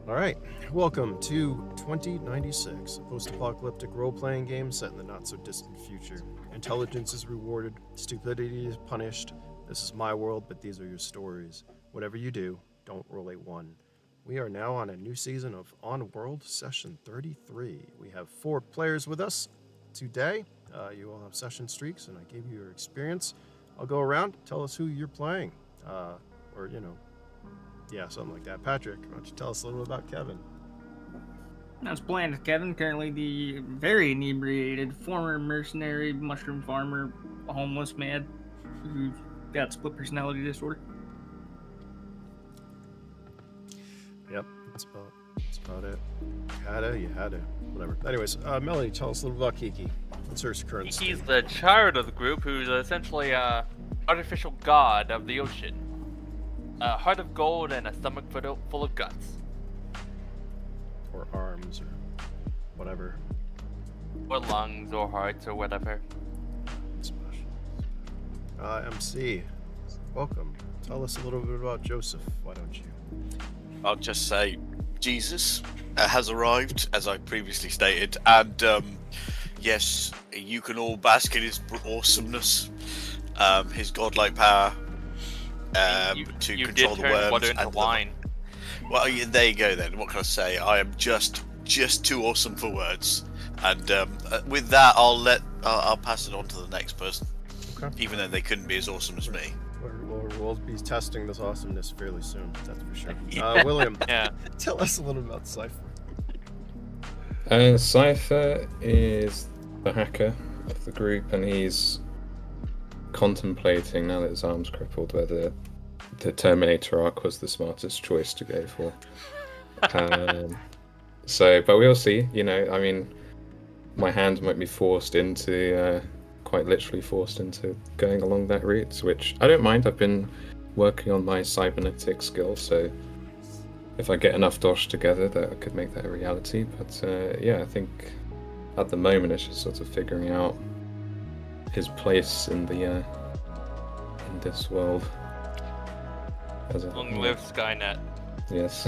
Alright, welcome to 2096, a post-apocalyptic role-playing game set in the not-so-distant future. Intelligence is rewarded, stupidity is punished. This is my world, but these are your stories. Whatever you do, don't roll a 1. We are now on a new season of On World Session 33. We have 4 players with us today. You all have session streaks, and I gave you your experience. I'll go around, tell us who you're playing, or, you know, yeah, something like that. Patrick, why don't you tell us a little about Kevin? That's playing as Kevin, currently the very inebriated former mercenary mushroom farmer, a homeless man who's got split personality disorder. Yep, that's about it. You had to. Whatever. Anyways, Melanie, tell us a little about Kiki. What's her current state? Kiki's the child of the group, who's essentially a artificial god of the ocean. A heart of gold and a stomach full of guts. Or arms, or whatever. Or lungs, or hearts, or whatever. MC, welcome. Tell us a little bit about Joseph, why don't you? I'll just say, Jesus has arrived, as I previously stated, and yes, you can all bask in his awesomeness, his godlike power. To control the worms water into wine. Well, yeah, there you go then. What can I say? I am just too awesome for words. And with that, I'll pass it on to the next person. Okay. Even though they couldn't be as awesome as me. We'll be testing this awesomeness fairly soon. That's for sure. William, yeah. Tell us a little about Cypher. Cypher is the hacker of the group, and he's contemplating, now that his arm's crippled, whether the Terminator arc was the smartest choice to go for. But we'll see. You know, I mean, my hand might be forced into, quite literally forced into going along that route, which I don't mind. I've been working on my cybernetic skills, so if I get enough dosh together, that I could make that a reality. But yeah, I think at the moment it's just sort of figuring out his place in the in this world. Long live Skynet. Yes,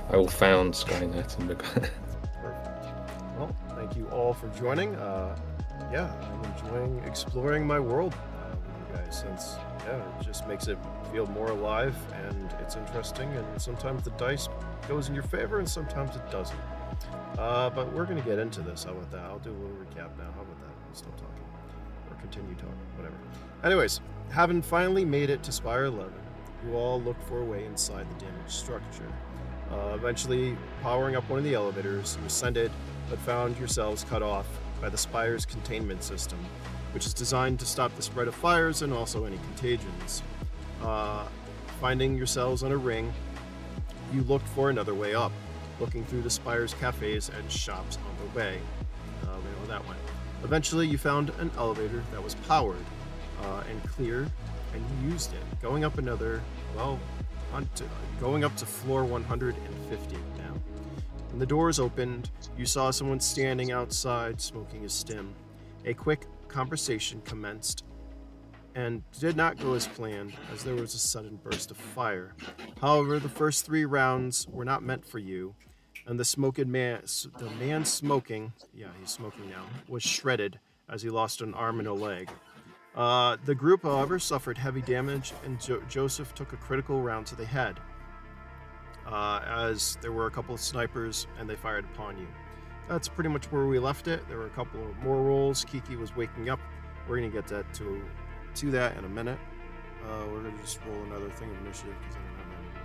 I will found Skynet and Perfect. Well, thank you all for joining. Yeah, I'm enjoying exploring my world with you guys, since it just makes it feel more alive, and it's interesting, and sometimes the dice goes in your favor and sometimes it doesn't. But we're going to get into this. How about that? I'll do a little recap now. How about that? I'll stop talking. Or continue talking, whatever. Anyways, having finally made it to Spire 11, you all looked for a way inside the damaged structure. Eventually, powering up one of the elevators, you ascended, but found yourselves cut off by the Spire's containment system. which is designed to stop the spread of fires and also any contagions. Finding yourselves on a ring, you looked for another way up, looking through the spire's cafes and shops on the way. We know that one. Eventually, you found an elevator that was powered and clear, and you used it, going up another, well, going up to floor 150 now. When the doors opened, you saw someone standing outside smoking a stim. A quick conversation commenced and did not go as planned, as there was a sudden burst of fire. However, the first 3 rounds were not meant for you, and the man smoking, yeah, he's smoking now, was shredded as he lost an arm and a leg. The group, however, suffered heavy damage, and Joseph took a critical round to the head, as there were a couple of snipers, and they fired upon you. That's pretty much where we left it. There were a couple of more rolls. Kiki was waking up. We're going to get that to that in a minute. We're going to just roll another thing of initiative, because I don't have that anymore.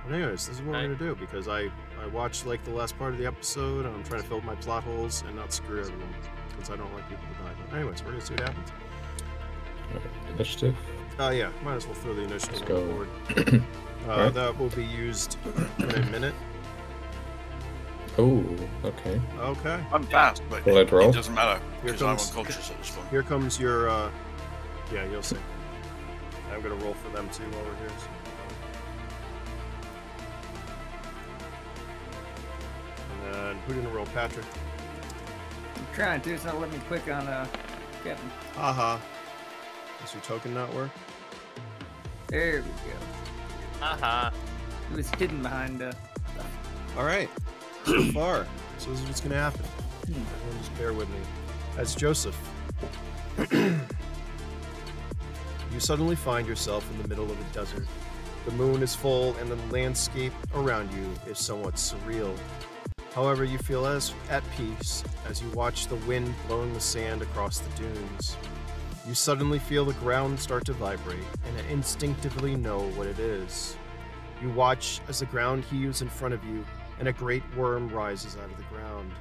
But anyways, this is what we're going to do, because I watched like the last part of the episode, and I'm trying to fill my plot holes and not screw everyone, because I don't like people to die. But anyways, we're going to see what happens. Initiative? Yeah, might as well throw the initiative Let's on go. the board. Right. That will be used in a minute. Oh, okay. Okay. I'm fast, but Will it roll? it doesn't matter Here because I'm comes- unconscious at this point. Here comes your, yeah, you'll see. I'm gonna roll for them too while we're here. And then, who didn't roll? Patrick. I'm trying to, it's not letting me click on Kevin. Haha. Does your token not work? There we go. Uh-huh. It was hidden behind Alright. So far. So this is what's gonna happen. Everyone just bear with me. As Joseph. You suddenly find yourself in the middle of a desert. The moon is full and the landscape around you is somewhat surreal. However, you feel at peace as you watch the wind blowing the sand across the dunes. You suddenly feel the ground start to vibrate and instinctively know what it is. You watch as the ground heaves in front of you and a great worm rises out of the ground,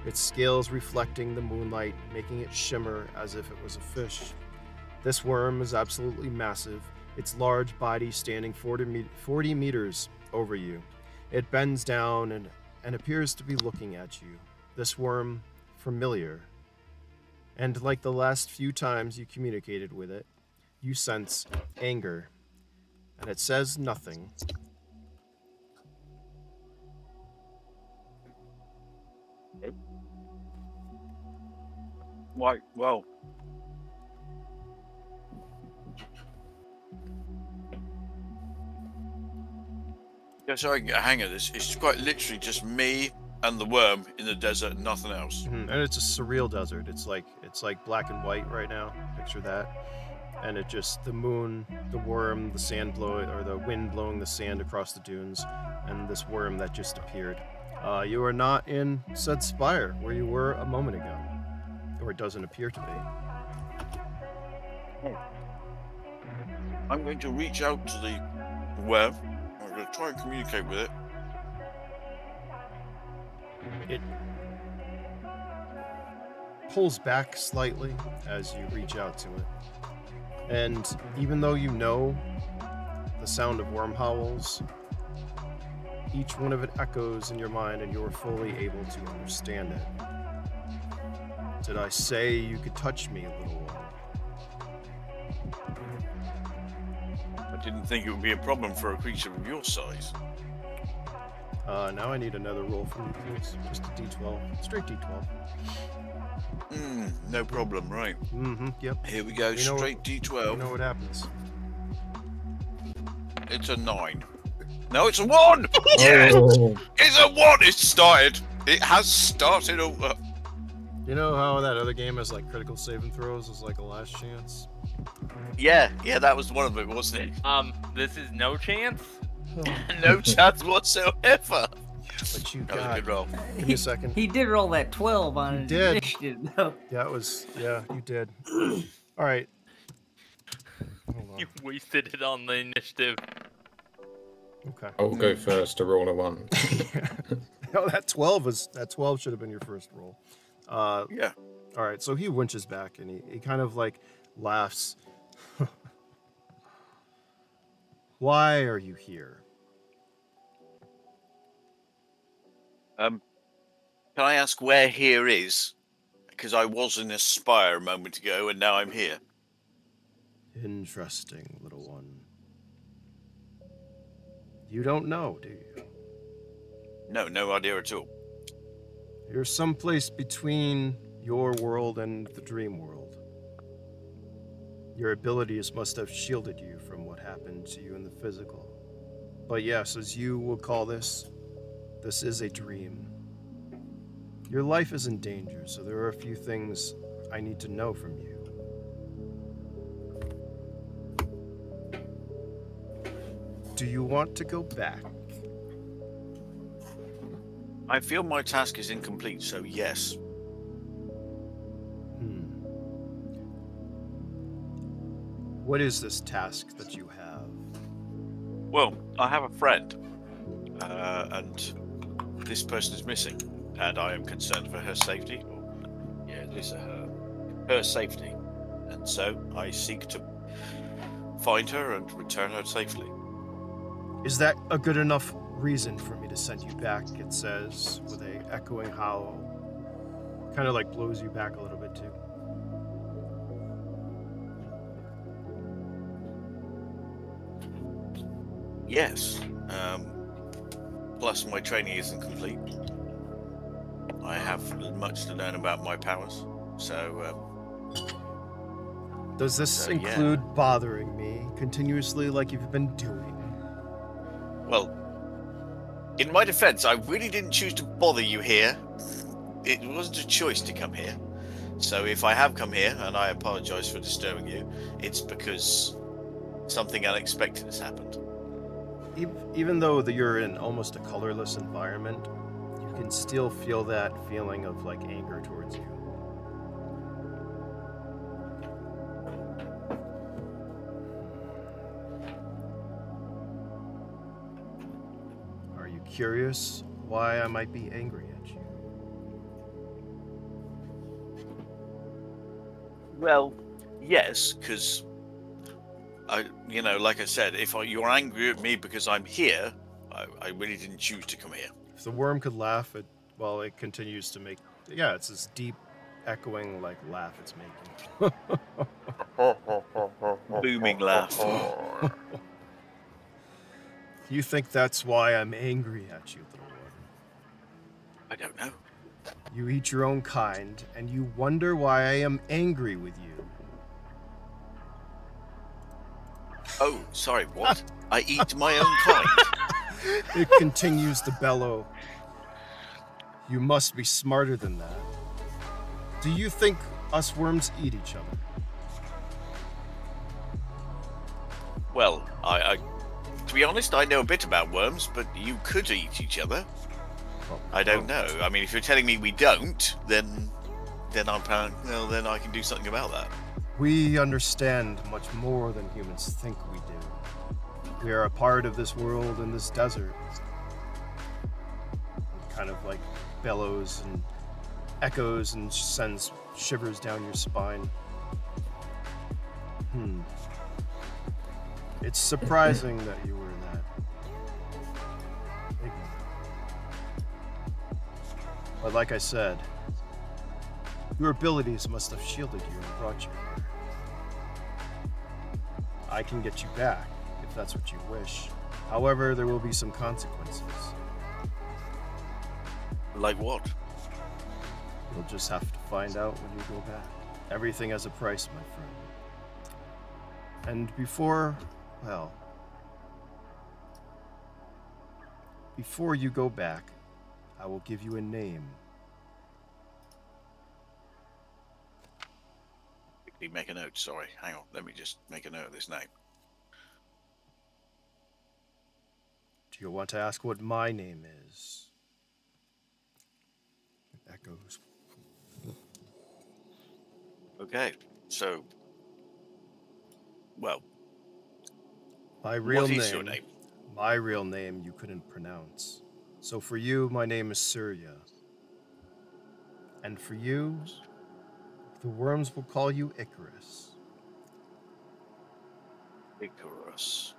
its scales reflecting the moonlight, making it shimmer as if it was a fish. This worm is absolutely massive, its large body standing 40 meters over you. It bends down and appears to be looking at you. This worm, familiar. And like the last few times you communicated with it, you sense anger. And it says nothing. Right, well. Yeah, so I can get a hang of this. It's quite literally just me and the worm in the desert and nothing else. And it's a surreal desert. It's like black and white right now. Picture that. And it just, the moon, the worm, the sand blowing, or the wind blowing the sand across the dunes, and this worm that just appeared. You are not in said spire where you were a moment ago. Or it doesn't appear to be. I'm going to reach out to the worm. I'm going to try and communicate with it. It pulls back slightly as you reach out to it. And even though you know the sound of worm howls, each one of it echoes in your mind and you're fully able to understand it. Did I say you could touch me, little one? I didn't think it would be a problem for a creature of your size. Now I need another roll from you, please. Just a d12. Straight d12. No problem, right. Yep. Here we go, You know straight D12. You know what happens. It's a 9. No, it's a 1! Yes! Oh, It's a 1! It started! It has started over. You know how that other game has like critical saving throws as like a last chance? Yeah, that was one of it, wasn't it? This is no chance? No chance whatsoever. But you That was a got. good roll. Give me a second. He did roll that 12 on his did. initiative, though. Yeah, you did. All right. Hold on. You wasted it on the initiative. Okay. I'll go first to roll a 1. No, that 12 should have been your first roll. Yeah. All right, so he winches back and he kind of like laughs. Why are you here? Can I ask where here is? Because I was in a spire a moment ago, and now I'm here. Interesting, little one. You don't know, do you? No, no idea at all. You're someplace between your world and the dream world. Your abilities must have shielded you from what happened to you in the physical. But yes, as you will call this is a dream. Your life is in danger, so there are a few things I need to know from you. Do you want to go back? I feel my task is incomplete, so yes. What is this task that you have? Well, I have a friend, and this person is missing, and I am concerned for her safety. Yeah, it is her safety, and so I seek to find her and return her safely. Is that a good enough reason for me to send you back? It says with a echoing howl. Kind of like blows you back a little bit too. Yes. Plus, my training isn't complete. I have much to learn about my powers. So, does this include bothering me continuously like you've been doing? Well, in my defense, I really didn't choose to bother you here. It wasn't a choice to come here. So if I have come here, and I apologize for disturbing you, it's because something unexpected has happened. Even though you're in almost a colorless environment, you can still feel that feeling of like anger towards you. Are you curious why I might be angry at you? Well, yes, because like I said, if you're angry at me because I'm here, I really didn't choose to come here. If the worm could laugh, it continues to make... Yeah, it's this deep, echoing, like, laugh it's making. Booming laugh. You think that's why I'm angry at you, little one? I don't know. You eat your own kind, and you wonder why I am angry with you. Oh, sorry, what? I eat my own kind. It continues to bellow. You must be smarter than that. Do you think us worms eat each other? Well, I to be honest, I know a bit about worms, but you could eat each other. I don't know. I mean, if you're telling me we don't, then then I can do something about that. We understand much more than humans think we do. We are a part of this world and this desert. It kind of like bellows and echoes and sends shivers down your spine. It's surprising that you were that ignorant. But like I said, your abilities must have shielded you and brought you here. I can get you back, if that's what you wish. However, there will be some consequences. Like what? You'll just have to find out when you go back. Everything has a price, my friend. And before you go back, I will give you a name. Make a note, sorry. Hang on, let me just make a note of this name. Do you want to ask what my name is? It echoes. Okay, so... Well... My real name... What is your name? My real name you couldn't pronounce. So for you, my name is Surya. And for you, The worms will call you Icarus. Icarus.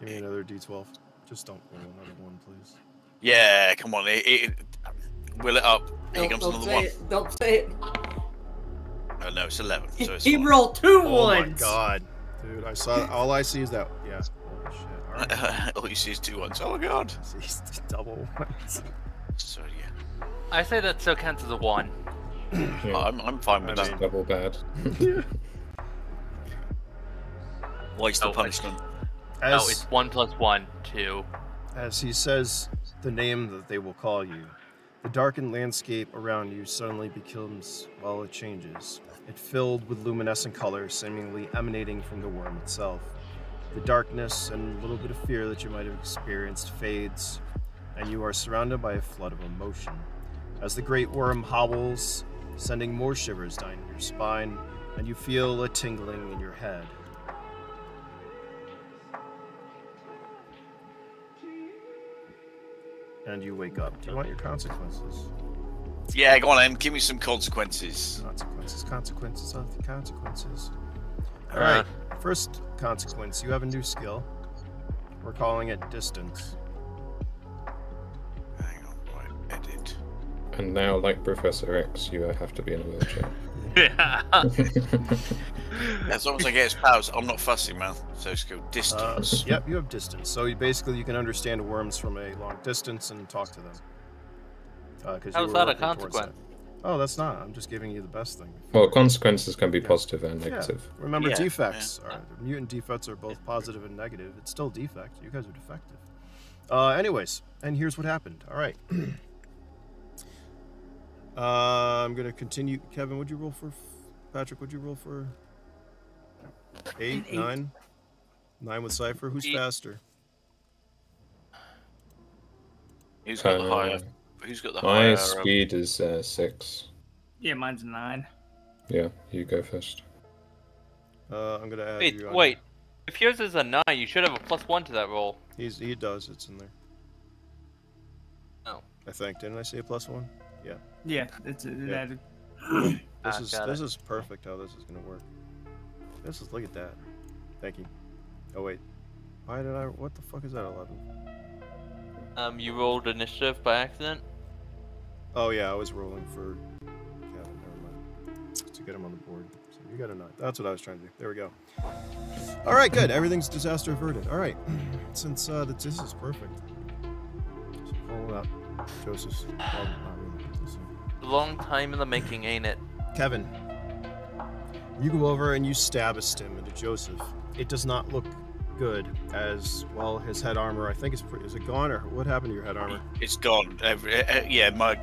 Give me another D12. Just don't roll another one, please. Yeah, come on. Will it up. Here comes Don't another say one. it. Don't say it. Oh no, it's 11. So it's He fine. rolled 2 Oh my ones. god. Dude, I saw all I see is that. Yeah. Holy shit. Alright. All you see is 2 ones. Oh my god. See, double ones. So yeah. I say that still counts as a 1. Yeah, I'm fine with I that. mean- double bad. What's the Oh, punishment? No, As, it's 1 plus 1, 2. as he says the name that they will call you, the darkened landscape around you suddenly becomes, well, it changes. It filled with luminescent color, seemingly emanating from the worm itself. The darkness and a little bit of fear that you might have experienced fades, and you are surrounded by a flood of emotion. As the great worm hobbles, sending more shivers down your spine, and you feel a tingling in your head. And you wake up. Do you want your consequences? Yeah, go on then. Give me some consequences. Consequences of the consequences. Alright, first consequence. You have a new skill. We're calling it distance. Hang on, right. Edit. And now, like Professor X, you have to be in a wheelchair. Yeah. As long as I get his powers, I'm not fussy, man. So let's go distance. Yep, you have distance. So you can understand worms from a long distance and talk to them. How's that a consequence? Oh, that's not. I'm just giving you the best thing. Well, consequences can be positive and negative. Yeah. Remember, Yeah, defects. Mutant defects are both positive and negative. It's still defect. You guys are defective. Anyways, and here's what happened. All right. I'm gonna continue. Kevin, would you roll for? Patrick, would you roll for? 8, 9, 9 with Cypher. Who's faster? Who's got the higher? Who's got the higher? My speed is 6. Yeah, mine's 9. Yeah, you go first. I'm gonna add Wait, you. On. wait. If yours is a 9, you should have a +1 to that roll. He does. It's in there. Oh. I think. Didn't I say a +1? Yeah. Yeah, it's Yeah. that. This is perfect. How this is gonna work. Look at that. Thank you. Oh wait. Why did I? What the fuck is that? 11. You rolled initiative by accident. Oh yeah, I was rolling for Kevin. Never mind. To get him on the board. So you got a 9. That's what I was trying to do. There we go. All right, good. Everything's disaster averted. All right. Since this is perfect. So follow up. Joseph's. Well, not really. A long time in the making, ain't it? Kevin, you go over and you stab a stim into Joseph. It does not look good, as well. His head armor, I think, is it gone, or what happened to your head armor? It's gone. Yeah, my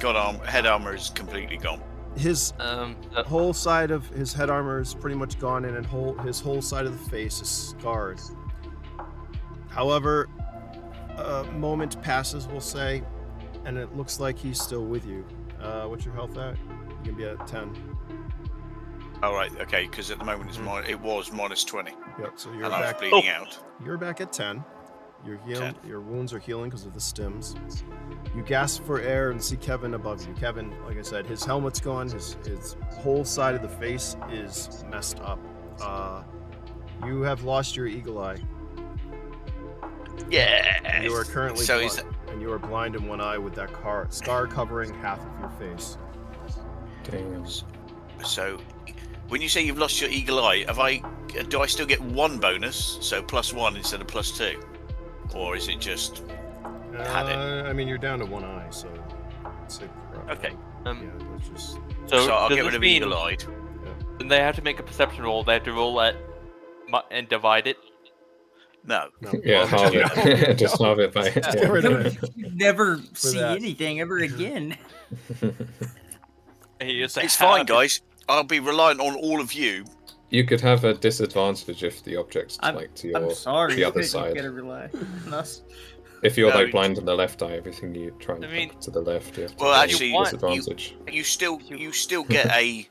head armor is completely gone. His whole side of his head armor is pretty much gone, and his whole side of the face is scarred. However, a moment passes, we'll say, and it looks like he's still with you. What's your health at? You can be at 10. All right, okay, because at the moment it was -20, Yep. So you're and I was back. bleeding out. You're back at 10. You're healing. 10. Your wounds are healing because of the stims. You gasp for air and see Kevin above you. Kevin, like I said, his helmet's gone. His whole side of the face is messed up. You have lost your eagle eye. Yeah. You are currently So blind, and you are blind in one eye with that scar covering half of your face. Damn. So, when you say you've lost your eagle eye, do I still get 1 bonus? So +1 instead of +2, or is it just? I mean, you're down to one eye, so it's like, Okay. yeah, let's just. So I'll does get this rid of mean eagle-eyed. Then they have to make a perception roll. They have to roll at and divide it. No. Yeah, halve it. Just halve it by. Get rid of it. You never see that. anything ever again. It's fine, guys. I'll be reliant on all of you. You could have a disadvantage if the object's like to I'm your sorry. the other you side. gotta rely on us. If you're No, like blind in the left eye, everything you try and I mean- look to the left, you have to Well, roll actually, disadvantage. You still get a.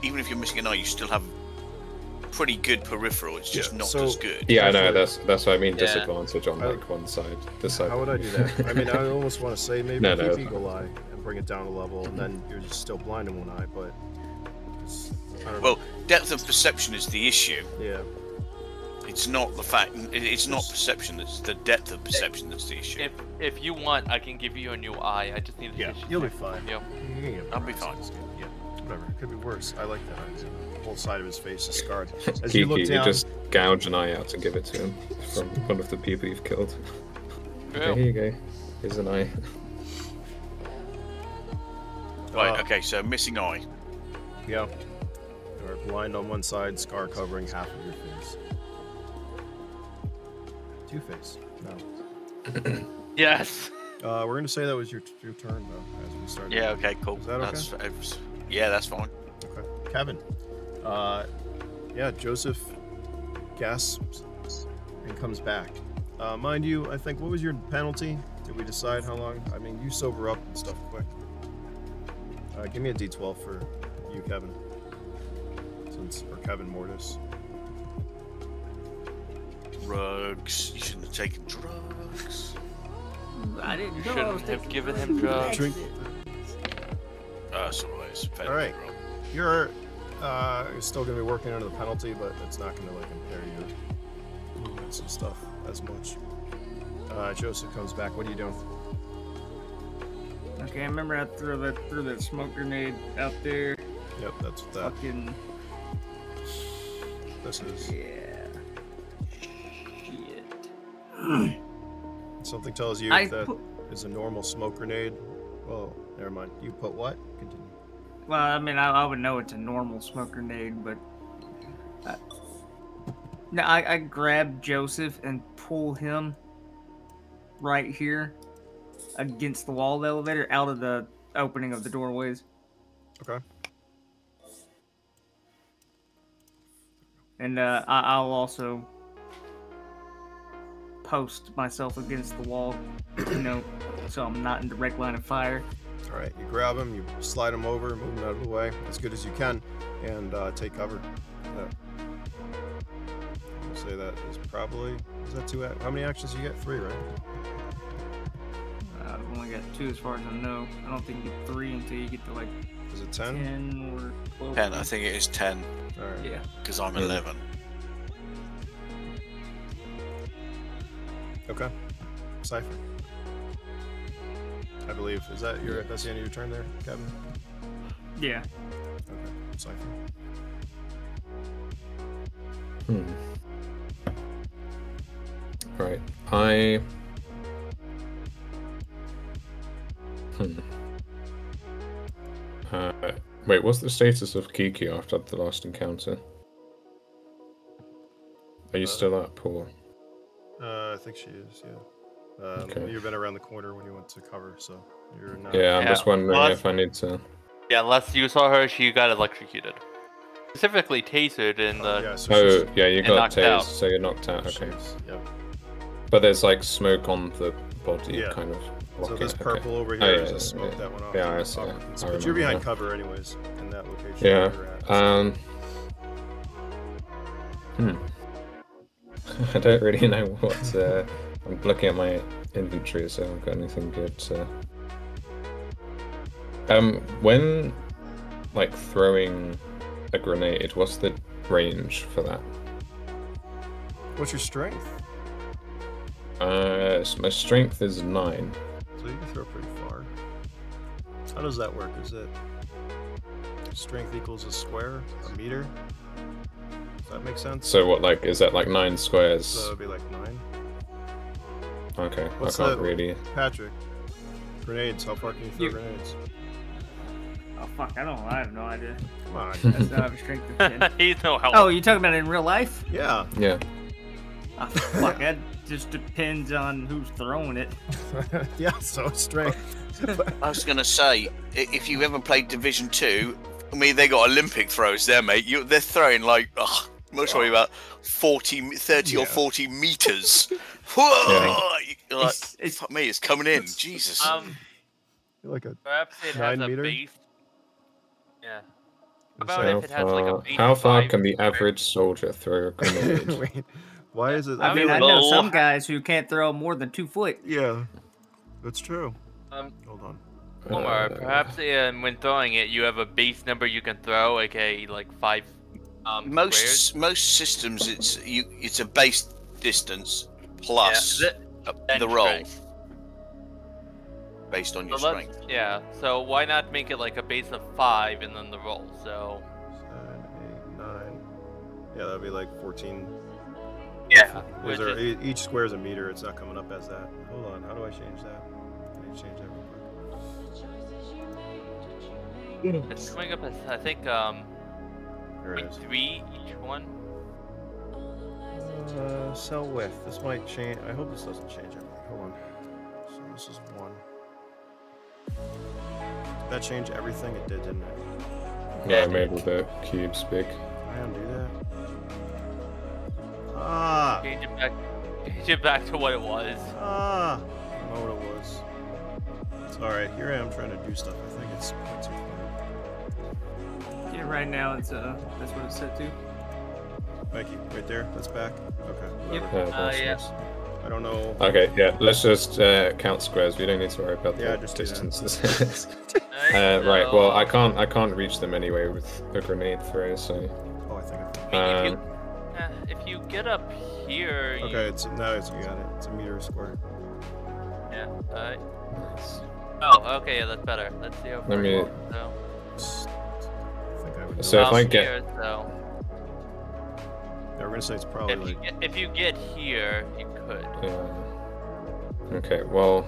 Even if you're missing an eye, you still have pretty good peripheral. It's just Yeah, not so- as good. Yeah, I know. That's what I mean. Yeah. Disadvantage on like one side. The side. How would I do that? I mean, I almost want to say maybe No, keep no. eagle eye and bring it down a level, and then you're just still blind in one eye. But I don't know. Well, depth of perception is the issue. Yeah. It's not the fact. It's not perception. That's the depth of perception that's the issue. If you want, I can give you a new eye. I just need to. Yeah, you'll be fine. Yeah. I'll be fine. Yeah, whatever. It could be worse. I like that idea. The whole side of his face is scarred. As Kiki, you look down, just gouge an eye out and give it to him from one of the people you've killed. Okay, here you go. Here's an eye. Right. Okay. So missing eye. yeah, you're blind on one side, scar covering half of your face. Two-face. No. Yes. We're gonna say that was your turn though, as we started. Yeah. Okay. Cool. Is that okay? Yeah, that's fine. Okay. Kevin. Yeah, Joseph gasps and comes back. Mind you, I think, what was your penalty? Did we decide how long? I mean, you sober up and stuff quick. Give me a D12 for you, Kevin. Or Kevin Mortis. Drugs. You shouldn't have taken drugs. I didn't You know I was shouldn't have taking given drugs. him drugs. Drink. So it's fair. All right. You're still gonna be working under the penalty, but it's not gonna like impair your movements and stuff as much. Joseph comes back. What are you doing? Okay, I remember I threw that smoke grenade out there. Yep, that's what that. Fucking This is. yeah. Shit. Something tells you I that put- is a normal smoke grenade. Well, never mind. You put what? Continue. Well, I mean, I would know it's a normal smoke grenade, but no, I grab Joseph and pull him right here against the wall of the elevator, out of the opening of the doorways. Okay. And I'll also post myself against the wall, so I'm not in direct line of fire. All right. You grab him. You slide him over, move him out of the way as good as you can, and take cover. Yeah. I'll say that is probably. Is that 2? How many actions you get? 3, right? I've only got 2 as far as I know. I don't think you get 3 until you get to like Is it 10? 10 or 12. 10. I think it is 10 All right. Yeah. because I'm 11. Okay. Cypher. I believe. Is that your? That's the end of your turn there, Kevin? Yeah. Okay. Cypher. Right. Wait, what's the status of Kiki after the last encounter? Are you still up, or? I think she is. Yeah. Okay. You've been around the corner when you went to cover, so you're not. Yeah, I'm Yeah, just wondering well, if I need to. Yeah, unless you saw her, she got electrocuted. Specifically tasered in the. Yeah. So Oh, she's, yeah, you and got knocked tased, out. so you're knocked out. Okay. Yep. But there's like smoke on the body, Yeah. kind of. So blocking this it, purple over Oh, here yeah, is a yeah, smoke yeah. that went off. Yeah, in I the see top. it. I But you're remember behind now. cover anyways in that location. Yeah. Where you're at, I don't really know what. I'm looking at my inventory, so I haven't got anything good. When like throwing a grenade, what's the range for that? What's your strength? So my strength is 9. So you can throw pretty far. How does that work? Is it strength equals a square, a meter? Does that make sense? So what, like, is that like 9 squares? So it'd be like 9. Okay, What's I can't the- really. Patrick, grenades. How far can you throw You- grenades? Oh fuck, I don't know. I have no idea. Come on. That's not a strength of 10. He's no help. Oh, you talking about in real life? Yeah. Yeah. Oh, fuck, that just depends on who's throwing it. Yeah. So strength. I was gonna say, if you ever played Division 2, I mean, they got Olympic throws there, mate. They're throwing like, most probably about 30 Yeah. or 40 meters. Whoa! You're like, It's- fuck me, it's coming in. Jesus. You're like a. Perhaps it 9 has a meter? base. Yeah. So About How if it has like a far, base how far of can the 5 square. average soldier throw a grenade? Wait. Why is it? I mean, mean, I know well- some guys who can't throw more than 2 foot. Yeah. That's true. Um, Hold on. Omar, perhaps when throwing it, you have a base number you can throw, aka like 5 squares. Most systems, it's a base distance plus the roll strength. based on your So strength. Yeah, so why not make it like a base of 5 and then the roll? So 7, 8, 9. Yeah, that'd be like 14. yeah, Is there, each square is a meter. It's not coming up as that. Hold on. How do I change that? I need to change that real quick. it's coming up as I think There it is. 3 each one. Cell width. This might change. I hope this doesn't change everything. Hold on. So this is 1. Did that change everything? It did, didn't it? Yeah, I made all the cubes big. Can I undo that? Ah! Change it back to what it was. Ah! I don't know what it was. It's alright. Here I am trying to do stuff. I think it's 0.25. Yeah, right now it's that's what it's set to. Thank you. Right there. That's back. Okay. Yep. Whatever. Yeah. I don't know. Okay, yeah, let's just count squares. We don't need to worry about Yeah, the just do that. distances. Alright, Right, so, well, I can't reach them anyway with a grenade throw, so Oh, I think I if you get up here, you, Okay, you got it. It's a meter squared. yeah. nice. Oh, okay, yeah, that's better. Let's see how far Let me- you go. I think I would. So know. if I Well, get- here, so Yeah, we're gonna say it's probably like. if you get here, you could. Okay, well,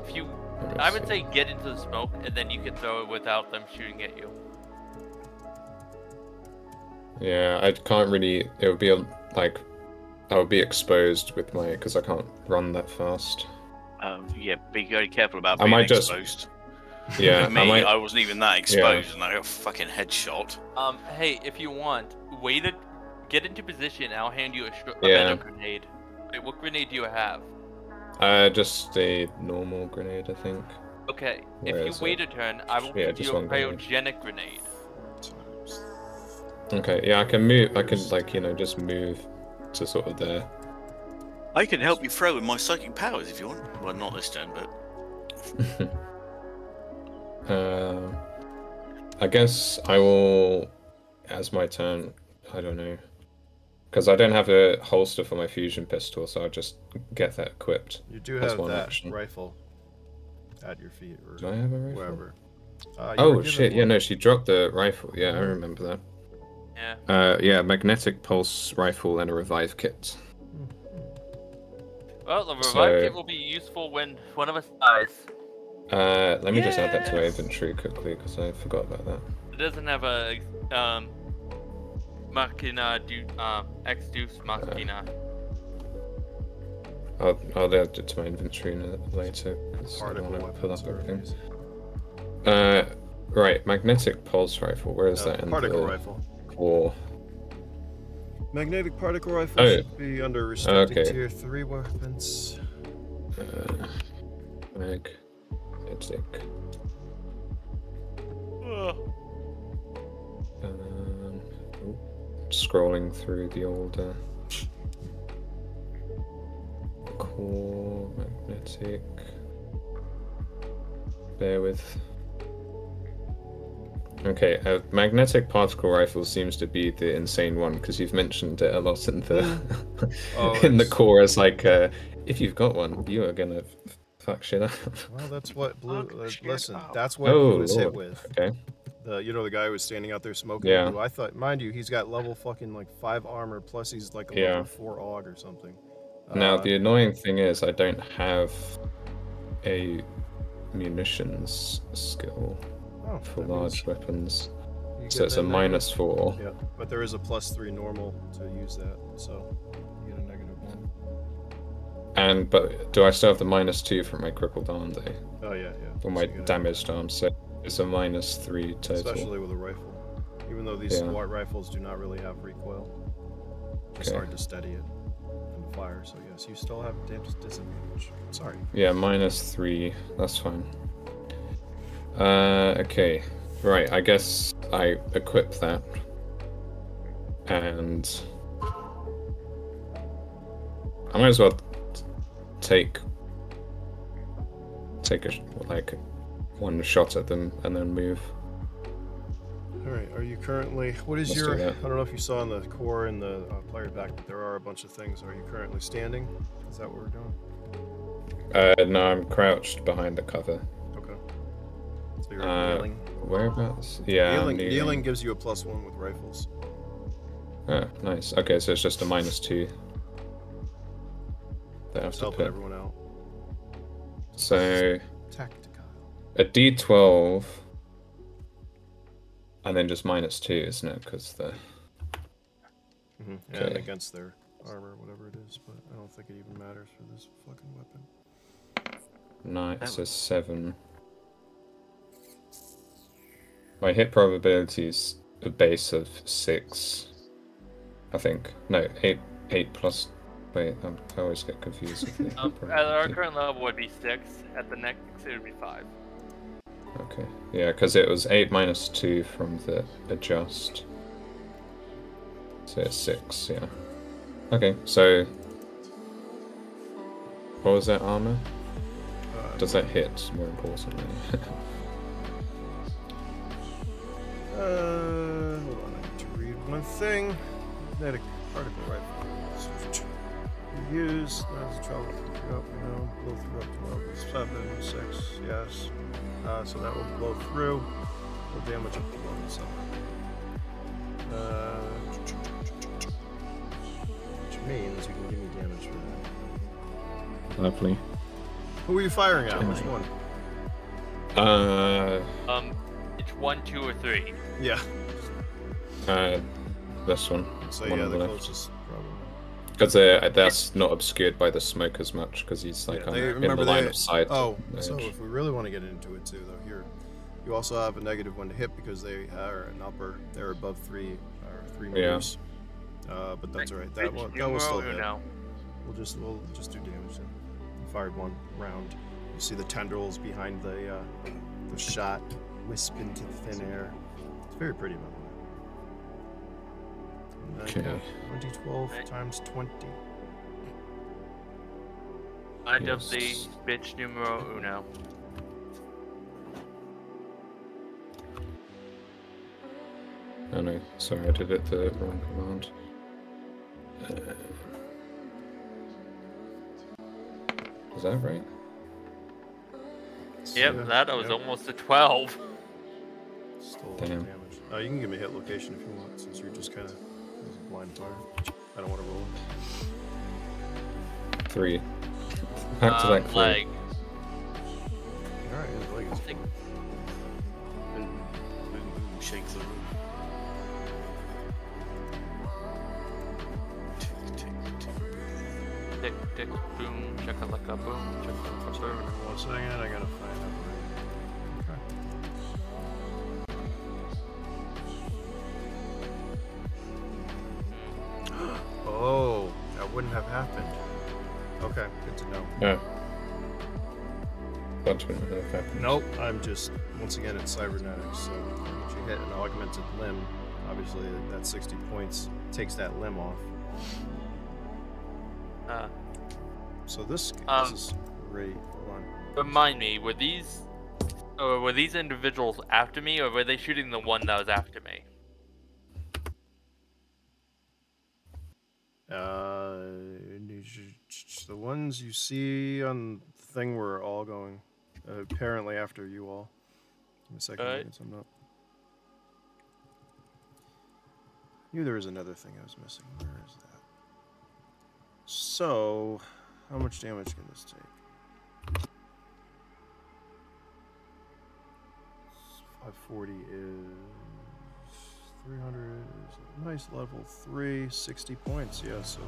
If you, let me I would see. say get into the smoke, and then you can throw it without them shooting at you. Yeah, I can't really. It would be like I would be exposed with my because I can't run that fast. Yeah, be very careful about I being might just- exposed. Yeah, Me, I might. I wasn't even that exposed, and I got fucking headshot. Hey, if you want, wait to get into position. I'll hand you a Yeah. better grenade. Wait, what grenade do you have? Just a normal grenade, I think. Okay, Where if is you wait it? a turn, I will Yeah, give just you a one grenade. cryogenic grenade. Okay, yeah, I can move. I can just move to sort of there. I can help you throw with my psychic powers if you want. Well, not this turn, but I guess I will, as my turn, I don't know. Because I don't have a holster for my fusion pistol, so I'll just get that equipped. You do That's have one that action. rifle at your feet, or Do I have a rifle? wherever. You were Oh given shit, yeah, one. no, she dropped the rifle. Yeah, I remember that. Yeah. Yeah, magnetic pulse rifle and a revive kit. Well, the revive So- kit will be useful when one of us dies. Let me just add that to my Yes. inventory quickly, because I forgot about that. It doesn't have a machina ex deus machina. I'll add it to my inventory later, because I Particle don't want to pull weapons up are everything. amazing. Right, magnetic pulse rifle. Where is that in Particle the rifle. core? Magnetic particle rifle Oh. should be under restricted Okay. tier 3 weapons. Magnetic. Oh, scrolling through the old core magnetic. Bear with. Okay, magnetic particle rifle seems to be the insane one because you've mentioned it a lot in the Oh, in the it's- core as like if you've got one, you are gonna fuck shit up. Well, that's what Blue. Fuck Listen, shit up. that's what Oh, he was hit Lord. with. Okay. The guy who was standing out there smoking. Yeah. Blue. I thought, mind you, he's got level fucking like 5 armor plus he's like a Yeah. level 4 aug or something. Now the annoying thing is I don't have a munitions skill oh, for that large means weapons, you so get it's a that negative- -4. Yeah, but there is a +3 normal to use that, so you get a -1. And but do I still have the -2 from my crippled arm though, Oh yeah, yeah. or So my you get a- damaged arm? So it's a -3 total. Especially with a rifle. Even though these Yeah. SWAT rifles do not really have recoil, it's Okay. hard to steady it and fire. So yes, you still have disadvantage. Sorry. Yeah, -3. That's fine. Okay. Right. I guess I equip that, and I might as well take a one shot at them and then move. All right. Are you currently? What is Let's your? do I that. don't know if you saw in the core in the player back, but there are a bunch of things. Are you currently standing? Is that what we're doing? No, I'm crouched behind the cover. Okay. So you're kneeling. Whereabouts? Yeah, I'm Kneeling gives you a +1 with rifles. Oh, nice. Okay, so it's just a -2. That I have Just to helping put. everyone out. So Tactical. a D12, and then just -2, isn't it? Because the And Okay. against their armor, whatever it is, but I don't think it even matters for this fucking weapon. nice, so 7. My hit probability is a base of 6. I think. No, 8 plus. Wait, I always get confused with the hit At our probability. current level would be 6. At the next it would be 5. Okay, yeah, because it was 8 -2 from the adjust. So it's 6, yeah. Okay, so what was that armor? Does that hit, more importantly? Hold on, I need to read one thing. Kinetic particle rifle. You use, as a travel through up, blow through up to level 7, 6, yes. So that will blow through. Will damage up to level 7. Which means you can give me damage for that. Lovely. Who are you firing at? Which one? It's 1, 2, or 3. Yeah. This one. So One yeah, on the the left. closest probably. Because that's not obscured by the smoke as much, because he's like Yeah, in the line of sight. Oh, edge. so if we really want to get into it too, though, here you also have a -1 to hit because they are an upper. They're above 3 meters. But that's alright. That will still hit. We'll just do damage then. Fired 1 round. You see the tendrils behind the shot wisp into the thin air. It's very pretty, by the way. And then, Okay. 1d12 times 20. Mind of the bitch numero uno. Oh no, sorry, I did it the wrong command. Is that right? Yep, Yeah, that was yep. almost a 12. Still a lot of Damn. damage. You can give me a hit location if you want, since you're just kind of blind fire. I don't want to roll it. 3. Back to that Leg. Alright, his leg is fine. Shake the room. Tick, tick, boom, chakalaka, boom, chakalaka, Sorry, boom. 1 second, I gotta find out. Okay. Oh, that wouldn't have happened. Okay, good to know. No. That wouldn't have happened. Nope, I'm just, once again, it's cybernetics, so once you hit an augmented limb, obviously that 60 points takes that limb off. So this is great. Hold on. Remind me, were these individuals after me, or were they shooting the one that was after me? The ones you see on the thing were all going, apparently after you all. Give me a second, Alright. get something up. Knew there was another thing I was missing. Where is that? So, how much damage can this take? 540 is 300 is a nice level 3, 60 points, yeah, so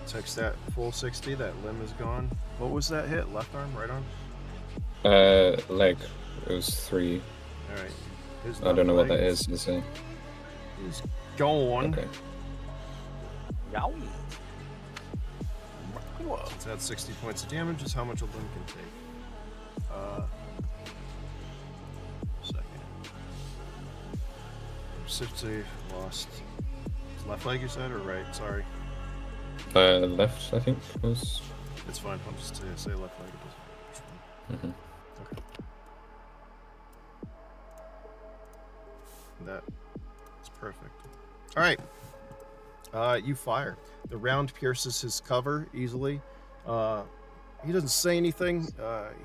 takes that full 60, that limb is gone. What was that hit? Left arm, right arm? Leg. It was 3. Alright. I don't know what that is. Is it? He's gone. Okay. Yow. So that's 60 points of damage is how much a limb can take. Second. 60 lost. Left leg you said, or right? Sorry. Left, I think, was. It's fine. I'll just say left leg. Mhm. Okay. All right. You fire. The round pierces his cover easily. He doesn't say anything.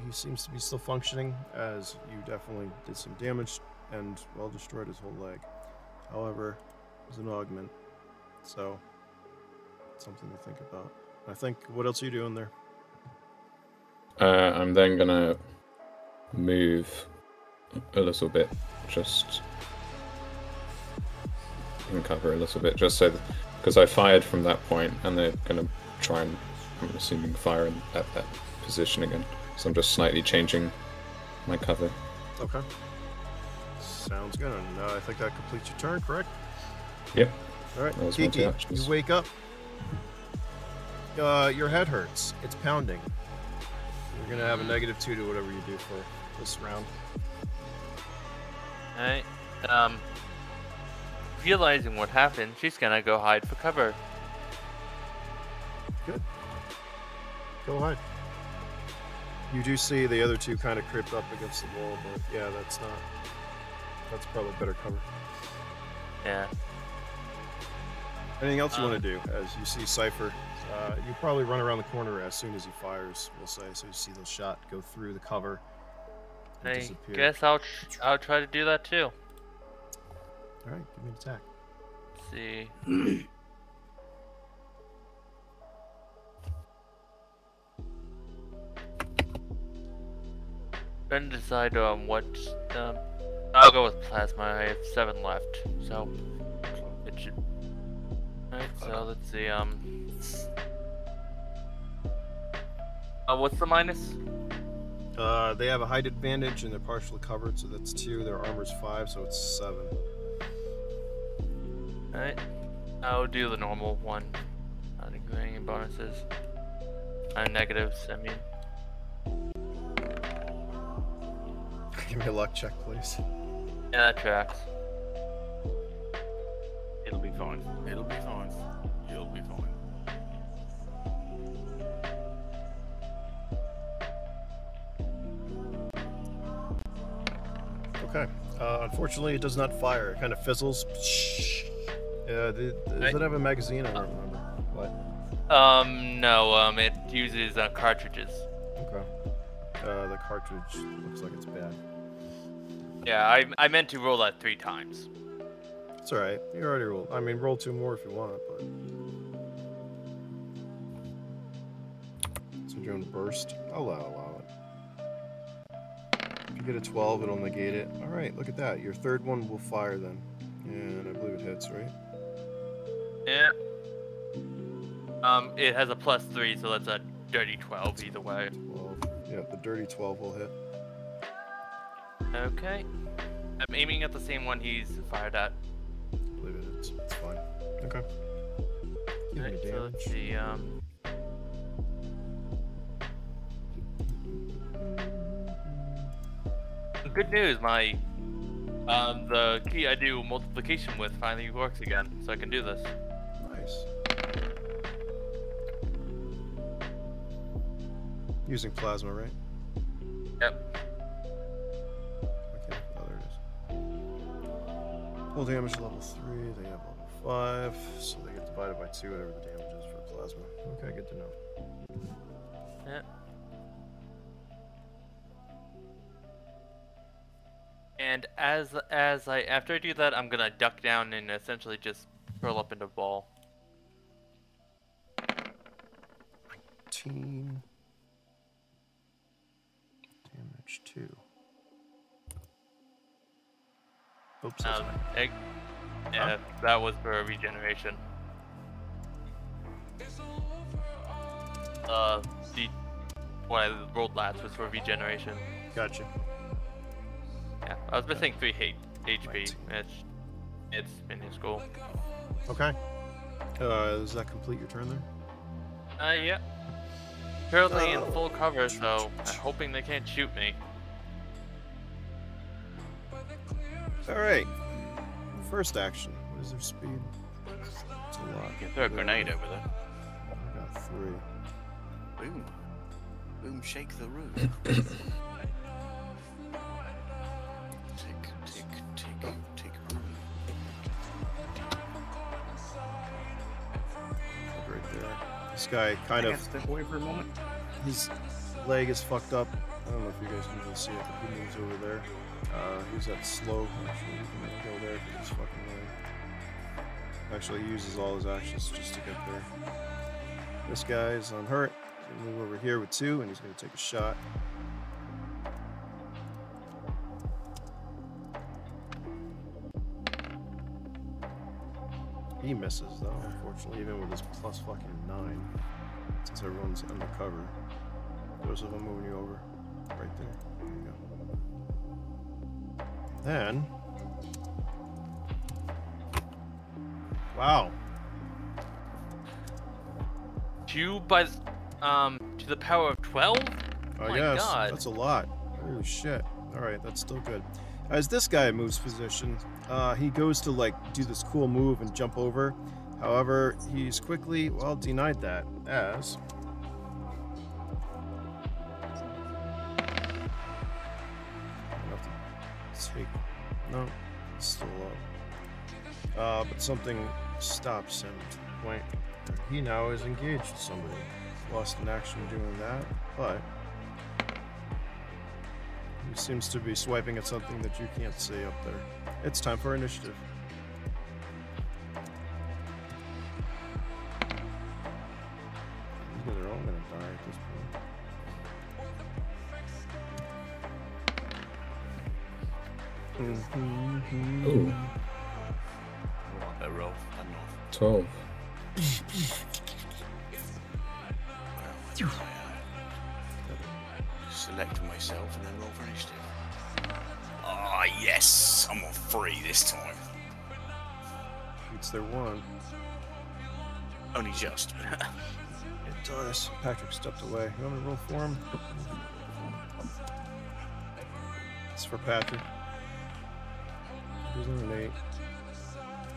He seems to be still functioning, as you definitely did some damage and, well, destroyed his whole leg. However, it was an augment, so something to think about. I think, what else are you doing there? I'm then gonna move a little bit, just in cover a little bit, just so because I fired from that point, and they're gonna try and, I'm assuming, fire at that position again. So I'm just slightly changing my cover. Okay. Sounds good. And I think that completes your turn, correct? Yep. All right, That was my two Kiki, actions. you wake up. Your head hurts. It's pounding. You're gonna have a -2 to whatever you do for this round. Alright. Realizing what happened, she's gonna go hide for cover. Good. Go hide. You do see the other two kind of creep up against the wall, but yeah, that's probably better cover. Yeah. Anything else you want to do? As you see Cypher, you probably run around the corner as soon as he fires, we'll say, so you see the shot go through the cover and I disappear. guess I'll try to do that too. Alright, give me an attack. Let's see. Trying to decide what. I'll go with plasma. I have 7 left, so it should. Alright, so let's see. What's the minus? They have a height advantage and they're partially covered, so that's 2. Their armor's 5, so it's 7. Alright, I'll do the normal one. Not including any bonuses. Negatives, I mean. Give me a luck check, please. Yeah, that tracks. It'll be fine. It'll be fine. You'll be fine. Okay. Unfortunately, it does not fire. It kind of fizzles. Does it have a magazine? I don't remember. What? No, it uses cartridges. Okay. The cartridge looks like it's bad. Yeah, I meant to roll that 3 times. It's alright. You already rolled. I mean, roll 2 more if you want, but... So you're doing burst. Allow it. If you get a 12, it'll negate it. Alright, look at that. Your third one will fire then. And I believe it hits, right? Yeah. It has a +3, so that's a dirty 12 either way. 12. Yeah, the dirty 12 will hit. Okay. I'm aiming at the same one he's fired at. I believe it is. It's fine. Okay. Give me Alright, so damage. let's see, Good news, my the key I do multiplication with finally works again, so I can do this. Nice. Using plasma, right? Yep. Okay, oh, there it is. Full damage level 3, they have level 5, so they get divided by 2, whatever the damage is for plasma. Okay, good to know. Yeah. And after I do that, I'm gonna duck down and essentially just curl up into a ball. 19. Damage 2. Oops, that's right. Yeah, that was for regeneration. The one I rolled last was for regeneration. Gotcha. Yeah, I was missing 3 HP. It's minuscule. Okay. Does that complete your turn there? Yeah. Currently in full cover, so I'm hoping they can't shoot me. Alright. First action. What is their speed? It's a lot. You can throw a grenade over there. I got 3. Boom. Boom, shake the room. tick, tick, tick, tick. This guy kind I of, gotta step away for a moment. his leg is fucked up. I don't know if you guys can really see it, but he moves over there. He's at slow. Actually, you can go there for his fucking leg. Actually, he uses all his actions just to get there. This guy is unhurt. He's gonna move over here with 2, and he's gonna take a shot. He misses though, unfortunately, even with his plus fucking 9. Since everyone's undercover. Joseph, I'm moving you over. Right there. There you go. Then. Wow. 2 by to the power of 12? Oh, my yes, God. that's a lot. Holy shit. Alright, that's still good. As this guy moves position, he goes to like do this cool move and jump over. However, he's quickly, well, denied that as I have to take, no, it's still up. But something stops him to the point where he now is engaged with somebody. Lost an action doing that, but he seems to be swiping at something that you can't see up there. It's time for initiative. These guys are all gonna die at this point. Ooh, What a roll. I'm not. 12. Select myself and then roll for initiative. Ah, yes! I'm on 3 this time. Beats their 1. Only just. It does. Patrick stepped away. You want me to roll for him? It's for Patrick. He's an 8.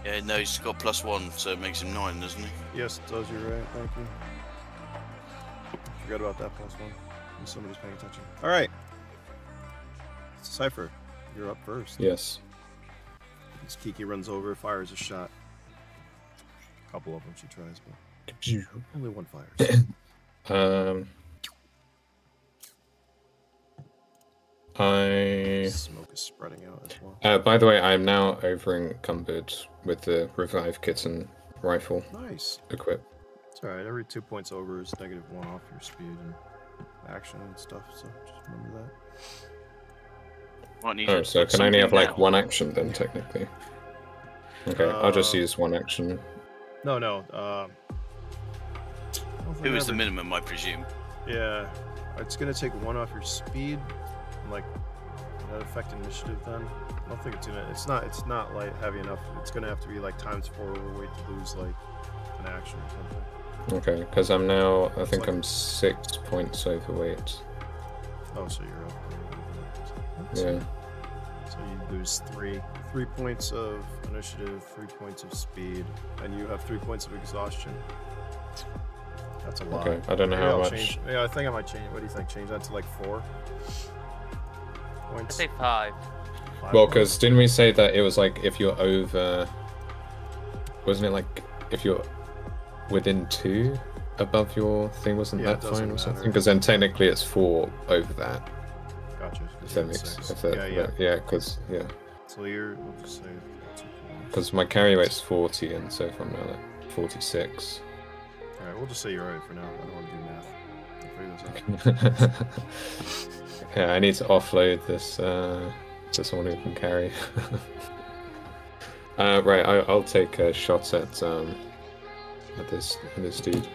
Yeah, no, he's got +1, so it makes him 9, doesn't he? Yes, it does. You're right. Thank you. Forgot about that +1. Somebody's paying attention. All right. Cypher, you're up first. Yes. As Kiki runs over, fires a shot. A couple of them she tries, but only one fires. Smoke is spreading out as well. By the way, I'm now over encumbered with the revive kitten rifle Nice. equipped. It's all right. Every 2 points over is -1 off your speed and action and stuff. So just remember that. Might need Oh, to so put can I only have something like down. 1 action then, technically? Okay, I'll just use 1 action. No. It was the minimum, I presume. Yeah, it's gonna take 1 off your speed. And, like, that affect initiative then. I don't think it's gonna. It's not like heavy enough. It's gonna have to be like ×4 overweight to lose like an action or something. Okay, because I'm now, I think like- I'm 6 points overweight. Oh, so you're up. Yeah. So you lose 3 points of initiative, 3 points of speed, and you have 3 points of exhaustion. That's a lot. Okay, I don't know Maybe how I'll much. change. Yeah, I think I might change. What do you think? Change that to like 4 I'd points. say 5. 5 Well, points? because didn't we say that it was like if you're over. Wasn't it like if you're within 2 above your thing, wasn't Yeah, it that doesn't fine or something? matter. Because then technically it's 4 over that. Gotcha. If that makes Six. if that, Yeah. because So we'll just say that's okay. because my carry weight's 40, and so if I'm now at 46. All right, we'll just say you're right for now. I don't want to do math. I'll figure this out. Yeah, I need to offload this to someone who can carry. Right, I'll take a shot at this dude.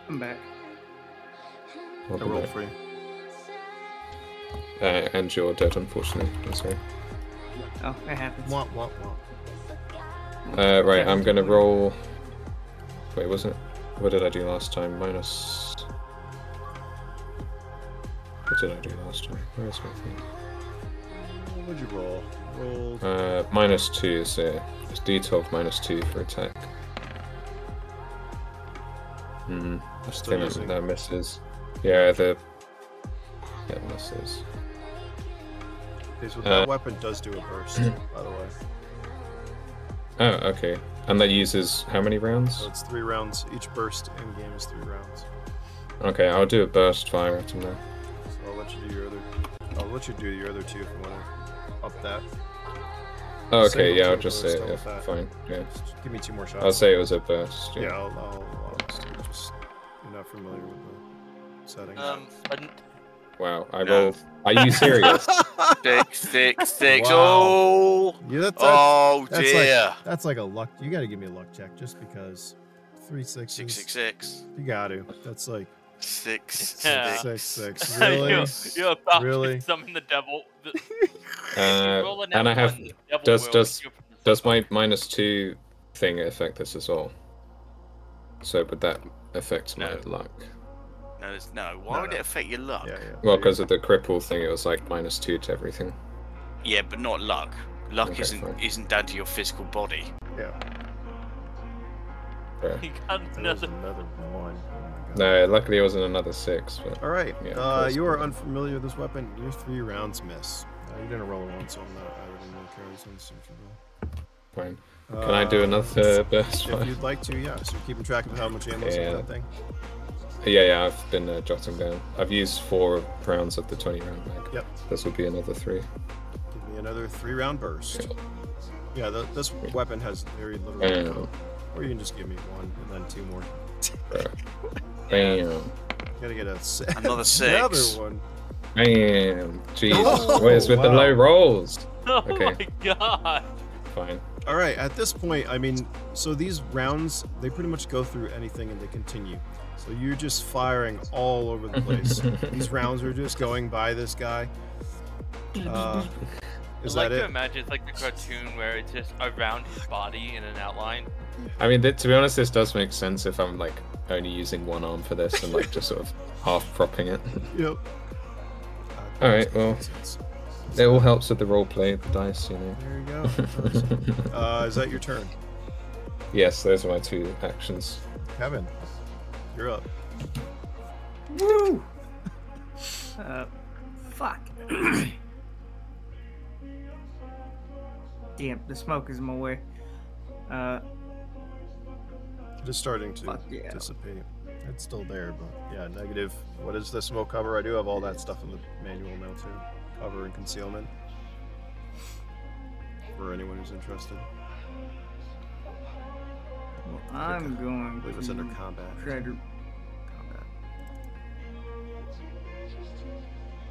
I'm back. I'll I come roll back. for you. And you're dead, unfortunately. I'm sorry. Oh, it happens. Womp womp womp. Right, I'm gonna roll. Wait, wasn't it? What did I do last time? Minus. What did I do last time? Where is my thing? What'd you roll? Roll. -2, so it's D12 -2 for attack. You're I still think using. that misses. Yeah, that misses. Okay, so that weapon does do a burst, by the way. Oh, okay. And that uses how many rounds? So it's 3 rounds. Each burst in game is 3 rounds. Okay, I'll do a burst fire at him now. So I'll let you do your other. I'll let you do your other 2 if you want to up that. Oh, okay, Single yeah, I'll total just say is it. done Yeah, with that. fine. Yeah, Just give me 2 more shots. I'll say it was a burst. Yeah, I'll just you're not familiar with the settings. Wow, I No. rolled. Are you serious? 6. Wow. Oh. Yeah, that's Dear. Like, that's like a luck. You got to give me a luck check just because 3 6s. 666. You got to. That's like 6. Yeah. 6. Really? You're about Really? to summon the devil. And I have. Does my -2 thing affect this as well? So, but that affects my No. luck. No. Why would it affect your luck? Yeah. Well, because of the cripple thing, it was like -2 to everything. Yeah, but not luck. Luck Okay, fine. isn't down to your physical body. Yeah. Yeah. He got There's another. another 1. Oh my God. No, luckily it wasn't another 6. But All right. Yeah, close you are enough. unfamiliar with this weapon. Your 3 rounds miss. You didn't roll a 1, so I'm not. I wouldn't really care as long as you roll. fine. Can I do another burst If fire? you'd like to, yeah. So you're keeping track of how much ammo is Yeah. in that thing. Yeah, I've been jotting down. I've used 4 rounds of the 20-round mag. Yep. This will be another 3. Give me another 3-round burst. Yeah, this weapon has very little Bam. ammo. Or you can just give me 1 and then 2 more. Bam. Gotta get Another 6. another 1. Bam. Jeez. Oh, What is with the wow. low rolls? Oh Okay. my god. Fine. All right, at this point, I mean, so these rounds, they pretty much go through anything and they continue. So you're just firing all over the place. These rounds are just going by this guy. Is I that like to it? imagine it's like the cartoon where it's just around his body in an outline. I mean, to be honest, this does make sense if I'm like only using one arm for this and like just sort of half propping it. Yep. All right, well, it all helps with the roleplay, the dice, you know. There you go. Is that your turn? Yes, those are my 2 actions. Kevin, you're up. Woo! Fuck. Damn, the smoke is in my way. It is starting to Fuck yeah. dissipate. It's still there, but yeah, negative. What is the smoke cover? I do have all that stuff in the manual now too. Cover and concealment. For anyone who's interested. Well, I'm going I believe it's under to combat. try to. Combat.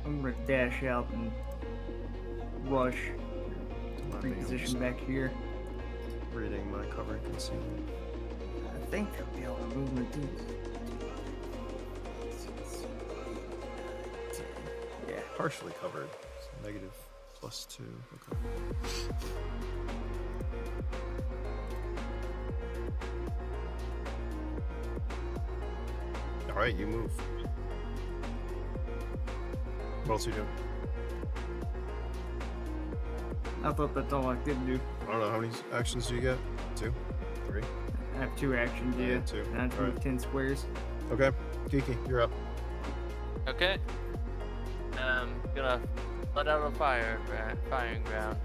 I'm gonna dash out and rush. Not being Reposition back here. reading my cover and concealment. I think I'll be able to move my teeth. Yeah. Partially covered. So negative +2. Okay. Alright, you move. What else are you doing? I thought that's all I could do. I don't know, how many actions do you get? 2? 3? I have 2 actions, Yeah, yeah. 2. And I have to Alright. move 10 squares. Okay, Kiki, you're up. Okay. Gonna let out a firing ground.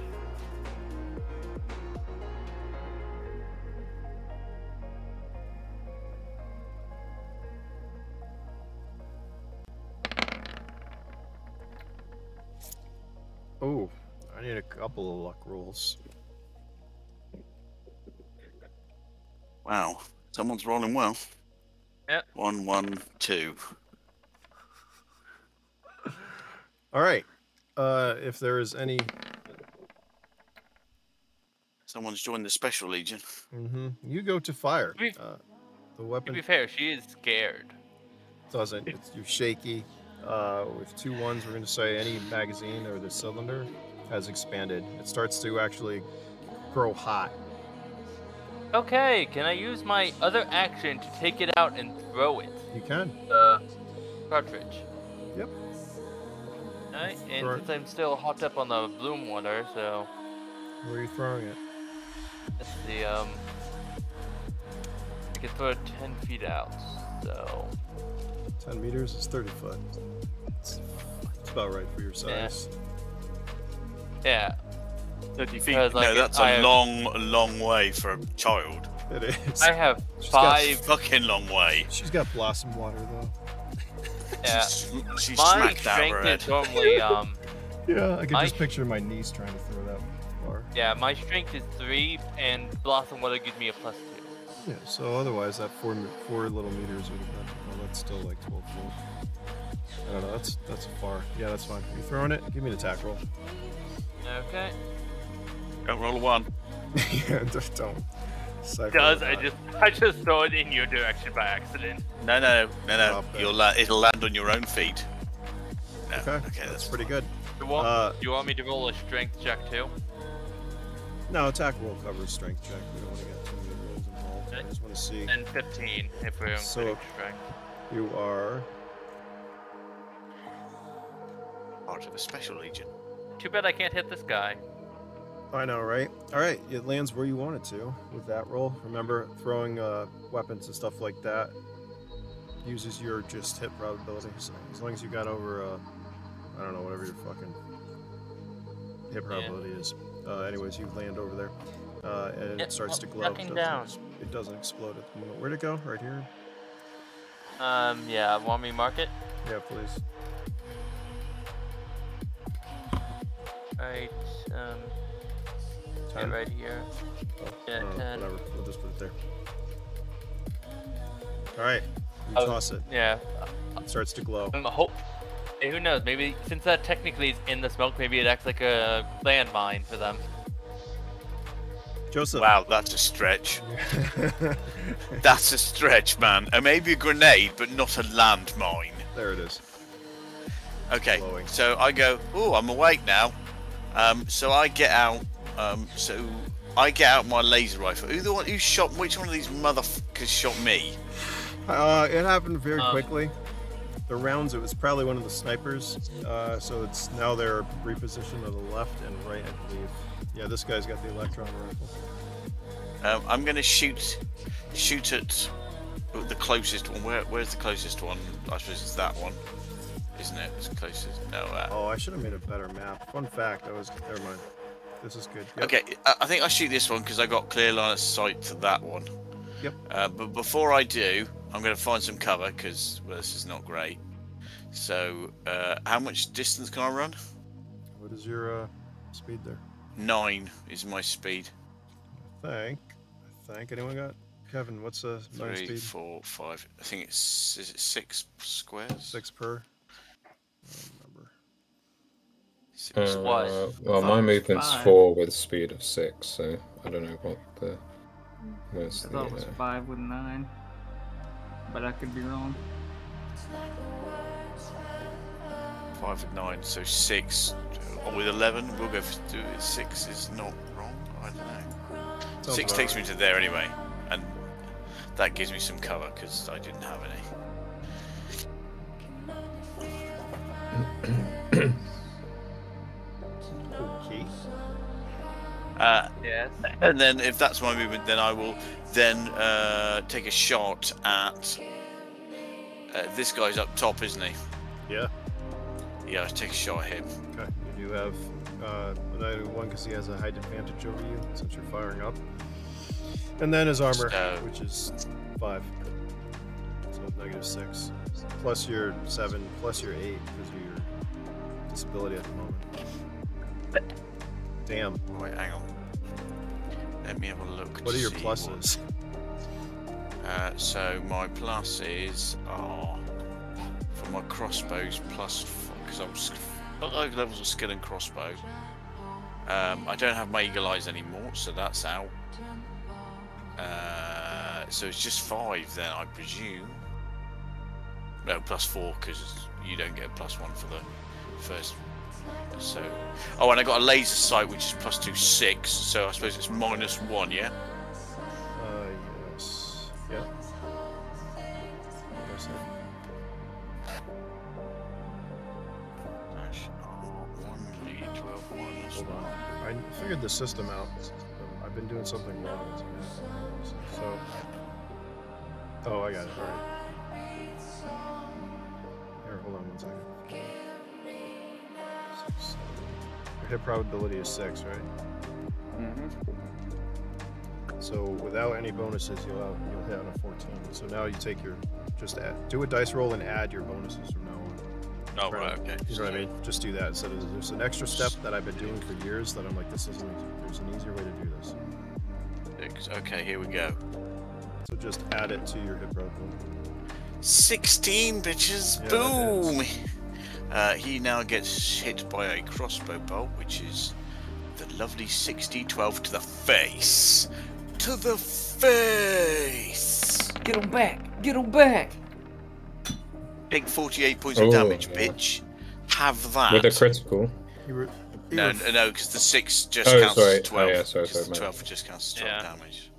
Oh, I need a couple of luck rolls. Wow. Someone's rolling well. Yep. 1, 1, 2. All right. If there is any, Someone's joined the Special Legion. you go to fire. To be- The To weapon be fair, she is scared. doesn't. You're shaky. With 2 1s, we're going to say any magazine or the cylinder has expanded. It starts to actually grow hot. Okay, can I use my other action to take it out and throw it? You can. The cartridge. Yep. Alright, and Throw it. since I'm still hopped up on the bloom water, so Where are you throwing it? let's see, I can throw it 10 feet out, so 10 meters is 30 foot. It's about right for your size. yeah. Because no, that's a long way for a child. It is. I have She's five. Fucking long way. She's got blossom water though. Yeah. She's My smacked out her strength head. is normally Yeah, I can My- just picture my niece trying to throw that far. Yeah, my strength is 3, and Blossom Water gives me a +2. Yeah, so otherwise that four little meters would have been, well, that's still like 12 feet. I don't know, that's far. Yeah, that's fine. You throwing it? Give me an attack roll. Okay. Don't roll a 1. Yeah, don't. Cypher Does or I not. just throw it in your direction by accident? No. Drop it. It'll land on your own feet. No. Okay, that's pretty good. Do Uh, you want me to roll a strength check too? No, attack roll covers strength check. We don't want to get too many rolls involved. I just want to see. And 15 if we're So- including strength. You are. Part of a special legion. Too bad I can't hit this guy. I know, right? All right, it lands where you want it to with that roll. Remember, throwing weapons and stuff like that uses your just hit probability. So as long as you got over, I don't know, whatever your fucking hit probability is. Anyways, you land over there, and Yep, it starts to glow. ducking down. It doesn't explode at the moment. Where'd it go? Right here? Yeah, want me to mark it? Yeah, please. Right, yeah, 10? right here. Oh, Yeah, 10. Whatever. We'll just put it there. All right, you Oh. toss it. Yeah. It starts to glow. Hey, who knows? Maybe since that technically is in the smoke, maybe it acts like a landmine for them. Joseph. Wow, that's a stretch. That's a stretch, man. Maybe a grenade, but not a landmine. There it is. Okay, Glowing. so I go, oh, I'm awake now. So I get out. I get out my laser rifle. Who shot? Which one of these motherfuckers shot me? It happened very quickly. The rounds, it was probably one of the snipers. So it's now they're repositioned to the left and right, I believe. Yeah, this guy's got the electron rifle. I'm gonna shoot at the closest one. Where's the closest one? I suppose it's that one, isn't it? It's closest. No. Oh, I should have made a better map. Fun fact, never mind. This is good. Yep. Okay, I think I shoot this one because I got clear line of sight to that one. Yep. But before I do, I'm going to find some cover because this is not great. So, how much distance can I run? What is your speed there? 9 is my speed. I think. Anyone got? Kevin, what's 9 3, speed? 4, 5. I think is it 6 squares? 6 per? I don't remember. 6 Well, my movement's 5. 4 with speed of 6, so I don't know what the. Where's I the? thought it was 5 with 9, but I could be wrong. 5 with 9, so 6 with 11. We'll go for 6 is not wrong. I don't know. Sounds 6 about takes right. me to there anyway, and that gives me some cover because I didn't have any. Okay. Yes. And then if that's my movement, then I will then take a shot at this guy's up top, isn't he? Yeah. Yeah, I'll take a shot at him. Okay. You do have a -1 because he has a height advantage over you since you're firing up. And then his armor, So- which is 5. So -6. Plus your 7, plus your 8 because of your disability at the moment. Damn. Wait, hang on. Let me have a look. What to are your see pluses? So my pluses are for my crossbows because I'm got low levels of skill in crossbow. I don't have my eagle eyes anymore, so that's out. So it's just 5 then, I presume. No, +4 because you don't get a +1 for the first. So, oh, and I got a laser sight which is +2, 6. So I suppose it's -1, yeah. Yes. Yeah. Yes, sir. Dash R1 D12 minus Hold 1. on. I figured the system out. I've been doing something wrong. So. Oh, I got it. All right. Here, hold on 1 second. 6, 7. Your hit probability is 6, right? So without any bonuses, you'll hit on a 14. So now you take your do a dice roll and add your bonuses from now on. Oh, right, okay. You know what I mean? Just do that. So there's an extra step that I've been doing for years that I'm like, there's an easier way to do this. Okay, here we go. So just add it to your hit probability. 16, bitches. Yeah, Boom. He now gets hit by a crossbow bolt, which is the lovely 12 to the face. To the face. Get him back! Get him back! Take 48 points of damage, bitch. Have that. With a critical. No, because the 6 just counts as 12. Oh, yeah, sorry, 12 just counts as 12 damage.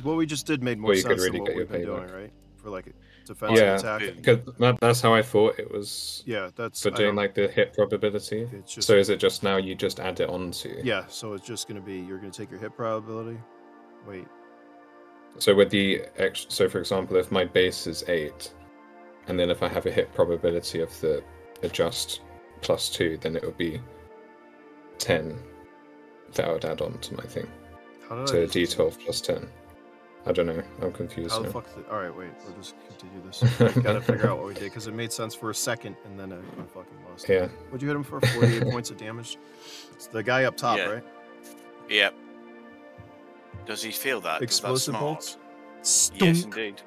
What we just did made more you sense could really than what get your we've been payback. doing, right? For like a defensive attack. Because that's how I thought it was. Yeah, that's for doing like the hit probability. It's just, so is it just now you just add it on to? Yeah, so it's just going to be you're going to take your hit probability. Wait. So with the so for example, if my base is 8, and then if I have a hit probability of the adjust +2, then it would be 10 that I would add on to my thing. How did So I D12 + 10. I don't know. I'm confused. How the now. fuck? Alright, wait. We'll just continue this. We gotta figure out what we did because it made sense for a second and then I fucking lost. Yeah. What'd you hit him for? 48 points of damage? It's the guy up top, right? Yep. Does he feel that? Explosive That's bolts? smart. Yes, indeed.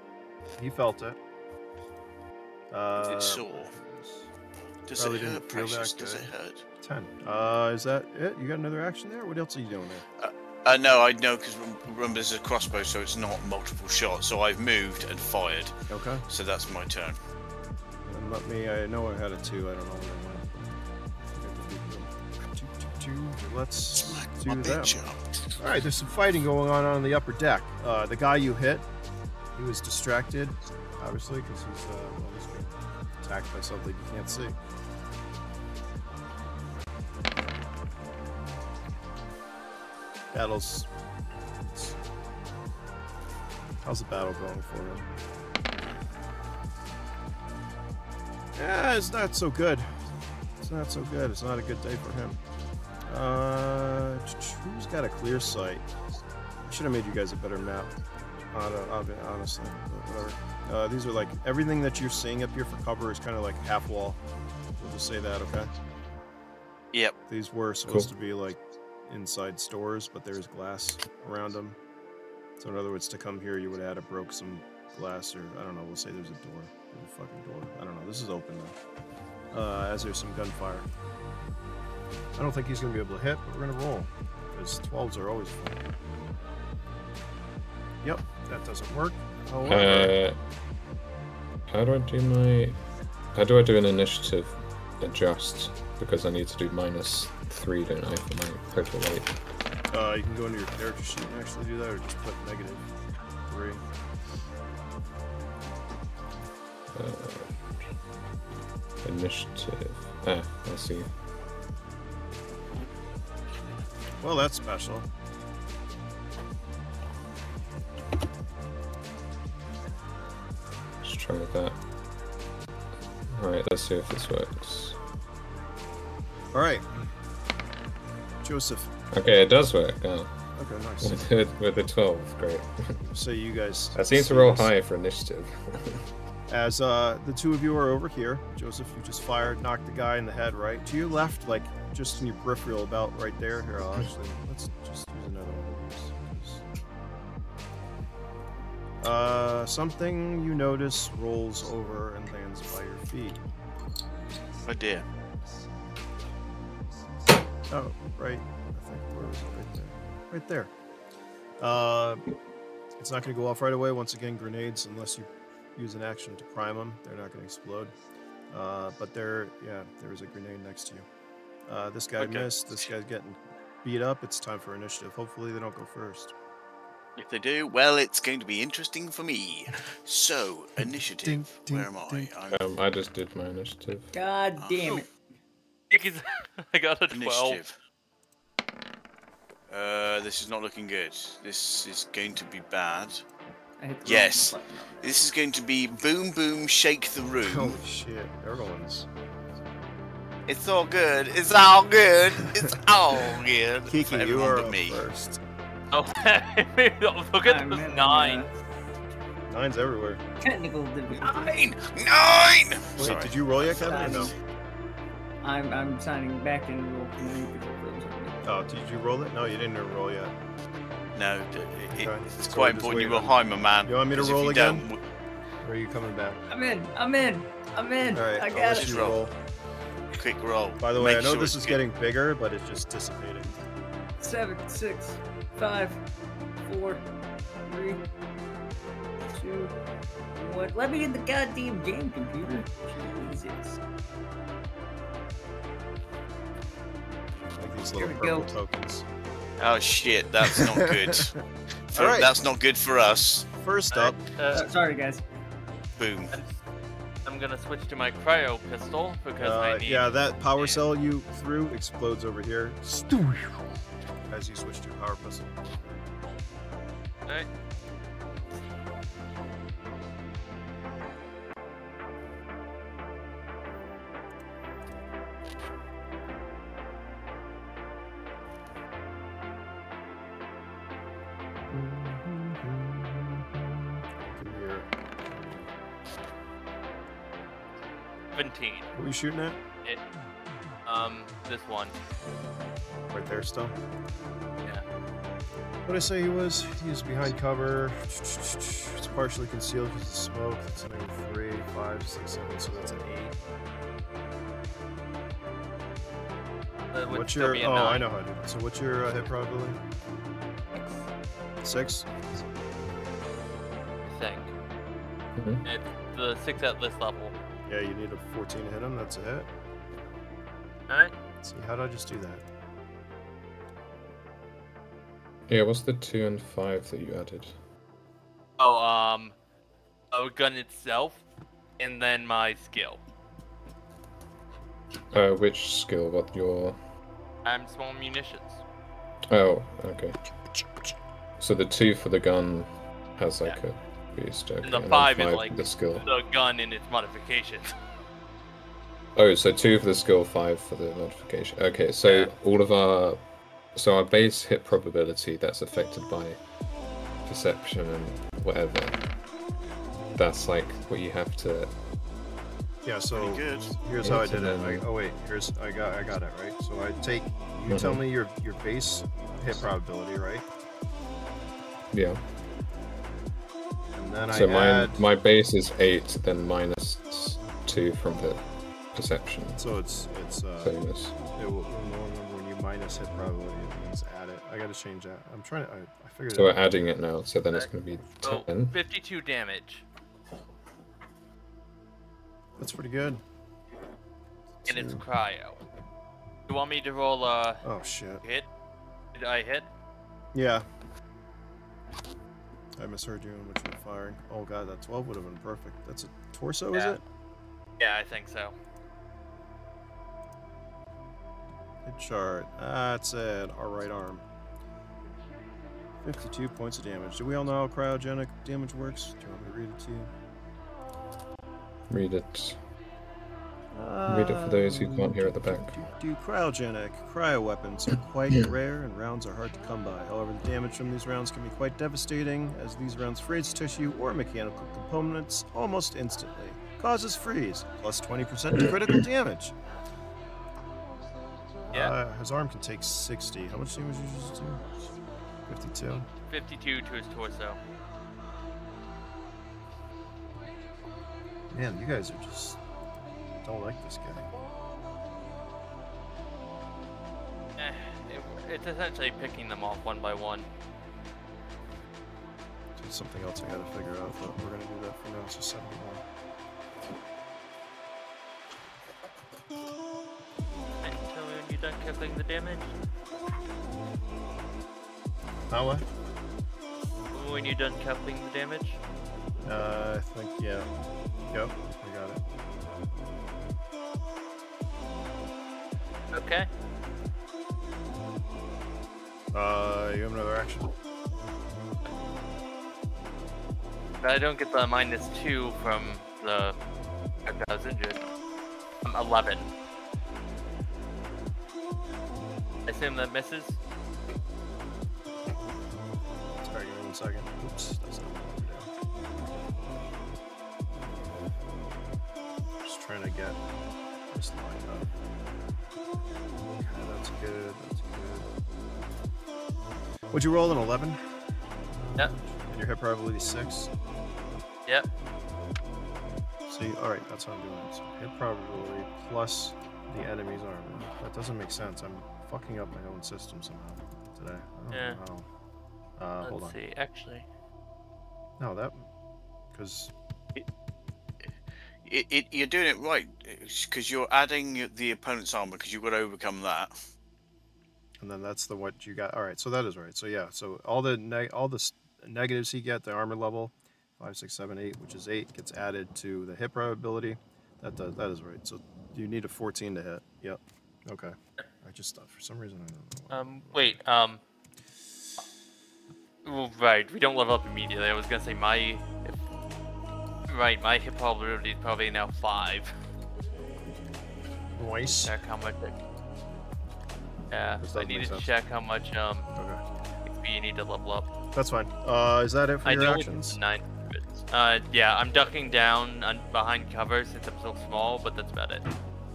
He felt it. It's sore. Does probably it hurt, didn't feel Precious? that Does it good. hurt? 10. Is that it? You got another action there? What else are you doing there? No, I know, because remember there's a crossbow, so it's not multiple shots. So I've moved and fired. Okay. So that's my turn. And let me, I know I had a 2, I don't know where I went. Let's do that. Alright, there's some fighting going on the upper deck. The guy you hit, he was distracted, obviously, because he's being attacked by something you can't see. Battle's... How's the battle going for him? Yeah, it's not so good. It's not so good. It's not a good day for him. Who's got a clear sight? I should have made you guys a better map. Honestly, but whatever. These are like everything that you're seeing up here for cover is kind of like half wall. We'll just say that, okay? Yep. These were supposed to be like inside stores, but there's glass around them. So in other words, to come here, you would have had to broke some glass, or I don't know. We'll say there's a door. There's a fucking door. I don't know. This is open though. As there's some gunfire. I don't think he's gonna be able to hit, but we're gonna roll because 12s are always fun. Yep, that doesn't work. However, how do I do an initiative adjust? Because I need to do -3, don't I, for my total weight? you can go into your character sheet and actually do that, or just put -3. Initiative. I see. Well, that's special. Let's try that. Alright, let's see if this works. Alright. Joseph. Okay, it does work. Oh. Okay, nice. With the 12, great. So you guys... I seem to roll high for initiative. As the two of you are over here, Joseph, you just fired, knocked the guy in the head, right? To your left, like, just in your peripheral, about right there. Here, I'll actually... Let's just use another one of these. Something you notice rolls over and lands by your feet. Oh dear. Oh, right. I think, where was it? Right there. Right there. It's not going to go off right away. Once again, grenades, unless you use an action to prime them, they're not going to explode. But there is a grenade next to you. This guy missed. This guy's getting beat up. It's time for initiative. Hopefully they don't go first. If they do, well, it's going to be interesting for me. So, initiative. Where am I? I just did my initiative. God damn it. I got a 12. Initiative. This is not looking good. This is going to be bad. Yes. This is going to be boom boom shake the room. Holy shit, everyone's... It's all good. It's all good. It's all good. Kiki, For you everyone are but up me. first. Oh, look at I'm those in, 9. Nine's everywhere. Technical difficulty. 9! Wait, Sorry. did you roll yet, Kevin? Or no? I'm signing back in real quick. Oh, did you roll it? No, you didn't roll yet. No, Okay. it's So quite just important you wait were high, my man. You want me to 'cause if roll you again? don't, Or are you coming back? I'm in. I'm in. I'm in. Alright, I I'll got let it. you Roll. roll. quick roll. By the way, Make I know sure this it's is good. getting bigger, but it's just dissipating. 7, 6, 5, 4, 3, 2, 1. Let me in the goddamn game, computer. Jesus. Like these Here little we go. purple tokens. Oh shit, that's not good. Alright. That's not good for us. First up, Sorry, guys. Boom. I'm gonna switch to my cryo pistol because I need. yeah, that power cell you threw explodes over here. As you switch to power pistol. Alright. Come here. 17. What are you shooting at? This one. Right there still. Yeah. What did I say he was? He was behind cover. It's partially concealed because of smoke. That's an 3, 5, 6, 7, so that's an 8. Would What's still your? be a Oh, 9. I know how to do it. So what's your hit probability? 6. I think. Mhm. It's the 6 at this level. Yeah, you need a 14 to hit him. That's a hit. Alright. See, how did I just do that? Yeah, what's the 2 and 5 that you added? Oh, a gun itself, and then my skill. Which skill? What your? I'm small munitions. Oh, okay. So the 2 for the gun has like a boost. Okay, And the then 5 is for like the skill. the gun and its modifications. Oh, so 2 for the skill, 5 for the modification. Okay, so Yeah. all of our base hit probability that's affected by perception and whatever. That's like what you have to. Yeah, so Pretty good. here's how I Eight did and it. then- Oh wait, here's I got it right. So I take you tell me your base hit probability, right? Yeah. And then So I add. my base is 8, then minus 2 from the perception So it's bonus. it will remember when you minus hit probability, it means add it. I gotta change that. I'm trying to. I figured So it we're out. adding it now. So then it's going to be Oh, 10. 52 damage. That's pretty good. And it's 2. cryo. You want me to roll a Oh shit. hit? Did I hit? Yeah. I misheard you in which one firing. Oh god, that 12 would have been perfect. That's a torso, is Yeah. it? Yeah, I think so. Hit chart. That's it. Our right arm. 52 points of damage. Do we all know how cryogenic damage works? Do you want me to read it to you? Read it. Read it for those who can't hear at the back. Cryogenic. Cryo weapons are quite rare and rounds are hard to come by. However, the damage from these rounds can be quite devastating, as these rounds freeze tissue or mechanical components almost instantly. Causes freeze, plus 20% to critical damage. Yeah. His arm can take 60. How much damage did you just do? 52. 52 to his torso. Man, you guys are just don't like this guy. It's essentially picking them off one by one. There's something else I gotta figure out, but we're gonna do that for now. It's just 7 more. Until you're done calculating the damage. How what? When you're done calculating the damage. I think, yeah. Yep, I got it. Okay. You have another action? But I don't get the -2 from the fact that I was injured. 11. I assume that misses. Sorry, give me 1 second. Oops, that's not what I wanted to do. Just trying to get this lined up. Okay, that's good. That's good. Would you roll an 11? Yep. And your hit probability 6? Yep. See, alright, that's what I'm doing. So hit probability plus the enemy's armor. That doesn't make sense. I'm fucking up my own system somehow today. I don't know how. Hold on. Let's see, actually. No, that... Because... You're doing it right, because you're adding the opponent's armor, because you've got to overcome that. And then that's the what you got. Alright, so that is right. So yeah, so all the negatives he get, the armor level, 5, 6, 7, 8, which is 8, gets added to the hit probability. That is right. So you need a 14 to hit. Yep. Okay. I just thought for some reason I don't know. Wait, well, right, we don't level up immediately. I was gonna say my hit probability is probably now 5. Nice. Check how much yeah, This I does need make to sense. check how much Okay. XP you need to level up. That's fine. Is that it for I your know actions? it's 9 bits. Yeah, I'm ducking down behind cover since I'm so small, but that's about it.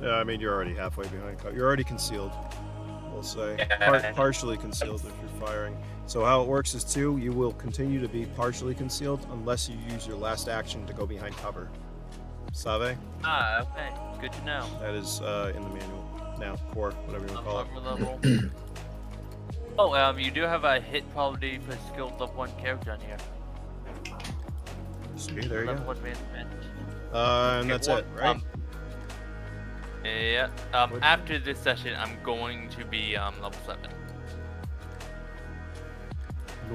Yeah, I mean, you're already halfway behind cover. You're already concealed, we'll say. Yeah. Partially concealed if you're firing. So how it works is, too, you will continue to be partially concealed unless you use your last action to go behind cover. Save? Ah, okay. Good to know. That is in the manual. Now, core, whatever you want to call it. Cover level. Oh, you do have a hit probability for skilled level 1 character on here. See, there you Level go. 1 advancement. And that's it, right? Yeah. After this session, I'm going to be level 7.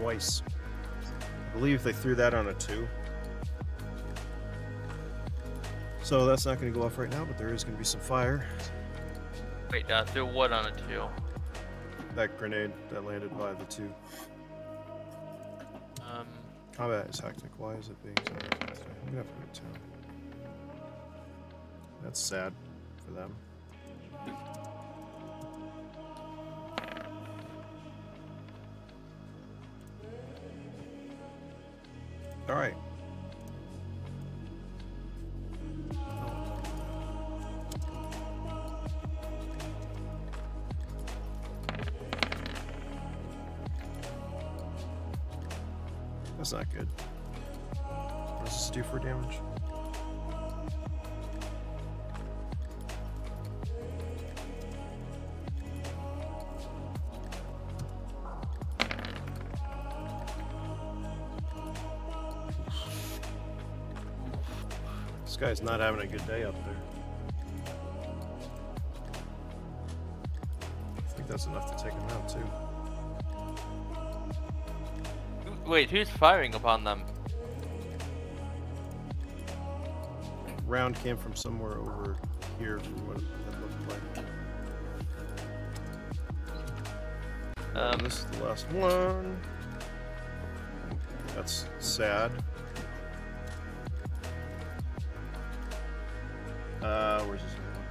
Nice. I believe they threw that on a 2. So that's not going to go off right now, but there is going to be some fire. Wait, throw what on a 2? That grenade that landed by the 2. Combat is hectic. Why is it being so hectic today? I'm going to have to go to town. That's sad for them. Alright. That's not good. What does this do for damage? This guy's not having a good day up there. I think that's enough to take him out, too. Wait, who's firing upon them? Round came from somewhere over here from what it looked like. This is the last one. That's sad. Where's this other one?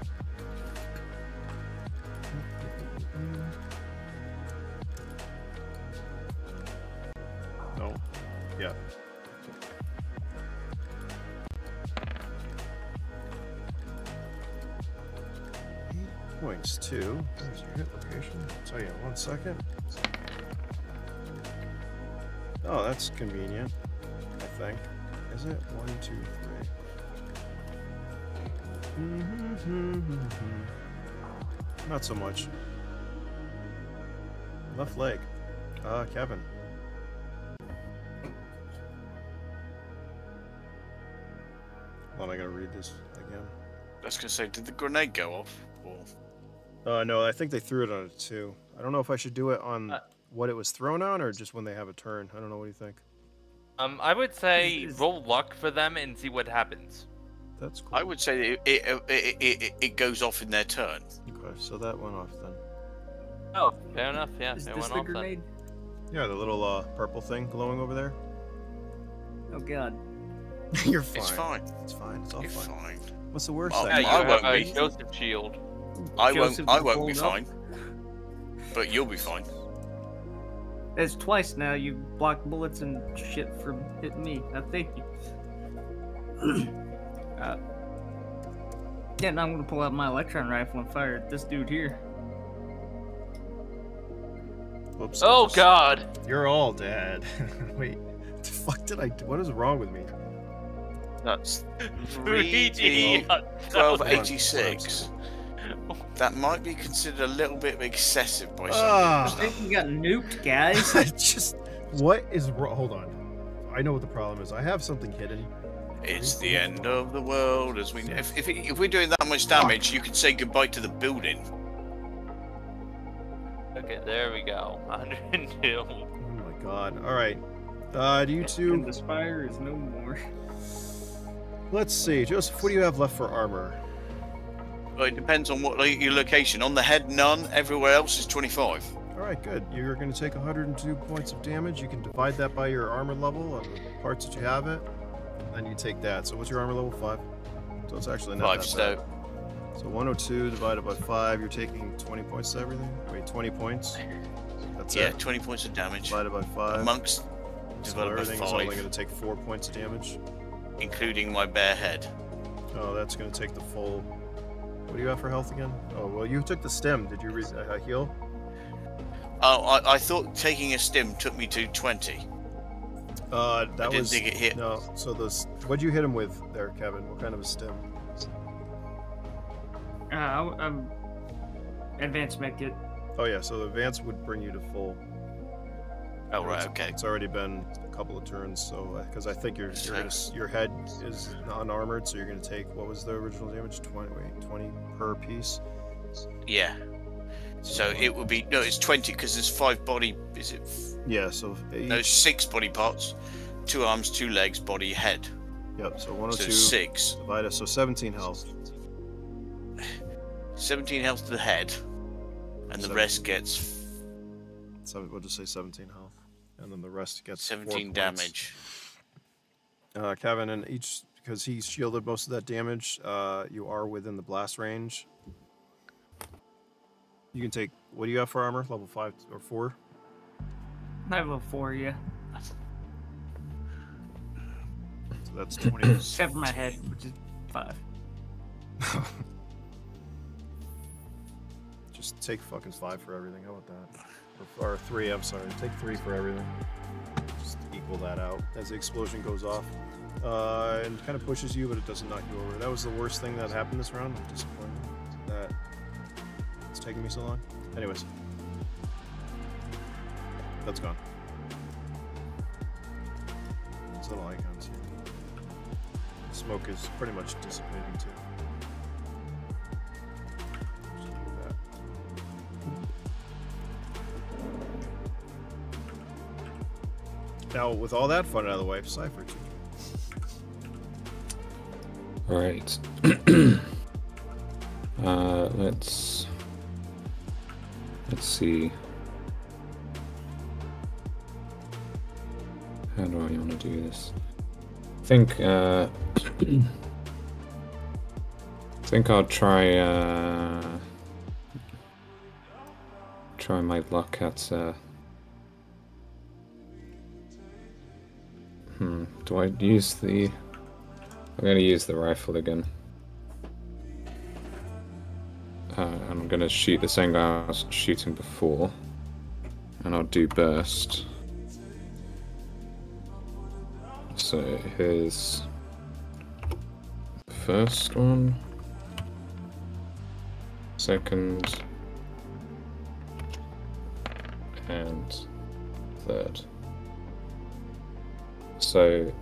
No. Yeah. Points too. There's your hit location. I'll tell you in 1 second. Oh, that's convenient, I think. Is it? 1, 2, 3. Not so much. Left leg. Kevin. Hold on, I gotta read this again. I was gonna say, did the grenade go off? Or... No, I think they threw it on a 2. I don't know if I should do it on what it was thrown on or just when they have a turn. I don't know. What do you think? I would say roll luck for them and see what happens. That's cool. I would say it goes off in their turn. Okay, so that went off then. Oh, fair enough. Yeah, Is it this went the off grenade? Yeah, the little purple thing glowing over there. Oh god. You're fine. It's fine. It's fine. It's all You're fine. fine. What's the worst Oh, thing? Then. I Yeah, you won't have a be. Joseph shield. I Joseph won't be pulled up. fine. but you'll be fine. It's twice now you blocked bullets and shit from hitting me. Thank you. Yeah, now I'm gonna pull out my electron rifle and fire at this dude here. Whoops. Oh God! You're all dead. Wait, what the fuck did I do? What is wrong with me? That's 3D. 1286. That might be considered a little bit excessive by some I people. think you got nuked, guys. I just, what is wrong? Hold on. I know what the problem is. I have something hidden. It's the end of the world. As we, if we're doing that much damage, you could say goodbye to the building. Okay, there we go. 102. Oh my god. All right. Do you And two? the spire is no more. Let's see, Joseph. What do you have left for armor? Well, it depends on what your location. On the head, none. Everywhere else is 25. All right, good. You're going to take 102 points of damage. You can divide that by your armor level on the parts that you have it, and then you take that. So what's your armor level? 5. So it's actually not 5 that bad. so. So 102 divided by 5. You're taking 20 points to everything. Wait, 20 points. That's Yeah, it. 20 points of damage. Divided by 5. Amongst So divided by everything is only 5, going to take 4 points of damage. including my bare head. Oh, that's going to take the full. What do you have for health again? Oh, well, you took the stem. Did you heal? Oh, I thought taking a stim took me to 20. That I didn't was. think it hit. No. So those. What'd you hit him with there, Kevin? What kind of a stem? I'm advanced med kit. Oh yeah. So the advance would bring you to full. Oh, right, okay. It's already been a couple of turns, so because I think your head is unarmored, so you're gonna take what was the original damage? 20 per piece. Yeah. So it would be no, it's 20 because there's 5 body. Is it? Yeah. So No, 6 body parts, 2 arms, 2 legs, body, head. Yep. So So 102 6. divided. So 17 health. 17 health to the head, and the rest gets So we'll just say 17 health, and then the rest gets 17 4 damage. points. Kevin, and each because he shielded most of that damage, you are within the blast range. You can take. What do you have for armor? Level 5 or 4? I have level 4, yeah. So that's 20. Except for my head, which is 5. Just take fucking 5 for everything. How about that? Or 3. I'm sorry. Take 3 for everything. Just equal that out as the explosion goes off. And kind of pushes you, but it doesn't knock you over. That was the worst thing that happened this round. I'm disappointed that it's taking me so long. Anyways, that's gone. These little icons here. Smoke is pretty much dissipating too. Just do that. Now, with all that fun out of the way, Cypher. All right. Let's see. How do I want to do this? I think I'll try my luck at do I use the I'm gonna use the rifle again. I'm gonna shoot the same guy I was shooting before, and I'll do burst. So here's the first one, second, and third. So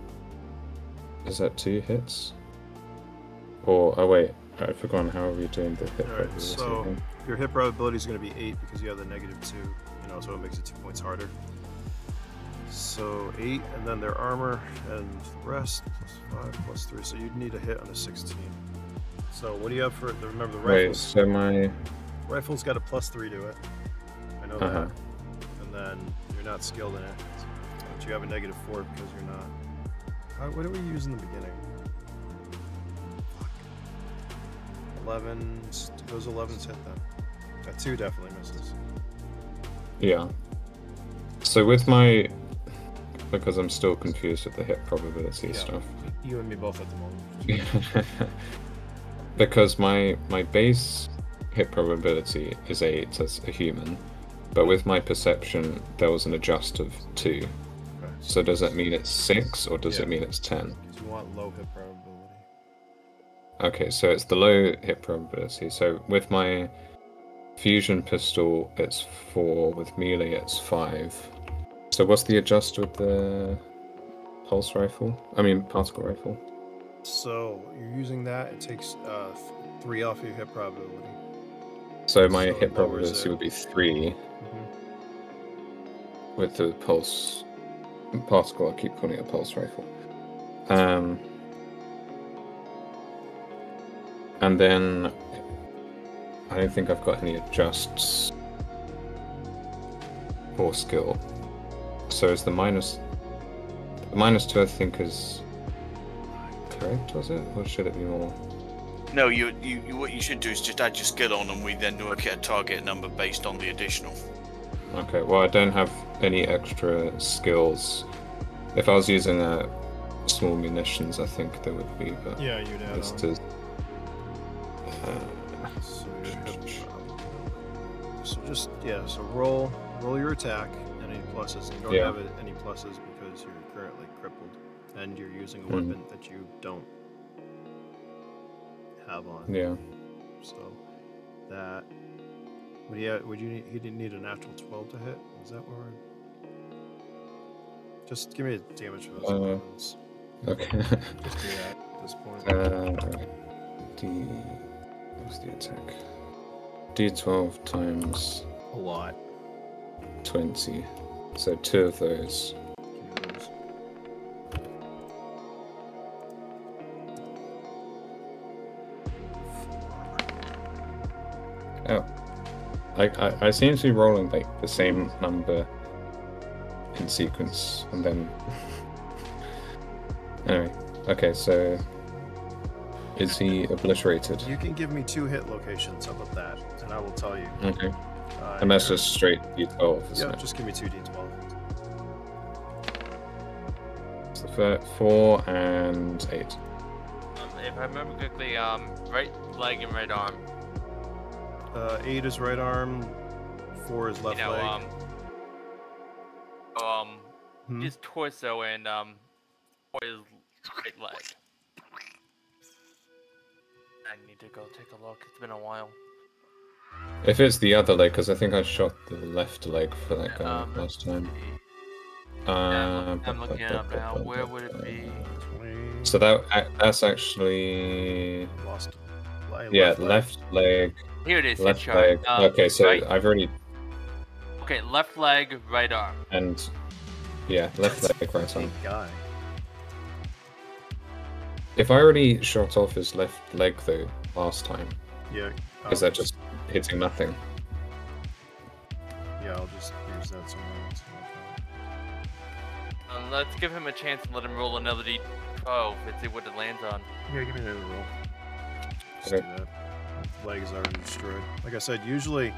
is that 2 hits? Or oh wait, I've forgotten how are we doing the hit Alright, probability so thing. your hit probability is going to be 8 because you have the -2, you know, so it makes it 2 points harder. So 8, and then their armor, and the rest, +5, +3, so you'd need a hit on a 16. So what do you have for, remember the Wait, rifles? so my Rifle's got a +3 to it. I know that. And then you're not skilled in it. But you have a -4 because you're not. What did we use in the beginning? Fuck. 11. Those 11s hit then. That 2 definitely misses. Yeah. So with my, because I'm still confused with the hit probability stuff. You and me both at the moment. Because my base hit probability is 8 as a human, but with my perception there was an adjust of 2. Okay. So does that mean it's 6 or does it mean it's 10? You want low hit probability. Okay, so it's the low hit probability. So with my fusion pistol it's 4, with melee it's 5. So what's the adjust with the pulse rifle? I mean particle rifle. So you're using that, it takes 3 off your hit probability. So my So hit it lowers probability it. would be 3 Mhm. with the pulse particle. I keep calling it a pulse rifle. And then I don't think I've got any adjusts for skill. So is the minus 2 I think is correct, was it? Or should it be more? No, you what you should do is just add your skill on, and we then work out a target number based on the additional. Okay, well I don't have any extra skills. If I was using small munitions, I think there would be, but Yeah, you'd add it's on. just So just so roll your attack and any pluses. You don't Yeah. have any pluses because you're currently crippled and you're using a weapon that you don't have on. yeah. So that would you need? He didn't need a natural 12 to hit. Is that where? Just give me a damage for those weapons. Okay. Just do that at this point. What's the attack? D12 times A lot. 20. So 2 of those. Give me those. Oh. I seem to be rolling like the same number in sequence, and then anyway. Okay, so is he obliterated? You can give me 2 hit locations. How about that? And I will tell you. Okay. And that's you're- just straight D12, isn't Yeah, it? just give me 2 D12. So 4 and 8. If I remember correctly, right leg and right arm. 8 is right arm, 4 is left leg. Hmm? His torso and his right leg. I need to go take a look. It's been a while. If it's the other leg, because I think I shot the left leg for that guy last time. I'm looking it up now. Where would it be? 20. So that's actually Lost. left leg. Here it is. Left hit chart. leg. Okay, so right- I've already Okay, left leg, right arm. and left leg, right arm. Guy. If I already shot off his left leg though last time, Yeah. is that just hitting nothing? Yeah, I'll just use that somewhere else. Let's give him a chance and let him roll another d12 and see what it lands on. Yeah, give me another roll. Just Okay. do that. Leg is already destroyed. Like I said, usually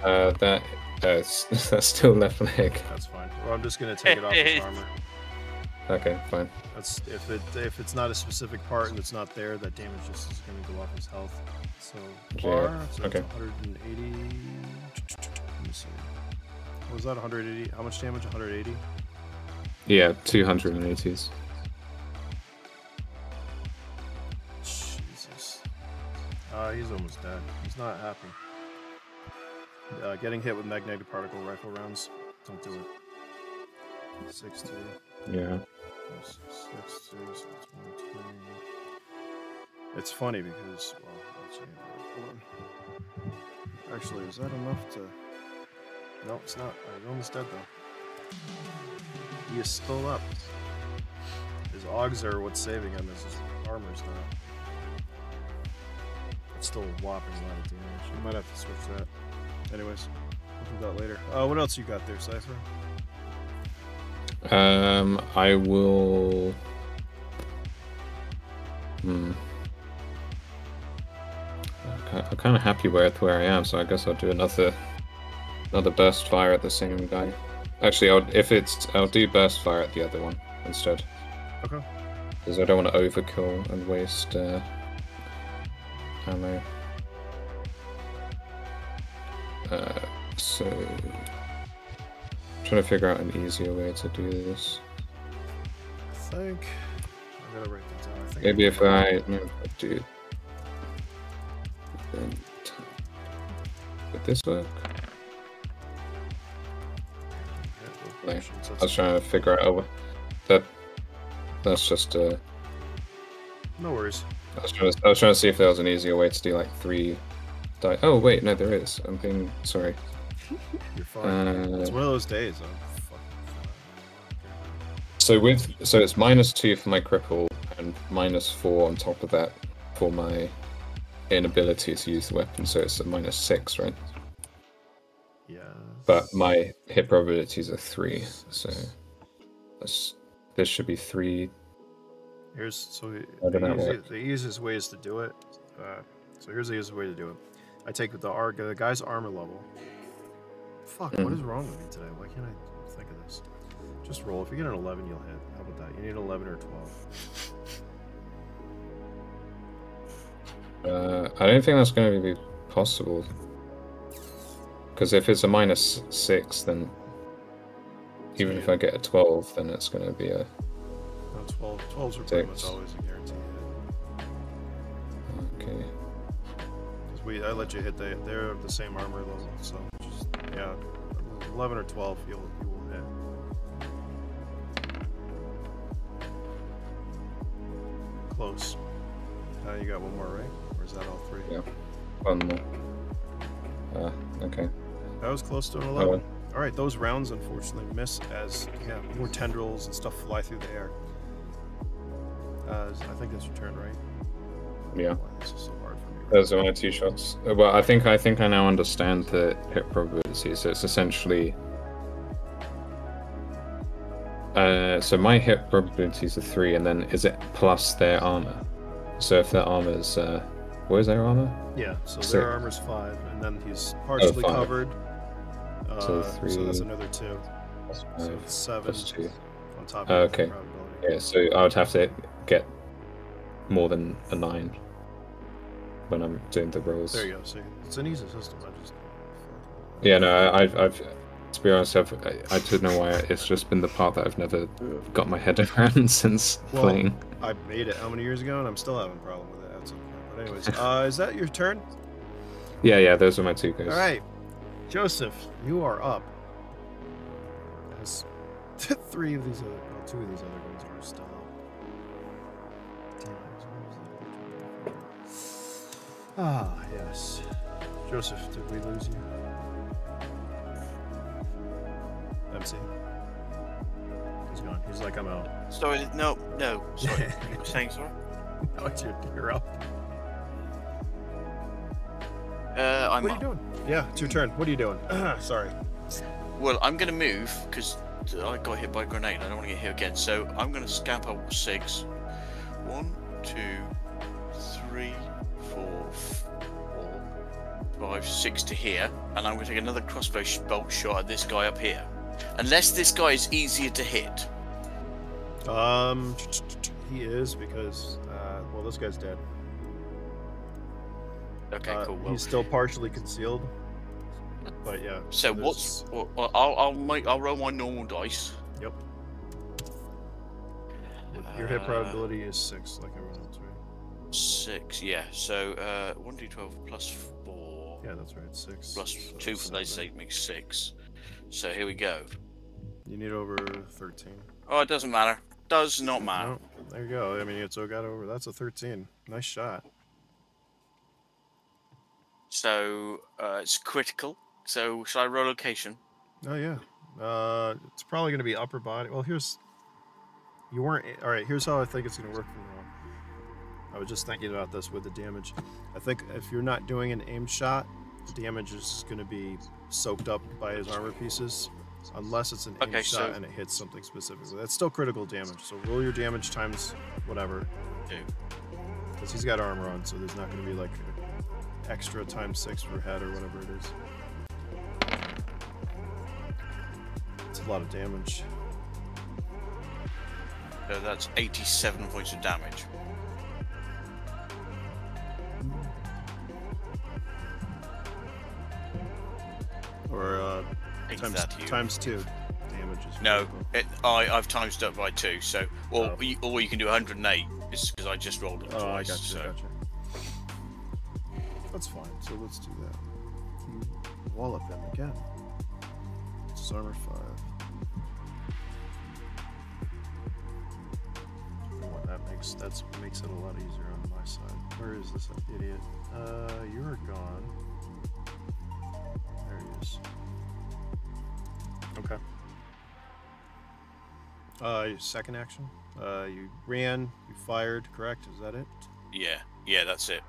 That's still left leg. that's fine. Or I'm just gonna take it off his armor. Okay, fine. That's if it's not a specific part and it's not there, that damage just is gonna go off his health. So Yeah, so that's okay. 180. Let me see. What was that? 180? How much damage? 180. Yeah, 280s. Jesus. He's almost dead. He's not happy. Getting hit with magnetic particle rifle rounds. Don't do it. 60. Yeah. 60, so that's 120. It's funny because, well, let's see. Hold on. Actually, is that enough to... No, it's not. He's almost dead, though. He is still up. His augs are what's saving him, his armor's not. It's still a whopping lot of damage. I might have to switch that. Anyways, we'll do that later. What else you got there, Cypher? I will. I'm kind of happy where I am, so I guess I'll do another another burst fire at the same guy. Actually, I'll do burst fire at the other one instead. Okay. Because I don't want to overkill and waste ammo. So trying to figure out an easier way to do this. I think I'm gonna write that down. I think Maybe if I do. Would this work? No. I was trying to figure out that. That's just No worries. I was trying to see if there was an easier way to do like 3 die. Oh wait, no, there is. I'm being sorry. You're fine. It's one of those days. I'm fucking So it's -2 for my cripple and -4 on top of that for my inability to use the weapon. So it's a -6, right? Yeah. But my hit probabilities are 3, so this should be 3. Here's I don't know the easiest way is to do it. So here's the easiest way to do it. I take the guy's armor level. Fuck, what is wrong with me today? Why can't I think of this? Just roll. If you get an 11, you'll hit. How about that? You need an 11 or 12. I don't think that's going to be possible. Because if it's a -6, then even if I get a 12, then it's going to be a... No, 12. 12s are pretty much always a guaranteed hit. Okay. Because I let you hit they're the same armor level, so just, yeah, 11 or 12 you will hit. Close. You got one more, right? Or is that all 3? Yeah, one more. Okay. That was close to an 11. Alright, those rounds unfortunately miss as more tendrils and stuff fly through the air. I think that's your turn, right? Yeah. Why this is so hard for me. Those are my 2 shots. Well, I think I now understand the hit probability. So it's essentially so my hit probabilities are 3, and then is it plus their armor? So if their armor's what is their armor? Yeah, so 6. their armor's 5, and then he's partially 5. covered. So 3. So that's another 2. Plus 5, So it's 7 plus 2. on top of Okay. the probability. Yeah, so I would have to get more than a 9 when I'm doing the rolls. There you go. See, it's an easy system. Yeah, no, I've to be honest, I don't know why. It's just been the part that I've never got my head around since playing. I made it how many years ago, and I'm still having a problem with it at some point. But anyways, is that your turn? Yeah, those are my 2 goes. All right, Joseph, you are up. As 2 of these other guys are still up. Ah, yes. Joseph, did we lose you? MC. He's gone. He's like, I'm out. Sorry, no. Sorry. You were saying sorry? No, you're up. I'm What are you doing? Yeah, it's your turn. What are you doing? Sorry. Well, I'm going to move because I got hit by a grenade. I don't want to get hit again. So I'm going to scamper 6. 1, 2, 3, 4, 5, 6 to here. And I'm going to take another crossbow bolt shot at this guy up here. Unless this guy is easier to hit. He is because, well, this guy's dead. Okay, cool. Well, He's still partially concealed, but yeah. so what's? Well, I'll roll my normal dice. Yep. Your hit probability is 6, like everyone else, right? 6, yeah. So 1d12 plus 4. Yeah, that's right. 6 Plus so 2 for those 7. sake makes 6. So here we go. You need over 13. Oh, it doesn't matter. Does not matter. No, there you go. I mean, it's got over. That's a 13. Nice shot. So it's critical. So shall I roll location? Oh yeah. It's probably going to be upper body. Well, you weren't. All right. Here's how I think it's going to work for you. I was just thinking about this with the damage. I think if you're not doing an aimed shot, the damage is going to be soaked up by his armor pieces, unless it's an aimed shot and it hits something specifically. That's still critical damage. So roll your damage times whatever. 2. Because he's got armor on, so there's not going to be like extra times 6 for head or whatever it is. a lot of damage. So that's 87 points of damage. Or Ain't that huge? times 2 damage is No, critical. I've times it up by 2. So, or you can do 108. It's because I just rolled it Oh, I twice. gotcha, So. gotcha. That's fine. So let's do that. You wallop him again. It's armor 5. What that makes it a lot easier on my side. Where is this idiot? You're gone. There he is. Okay. Your second action. You ran. You fired. Correct? Is that it? Yeah, that's it.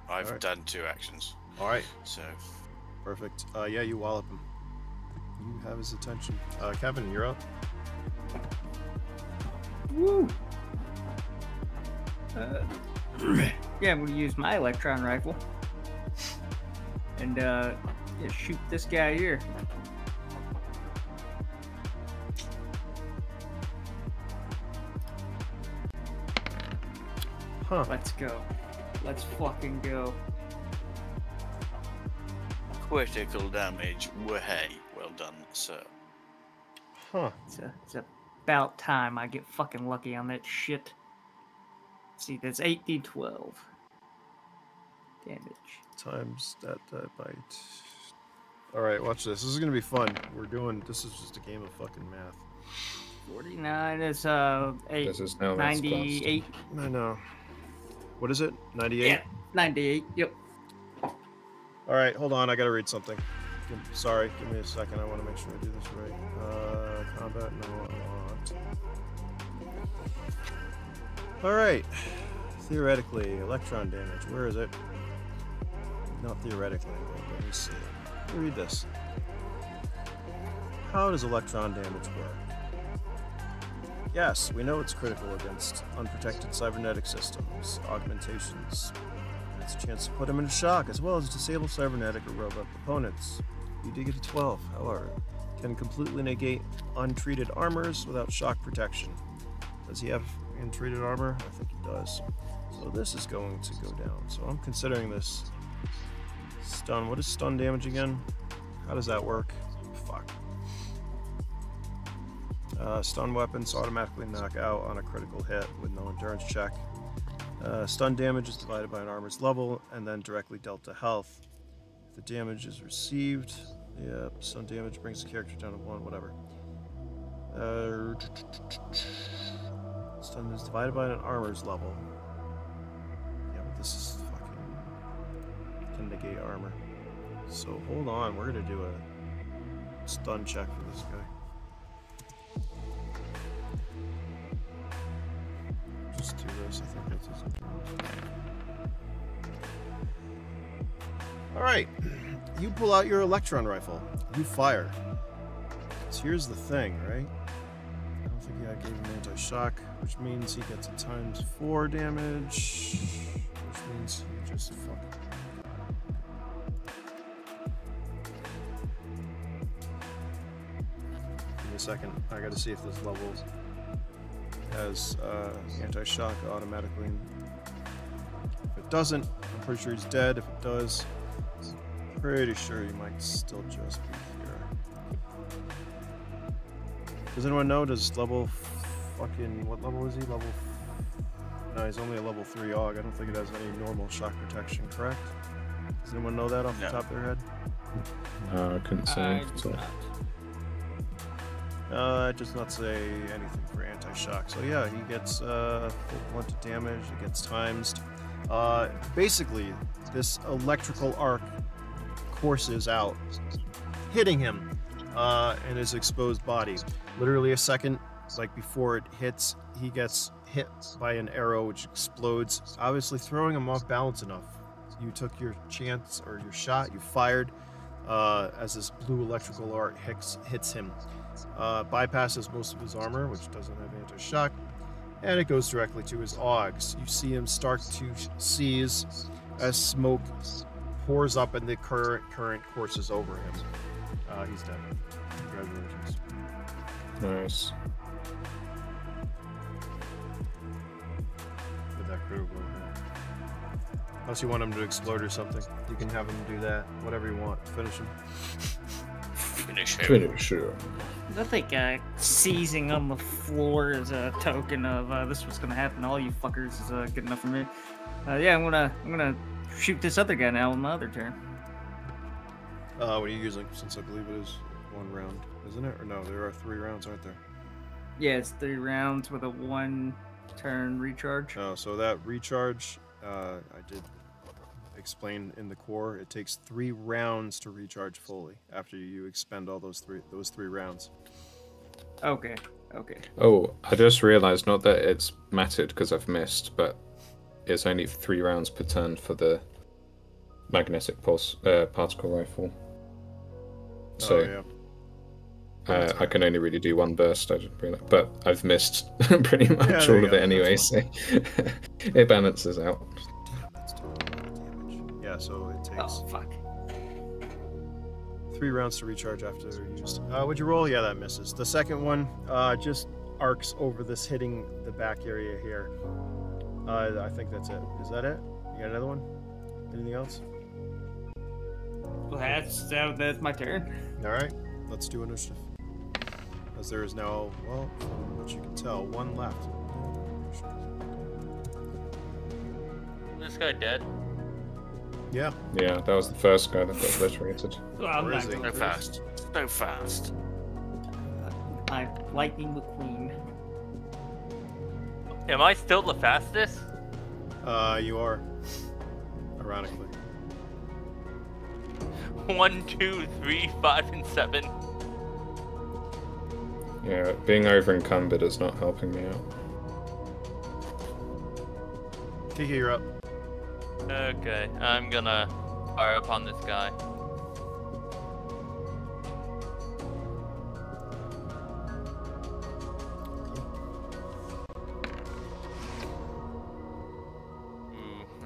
I've Alright. done 2 actions. All right. So, Perfect. Yeah, you wallop him. You have his attention. Kevin, you're up. Woo! Yeah, I'm gonna use my electron rifle and yeah, shoot this guy here. Huh. Let's go. Let's fucking go. critical damage. Way well done, sir. Huh. It's about time I get fucking lucky on that shit. See, that's 8d12 damage. Times that by All right, watch this. This is gonna be fun. This is just a game of fucking math. 49 is 8, This is now 98. I know. What is it? 98? Yeah, 98. Yep. All right, hold on. I gotta read something. Sorry, give me a second. I want to make sure I do this right. Combat, no, I want. All right. Theoretically, electron damage. Where is it? Not theoretically. Let me see. Let me read this. How does electron damage work? Yes, we know it's critical against unprotected cybernetic systems, augmentations. It's a chance to put them into shock, as well as disable cybernetic or robot opponents. You do get a 12, however, can completely negate untreated armors without shock protection. Does he have untreated armor? I think he does. So this is going to go down. So I'm considering this stun. What is stun damage again? How does that work? Fuck. Stun weapons automatically knock out on a critical hit with no endurance check. Stun damage is divided by an armor's level and then directly dealt to health. If the damage is received, stun damage brings the character down to 1, whatever. Stun is divided by an armor's level. Yeah, but this is fucking can negate armor. So hold on, we're gonna do a stun check for this guy. Just do this. I think that's his endurance. All right, you pull out your electron rifle. You fire. So here's the thing, right? I don't think I gave him anti-shock, which means he gets a ×4 damage, which means he just fucking. Give me a second. I gotta see if this level has anti-shock automatically. If it doesn't, I'm pretty sure he's dead. If it does, pretty sure he might still just be here. Does anyone know? Does level fucking what level is he? No, he's only a level 3 AUG. I don't think it has any normal shock protection. Correct? Does anyone know that off the top of their head? I couldn't say. I So. do not. It does not say anything for anti-shock. So yeah, he gets full blunted damage. It gets timesed. Basically, this electrical arc courses out, hitting him in his exposed body. Literally a second, like before it hits, he gets hit by an arrow which explodes, obviously throwing him off balance enough. You took your chance or your shot. You fired as this blue electrical arc hits him. Bypasses most of his armor, which doesn't have anti-shock, and it goes directly to his AUGs. You see him start to seize as smoke pours up and the current courses over him. He's dead. Congratulations. Nice. With that critical hit. Unless you want him to explode or something, you can have him do that. Whatever you want. Finish him. Finish him. Finish him. I think seizing on the floor as a token of this was gonna happen to all you fuckers is good enough for me. Yeah, I'm gonna shoot this other guy now on my other turn. What are you using? Since I believe it is 1 round, isn't it? Or no, there are 3 rounds, aren't there? Yeah, it's 3 rounds with a 1-turn recharge. Oh, so that recharge, I did explain in the core. It takes 3 rounds to recharge fully after you expend all those three rounds. Okay. Oh, I just realised, not that it's mattered because I've missed, but it's only 3 rounds per turn for the magnetic pulse particle rifle. So I can only really do 1 burst. I didn't realize, but I've missed pretty much all of it anyway, so it balances out. Damn, that's too much damage. Yeah, so it takes Oh fuck. 3 rounds to recharge after they're used. Would you roll? Yeah, that misses. The second one just arcs over this, hitting the back area here. I think that's it. Is that it? You got another one? Anything else? Well, that's my turn. All right, let's do initiative. As there is now, well, from what you can tell, 1 left. This guy dead? Yeah. Yeah, that was the first guy that got obliterated. Well, I'm Where not is he? going So first. fast. So fast. I'm Lightning McQueen. Am I still the fastest? You are. Ironically. 1, 2, 3, 5, and 7. Yeah, being over encumbered is not helping me out. Kiki, you're up. Okay, I'm gonna fire upon this guy.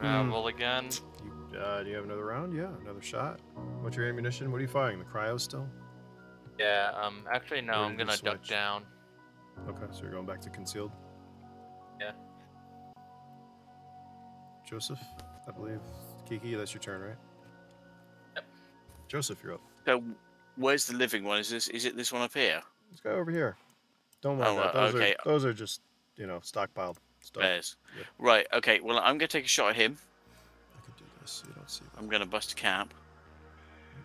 Roll again. Do you have another round? Yeah, another shot. What's your ammunition? What are you firing? The cryo still? Yeah, actually no, Or I'm did you gonna duck switch? down. Okay, so you're going back to concealed. Yeah. Joseph, I believe. Kiki, that's your turn, right? Yep. Joseph, you're up. So, where's the living one? Is it this one up here? This guy over here. Don't worry Oh, about it. okay. Those are just, stockpiled stuff. Bears. Yep. Right. Okay. Well, I'm gonna take a shot at him. I could do this so you don't see that. I'm gonna bust a cap.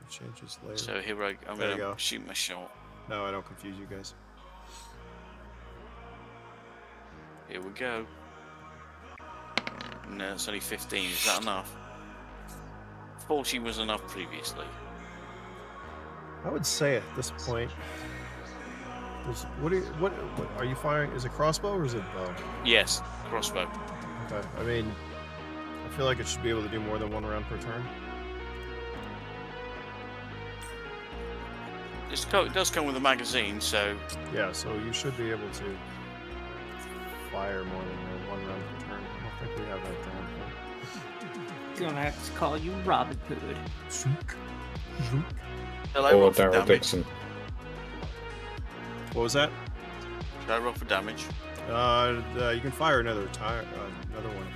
Change this later. So here I'm There you gonna go. shoot my shot. No, I don't confuse you guys. Here we go. No, it's only 15. Is that enough? 40 was enough previously. I would say at this point, what are you firing? Is it crossbow or is it bow? Yes, crossbow. Okay. I mean, I feel like it should be able to do more than 1 round per turn. It does come with a magazine, so Yeah, so you should be able to fire more than 1 round per turn. I don't think we have that down. Gonna have to call you Robin Hood. Zook. shall I Or roll for Daryl damage? Dixon. What was that? Shall I roll for damage? You can fire another one. If you want.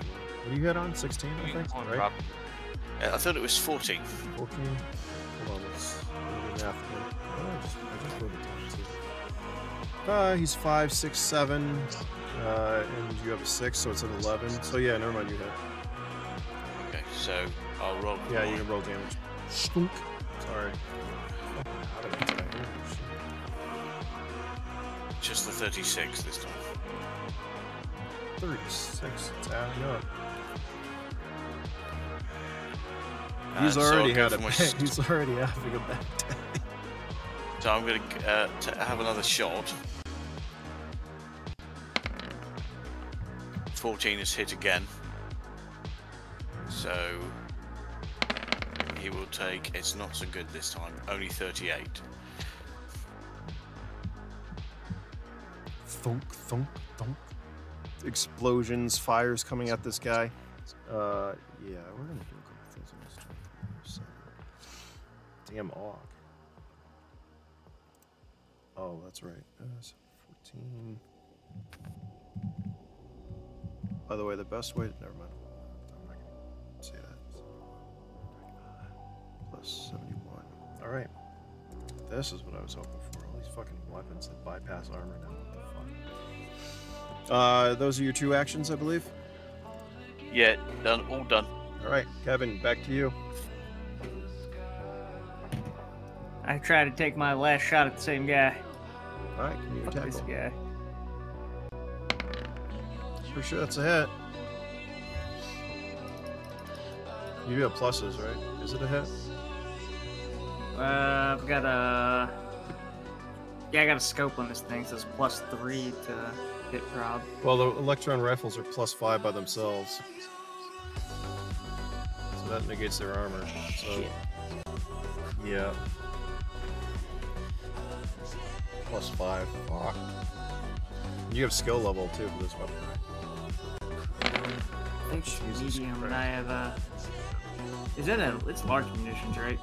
What do you hit on? 16, I think. On Right? Rob. I thought it was 14. 14. Hold on, let's do the math here. I just wrote it down too. He's 5, 6, 7, and you have a 6, so it's an 11. So yeah, never mind, you hit. Okay, so I'll roll. for Yeah, you mine. can roll damage. Stunk. Sorry. How did I do that? Oh, shit. Just the 36 this time. 36. It's adding up. And He's so already I'll go had a for my bad, he's already having a bad day. So I'm going to have another shot. 14 is hit again. So he will take, it's not so good this time, only 38. Thunk, thunk, thunk. Explosions, fires coming at this guy. Yeah, we're gonna do a couple things on this turn. Damn og. Oh, that's right. So 14. By the way, the best way. Never mind. I'm not gonna say that. Plus 71. All right. This is what I was hoping for. All these fucking weapons that bypass armor now. What the fuck? Those are your 2 actions, I believe. Yeah, done. All done. All right, Kevin, back to you. I try to take my last shot at the same guy. All right, can you Fuck attack this him? guy. For sure, that's a hit. You do have pluses, right? Is it a hit? I've got a... Yeah, I got a scope on this thing, so it's +3 to hit prob. Well, the electron rifles are +5 by themselves. So that negates their armor. So, Shit. yeah. +5. Fuck. You have skill level too for this weapon, right? I think it's Jesus medium, and Christ. I have Is that a... It's large munitions, right?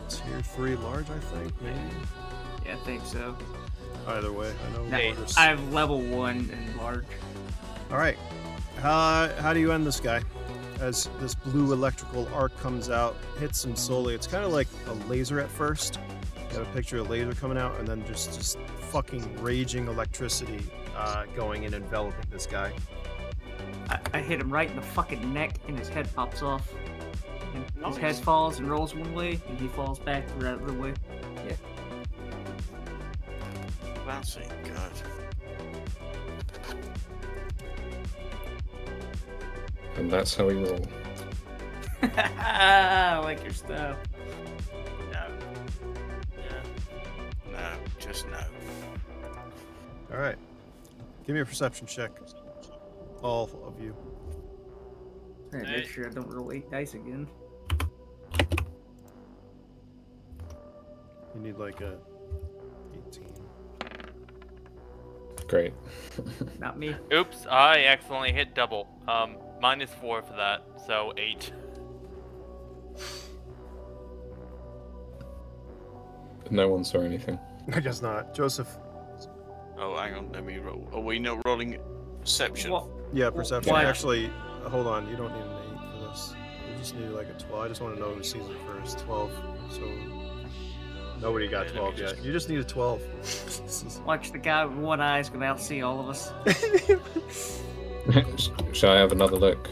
Tier 3 large, I think, maybe? Yeah, I think so. Either way, I know. Hey, large is- I have level 1 and large. Alright. How do you end this guy? As this blue electrical arc comes out, hits him slowly. It's kind of like a laser at first. You have a picture of a laser coming out, and then just fucking raging electricity going and enveloping this guy. I hit him right in the fucking neck, and his head pops off. And his head Nice. falls and rolls one way, and he falls back the other way. Yeah. That's it. Good. And that's how we roll. I like your stuff. No. No, just no. Alright. Give me a perception check. All of you. Alright, make sure I don't roll 8 dice again. You need like a 18. Great. Not me. Oops, I accidentally hit double. -4 for that, so 8. No one saw anything. I guess not. Joseph. Oh, hang on. Let me roll. Are we not rolling perception? Well, Yeah, perception. why- Actually, hold on. You don't need an 8 for this. You just need like a 12. I just want to know who sees it first. 12. So nobody got Okay, let me 12 just- yet. You just need a 12. This is- watch the guy with one eye is gonna outsee all of us. Shall I have another look?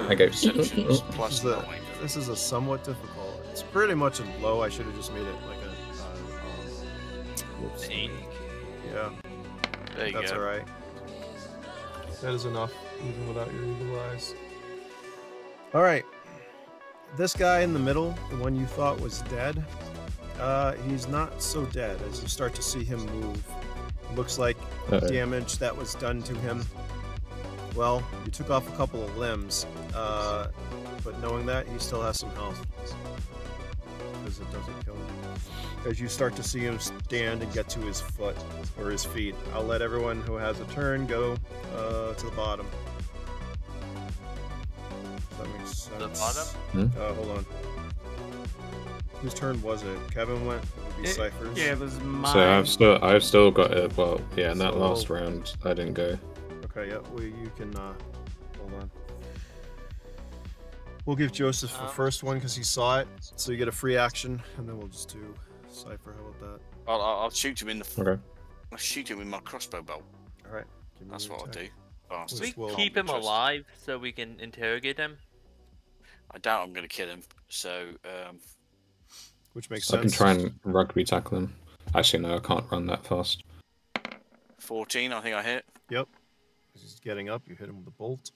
I go. Perception is plus This is a- 9. This is a somewhat difficult. It's pretty much a low. I should have just made it like a. Whoops. 8. Yeah, There you that's go. alright. That is enough, even without your evil eyes. Alright. This guy in the middle, the one you thought was dead, he's not so dead as you start to see him move. Looks like Uh-oh. damage that was done to him. Well, you took off a couple of limbs, but knowing that, he still has some health. Because it doesn't kill him. As you start to see him stand and get to his foot, or his feet. I'll let everyone who has a turn go to the bottom. If that makes sense. The bottom? Hold on. Whose turn was it? Kevin went? It would be Cypher's. Yeah, it was mine. So I've still got it. Well, yeah. In that So- last round, I didn't go. Okay, yeah, well, you can, hold on. We'll give Joseph the first one because he saw it, so you get a free action, and then we'll just do Cypher. How about that? I'll shoot him in the. Okay. I'll shoot him with my crossbow bolt. Alright. give me That's your what I'll attack. do. Can Which we will- keep him Just- alive so we can interrogate him? I doubt I'm going to kill him. So, Which makes I can sense. try and rugby tackle him. Actually, no, I can't run that fast. 14, I think I hit. Yep. As he's getting up, you hit him with a bolt.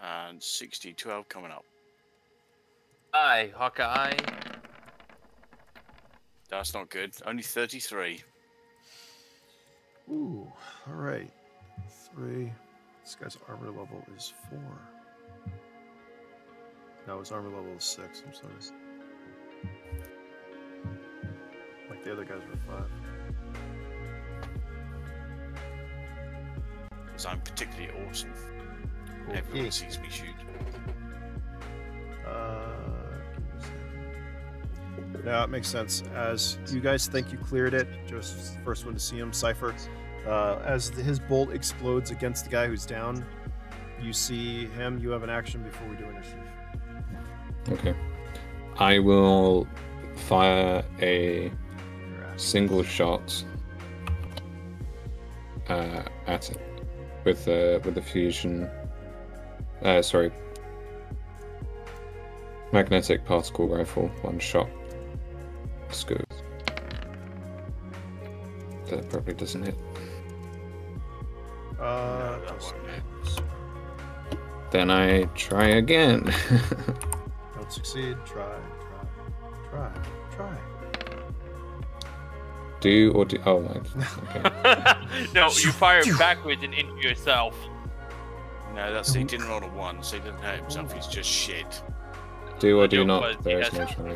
And 60, 12 coming up. Aye, Hawkeye. That's not good. Only 33. Ooh, alright. 3. This guy's armor level is 4. No, his armor level is 6, I'm sorry. Like the other guys were 5. Because I'm particularly awesome. Everyone sees me shoot. Give me a second. No, it makes sense. As you guys think you cleared it, Joseph's the first one to see him, Cypher. As his bolt explodes against the guy who's down, you see him. You have an action before we do initiative. Okay. I will fire a single shot at it with the fusion. Sorry. Magnetic particle rifle, one shot. Screw. That probably doesn't hit. Then I try again. Don't succeed. Try. Do or do? Oh, okay. No, you fire backwards and into yourself. No, that's he didn't roll a 1, so he doesn't hurt himself. He's just shit. Do or do joke not. was he There is has no try.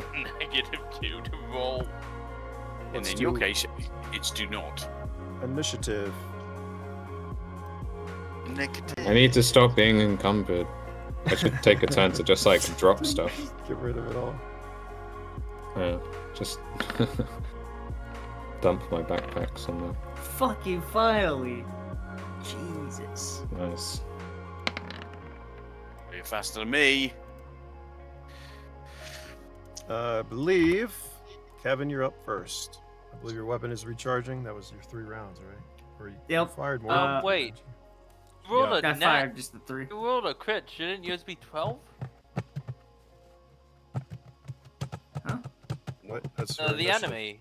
-2 to roll. And in your case, it's do not. Initiative. Negative. I need to stop being encumbered. I should take a turn to just like drop stuff. Get rid of it all. Just dump my backpack somewhere. Fucking finally. Jesus. Nice. You're faster than me. I believe, Kevin, you're up first. I believe your weapon is recharging. That was your 3 rounds, right? Or you Yep. fired more. Wait. You rolled Yeah. a Got nat. fired just the 3. You rolled a crit. Shouldn't yours be 12? What? That's The initiative. enemy.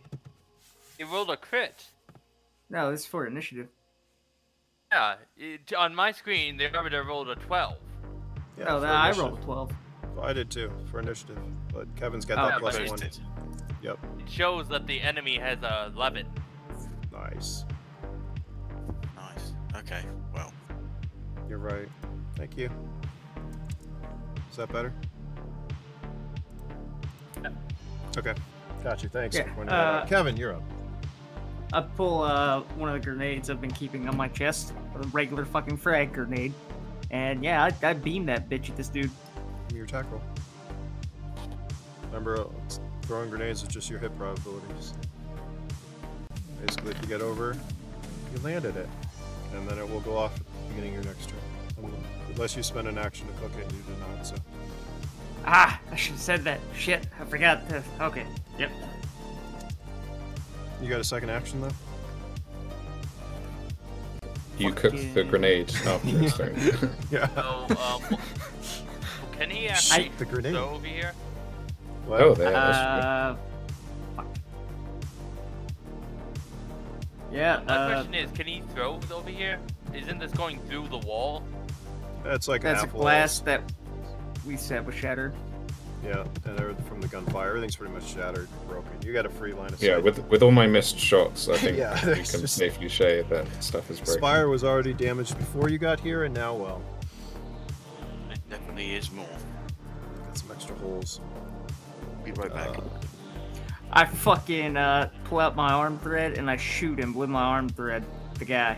You rolled a crit. No, this is for initiative. Yeah, on my screen, the arbiter rolled a 12. Yeah, Oh, for I initiative. rolled a 12. Well, I did too, for initiative. But Kevin's got Oh, that yeah, plus but 1. it- Yep. It shows that the enemy has a 11. Nice. Nice. Okay. Well. You're right. Thank you. Is that better? Yeah. Okay. Got you. Thanks. Yeah, for pointing that out. Kevin, you're up. I pull one of the grenades I've been keeping on my chest, a regular fucking frag grenade, and yeah, I beam that bitch at this dude. Give me your attack roll. Remember, throwing grenades is just your hit probabilities. Basically, if you get over, you landed it, and then it will go off at the beginning of your next turn. Unless you spend an action to cook it, you did not. So Ah, I should have said that. Shit, I forgot to. Okay, yep. you got a second action though. You cook the grenade after it's thrown. Yeah. So, can he actually the grenade. go over here? What? Oh, there. That's Fuck. Yeah, My question is, can he throw it over here? Isn't this going through the wall? That's like that's a half wall. glass that we said was shattered. Yeah, and from the gunfire, everything's pretty much shattered, broken. You got a free line of sight. yeah, with all my missed shots, I think Yeah, we there's can just- safely say that stuff is broken. Spire was already damaged before you got here, and now, well, It definitely is more. got some extra holes. Be right back. I fucking pull out my arm thread and I shoot him with my arm thread, the guy.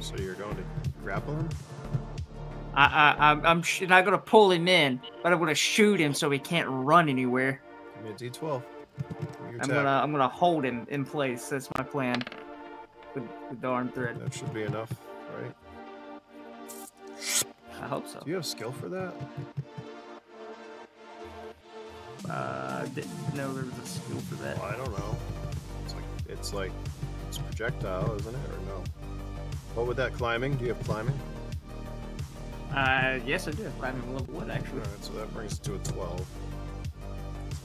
So you're going to grapple him? I'm not gonna pull him in, but I'm gonna shoot him so he can't run anywhere. Give me a D12. Your I'm attack. gonna hold him in place. That's my plan. With the arm thread. That should be enough, right? I hope so. Do you have skill for that? Didn't know there was a skill for that. Well, I don't know. It's projectile, isn't it, or no? What with that climbing? Do you have climbing? Yes, I do. Climbing level 1 actually. Alright, so that brings it to a 12.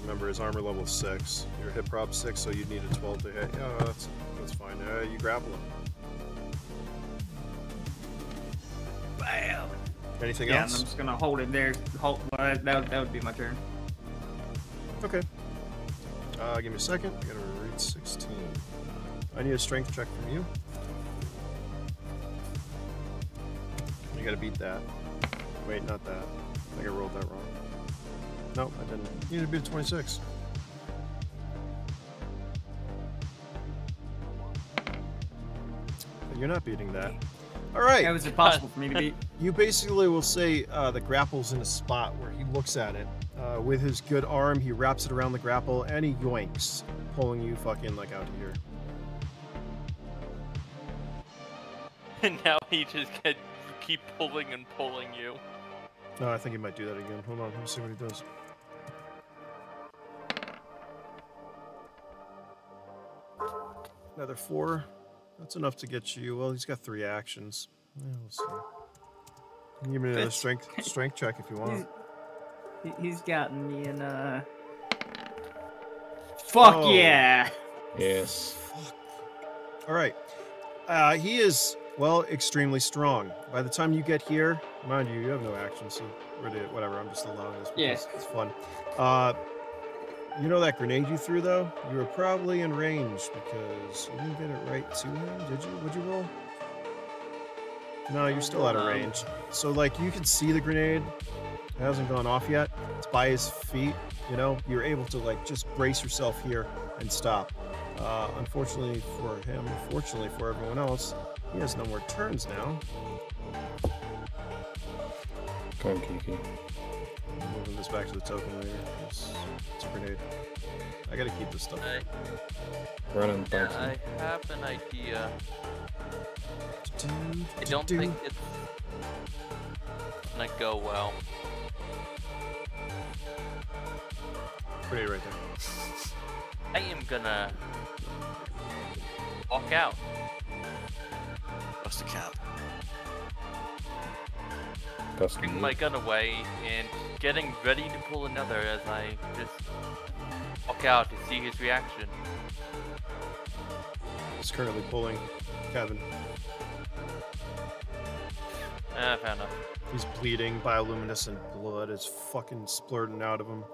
Remember, his armor level 6. Your hit prop 6, so you'd need a 12 to hit. Yeah, that's fine. You grapple him. Bam. Anything Yeah, and else? I'm just gonna hold him there. That would be my turn. Okay. Give me a second. I gotta read 16. I need a strength check from you. You gotta beat that. Wait, not that. I think I rolled that wrong. Nope, I didn't. You need to beat a 26. You're not beating that. Alright. That was impossible for me to beat. You basically will say the grapple's in a spot where he looks at it. With his good arm, he wraps it around the grapple and he yoinks, pulling you fucking like out of here. And now he just keep pulling and pulling you. No, I think he might do that again. Hold on, let me see what he does. Another 4. That's enough to get you. Well, he's got 3 actions. Yeah, we'll see. You can give me another strength check if you want. He's gotten me in Fuck Oh. yeah! Yes. All right. He is, well, extremely strong. By the time you get here, mind you, you have no action, so whatever. I'm just allowing this because it's fun. You know that grenade you threw, though? You were probably in range because you didn't get it right to him, did you? Would you roll? No, you're still out of range. So, like, you can see the grenade. It hasn't gone off yet. It's by his feet, you know? You're able to, like, just brace yourself here and stop. Unfortunately for him, fortunately for everyone else, he has no more turns now. Go on, Kiki. I'm moving this back to the token later. It's a grenade. I gotta keep this stuff. Run and Yeah, bite I him. have an idea. I don't think it's gonna go well. Grenade right there. I am gonna walk out. That's the cap. Bring my gun away and getting ready to pull another as I just walk out to see his reaction. He's currently pulling Kevin. Fair enough. He's bleeding. Bioluminescent blood is fucking splurting out of him.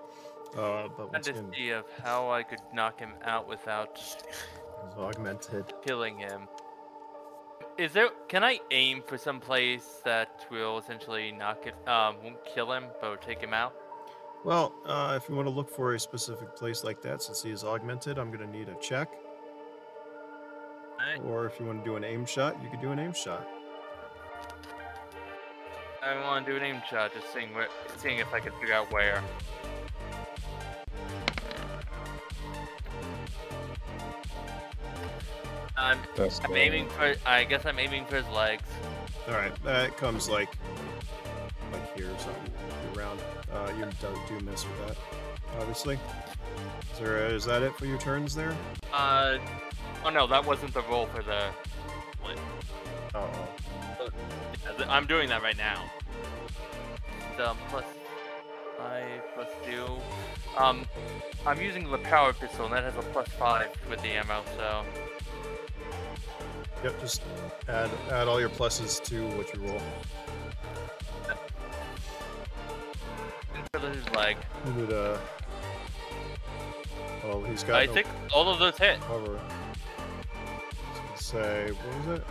But Trying once to again, see of how I could knock him out without he's augmented. killing him. Is there? Can I aim for some place that will essentially knock it? Won't kill him, but will take him out. Well, if you want to look for a specific place like that, since he is augmented, I'm gonna need a check. Alright. Or if you want to do an aim shot, you could do an aim shot. I want to do an aim shot, just seeing if I can figure out where. I'm aiming for. I guess I'm aiming for his legs. All right, that comes like here or something around. You do miss with that, obviously. Is that it for your turns there? Oh no, that wasn't the roll for the split. Oh. Yeah, I'm doing that right now. The +5 +2. I'm using the power pistol, and that has a +5 with the ammo, so. Yep, just add all your pluses to what you roll. For his leg. You would, well, he's got I no think all of those hit. cover. So say, what was it?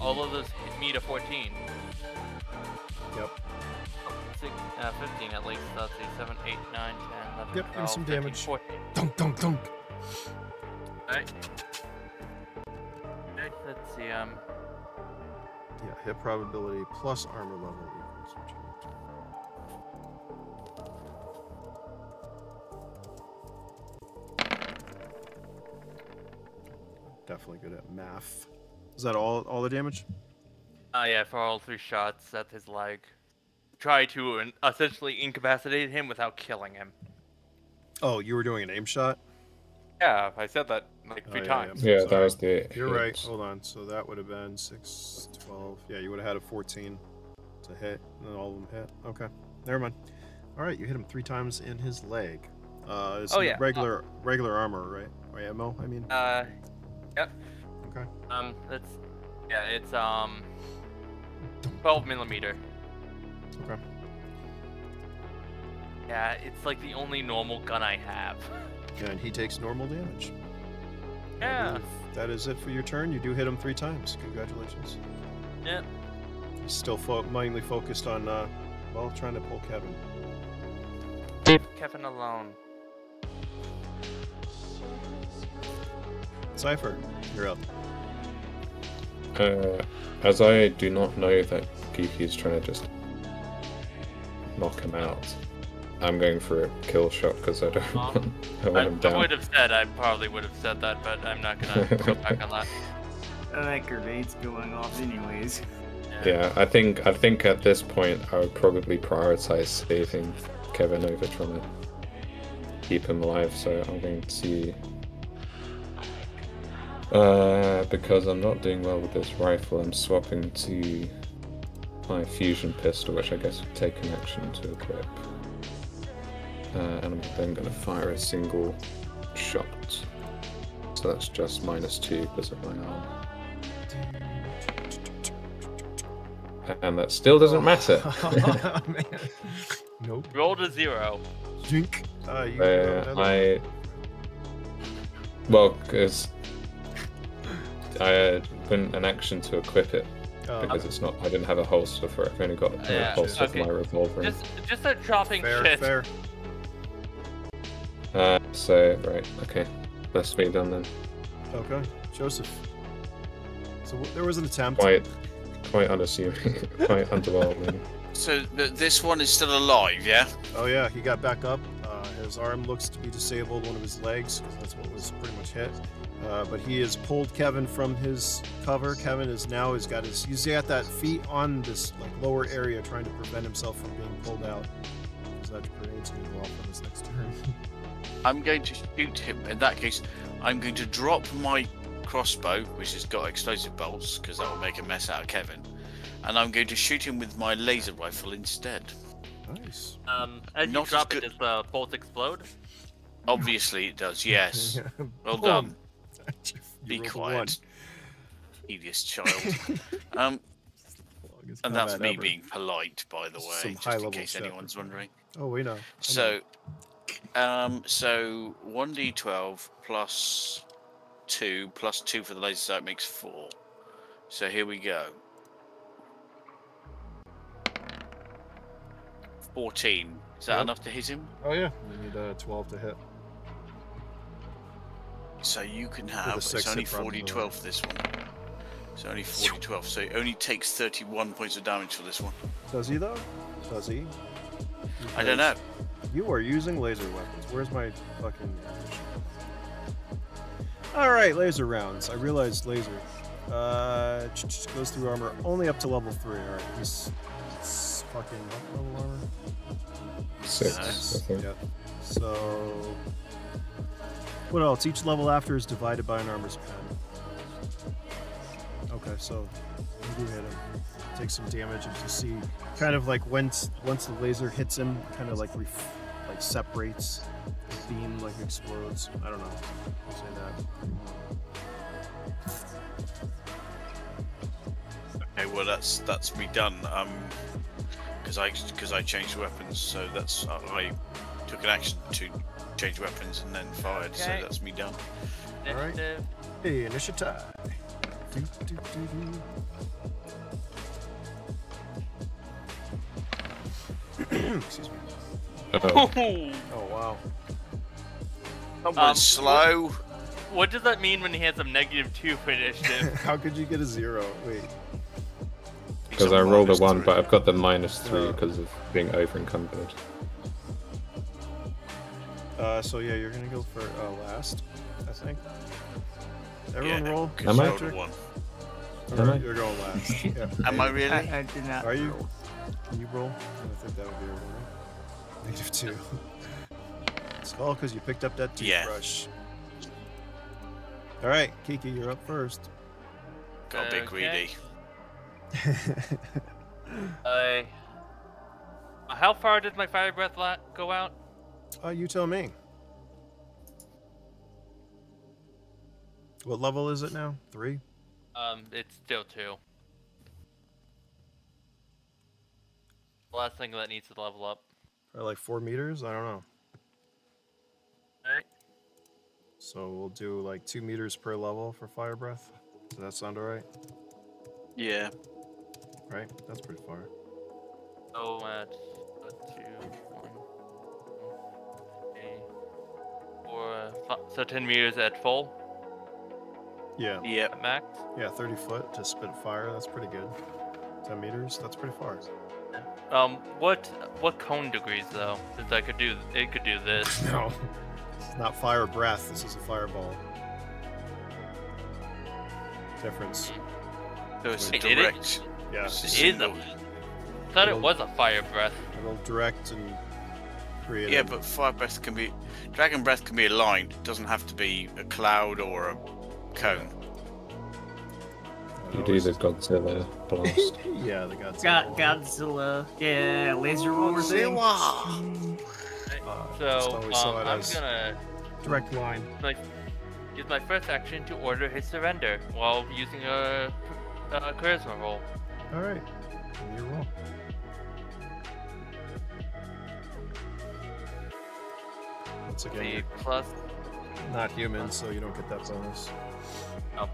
All of those hit me to 14. Yep. 15 at least. Let's see, 7, 8, 9, 10, 11, Yep, give me 12, some 13, damage. 14. Dunk, dunk, dunk. Alright. Let's see, Yeah, hit probability plus armor level equals what you Definitely good at math. Is that all the damage? yeah, for all 3 shots at his leg. Try to essentially incapacitate him without killing him. Oh, you were doing an aim shot? Yeah, I said that like 3 Oh, times. Yeah, Sorry. that was the. You're right. hits. Hold on. So that would have been 6, 12. Yeah, you would have had a 14 to hit, and then all of them hit. Okay, never mind. All right, you hit him 3 times in his leg. It's Oh, yeah. regular armor, right? Or ammo, I mean. Yep. Okay. It's 12 millimeter. Okay. Yeah, it's like the only normal gun I have. And he takes normal damage. I Yeah. believe that is it for your turn. You do hit him 3 times. Congratulations. Yep. He's still mainly focused on, well, trying to pull Kevin. Leave Kevin alone. Cypher, you're up. As I do not know that Geeky is trying to just knock him out, I'm going for a kill shot because I don't want, I want him I down. would have said, I probably would have said that, but I'm not gonna go back on that. That grenade's going off anyways. Yeah, I think at this point I would probably prioritize saving Kevin over trying to keep him alive. So I'm going to, because I'm not doing well with this rifle, I'm swapping to my fusion pistol, which I guess would take an action to equip. And I'm then going to fire a single shot. So that's just -2 because of my arm. And that still doesn't matter. Man. Nope. Roll to 0. Jink. Well, because I went an action to equip it because it's not. I didn't have a holster for it. I've only got a holster for my revolver. Just start dropping shit. Fair. So right, okay, that's me done then. Okay, Joseph. So there was an attempt. Quite unassuming, quite underwhelming. So this one is still alive, yeah? Oh yeah, he got back up. His arm looks to be disabled, one of his legs, because that's what was pretty much hit. But he has pulled Kevin from his cover. Kevin he's got that feet on this like lower area, trying to prevent himself from being pulled out. Because that grenade's going to go off on his next turn. I'm going to shoot him. In that case, I'm going to drop my crossbow, which has got explosive bolts, because that will make a mess out of Kevin. And I'm going to shoot him with my laser rifle instead. Nice. As you drop it, does the bolt explode? Obviously it does, yes. Well done. Be quiet. Tedious child. And that's me being polite, by the way, just in case anyone's wondering. Oh, we know. So 1d12 plus 2 plus 2 for the laser sight makes 4. So here we go. 14. Is that enough to hit him? Oh yeah. We need 12 to hit. So you can have. It's only 40-12 for this one. It's only 40-12, so it only takes 31 points of damage for this one. Does he though? Does he? I don't know. You are using laser weapons. Where's my fucking... Alright, laser rounds. I realized laser. Goes through armor only up to level 3. Alright, he's fucking what level armor? 6, I think. Yep. So... What else? Each level after is divided by an armor's pen. Okay, so you do hit him. Take some damage, as you see, kind of like once the laser hits him, kind of like separates. The beam like explodes. I don't know. I'll say that. Okay, well that's me done. Because I changed weapons, so that's I took an action to change weapons and then fired, so that's me done. Alright. Hey, initiative. Excuse me. Oh wow. Someone's slow. What does that mean when he has a -2 for initiative? How could you get a 0? Wait. Because I rolled a 1, but I've got the -3 because of being over encumbered. So yeah, you're gonna go for last, I think. Everyone roll. Am I? You're going last. Yeah. Am I really? I did not. Are you? roll. Can you roll? I think that would be a roll. -2. It's all because you picked up that toothbrush. All right, Kiki, you're up first. Got a bit greedy. How far did my fire breath go out? You tell me. What level is it now? 3? It's still 2. The last thing that needs to level up. Or like 4 meters? I don't know. Alright. So we'll do like 2 meters per level for fire breath. Does that sound alright? Yeah. Right? That's pretty far. So at 2, 1, 3, 4, 5, so 10 meters at full? Yeah. Yep. At max? Yeah, 30 foot to spit fire. That's pretty good. 10 meters? That's pretty far. what cone degrees though? Since it could do this. No. It's not fire breath, this is a fireball. Difference. So it's Wait, direct. Yeah. It is a. I thought it was a fire breath. It'll direct and create. Yeah, but fire breath can be, dragon breath can be a line. It doesn't have to be a cloud or a cone. You do the Godzilla blast. Yeah, the Godzilla. Godzilla. Yeah, laser roller thing. So always saw it I'm as gonna direct line. use my first action to order his surrender while using a charisma roll. All right, you roll. Once again, The you're plus. not human, so you don't get that bonus. Oh.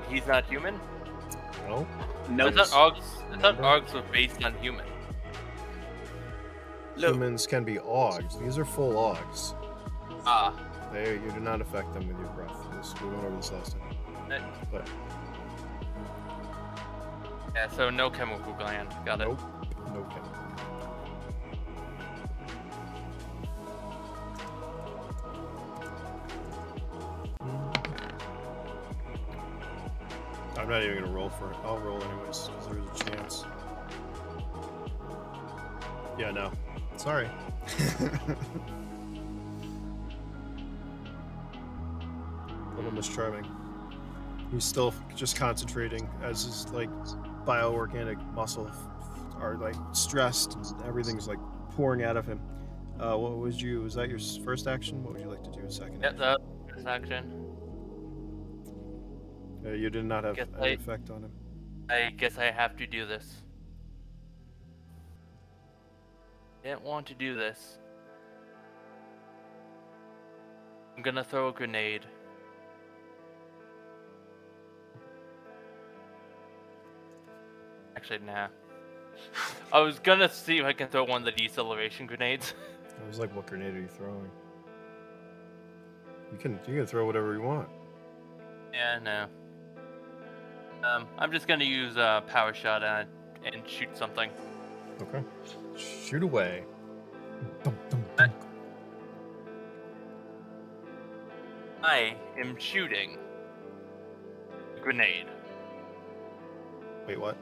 He's not human. No. No. I thought Args were based on human. Look, Humans can be Augs. These are full Augs. Ah. You do not affect them with your breath. We went over this last time. But Yeah, so no chemical gland. Got it. nope, no chemical. I'm not even gonna roll for it. I'll roll anyways, because there's a chance. Yeah, no. Sorry. Little Miss Charming. He's still just concentrating as his like bioorganic muscle are like stressed and everything's like pouring out of him. What was that your first action? What would you like to do in second? Yep, that was first action. You did not have any effect on him. I guess I have to do this. Didn't want to do this. I'm gonna throw a grenade. Actually, nah. I was gonna see if I can throw one of the deceleration grenades. I was like, what grenade are you throwing? You can throw whatever you want. Yeah, no. I'm just gonna use a power shot and shoot something. Okay. Shoot away. I am shooting a grenade. Wait, what?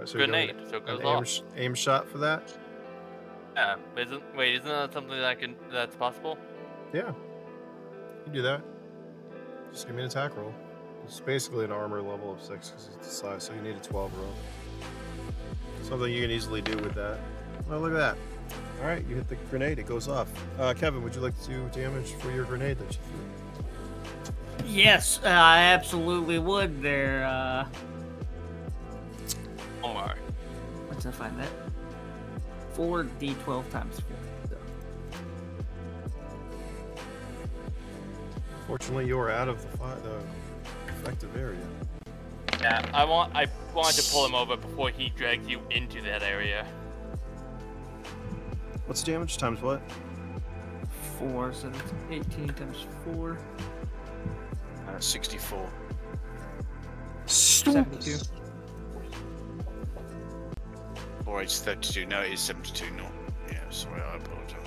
So Grenade, so it goes off. Aim shot for that? Yeah, isn't that something that's possible? Yeah. You can do that. Just give me an attack roll. It's basically an armor level of 6 because it's the size, so you need a 12 roll. Something you can easily do with that. Oh, look at that. Alright, you hit the grenade, it goes off. Kevin, would you like to do damage for your grenade that you threw? Yes, I absolutely would there. Omar. Let's find that. 4d12 times 4. So. Fortunately, you're out of the effective area. Yeah, I wanted to pull him over before he drags you into that area. What's damage times what? 4, so that's 18 times 4. 64. 72. 4 is 32. No, it is 72. No. Yeah, sorry, I apologize.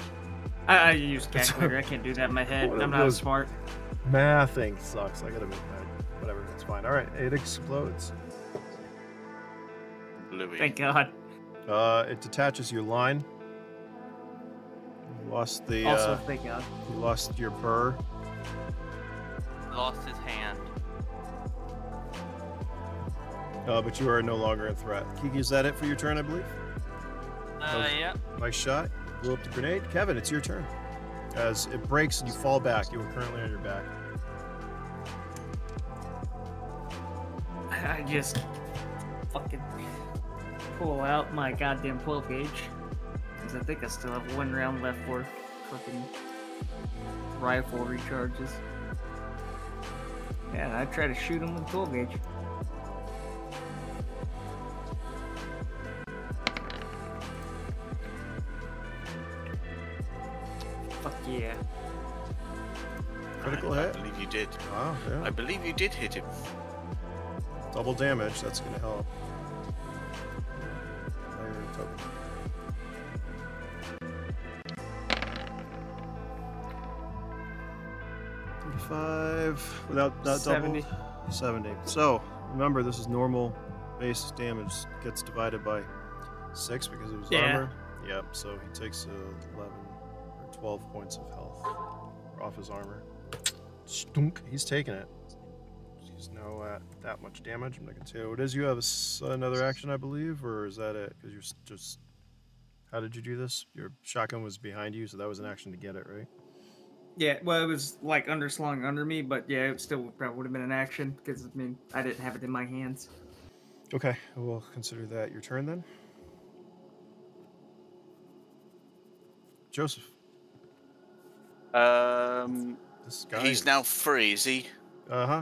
I use calculator. I can't do that in my head. I'm not smart. Mathing sucks. I gotta make that. Whatever, it's fine. Alright, it explodes. Louis. Thank God. It detaches your line. You lost the. Also, thank God. You lost your burr. Lost his hand. But you are no longer a threat. Kiki, is that it for your turn, I believe? Yeah. Nice shot. Blew up the grenade. Kevin, it's your turn. As it breaks and you fall back, you are currently on your back. I just fucking pull out my goddamn 12 gauge. Because I think I still have 1 round left for fucking rifle recharges. Yeah, I try to shoot him with 12 gauge. Fuck yeah. Critical hit? I believe you did. Wow, yeah. I believe you did hit him. double damage. That's gonna help. Iron token. 35 without that 70. double. 70. So remember, this is normal base damage. Gets divided by 6 because it was armor. Yep. So he takes 11 or 12 points of health off his armor. Stunk. He's taking it. He's now at that much damage. I'm not gonna tell you what it is. You have another action, I believe, or is that it? Because you're just. How did you do this? Your shotgun was behind you, so that was an action to get it, right? Yeah, well, it was like underslung under me, but yeah, it still probably would have been an action because I mean I didn't have it in my hands. Okay, we'll consider that your turn then. Joseph. This guy. He's now free, is he?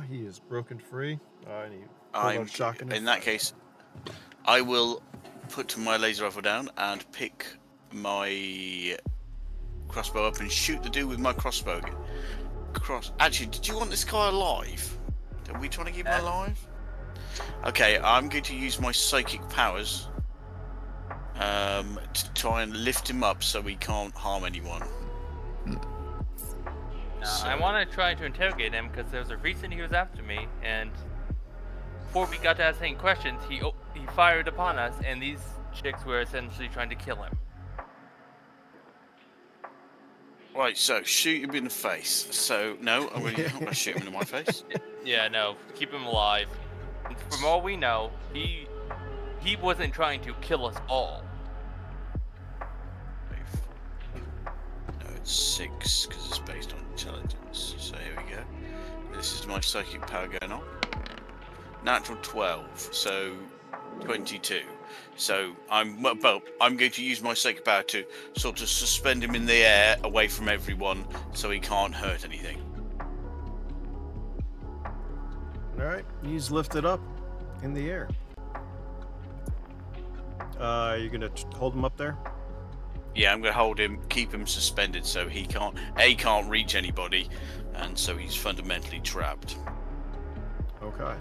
He is broken free. And he pulled I'm out a shotgun. in that case. I will put my laser rifle down and pick my crossbow up and shoot the dude with my crossbow. Actually, did you want this guy alive? Are we trying to keep him alive? Okay, I'm going to use my psychic powers to try and lift him up so he can't harm anyone. I want to try to interrogate him because there was a reason he was after me, and before we got to asking questions, he fired upon us, and these chicks were essentially trying to kill him. Right, so shoot him in the face. So no, I'm going to shoot him in my face. Yeah, no, keep him alive. From all we know, he wasn't trying to kill us all. No, it's 6 because it's based on intelligence. So here we go. This is my psychic power going on. Natural 12, so 22. So I'm going to use my psychic power to sort of suspend him in the air away from everyone so he can't hurt anything. Alright, he's lifted up in the air. You're gonna hold him up there? Yeah, I'm going to hold him, keep him suspended so he can't reach anybody, and so he's fundamentally trapped. Okay.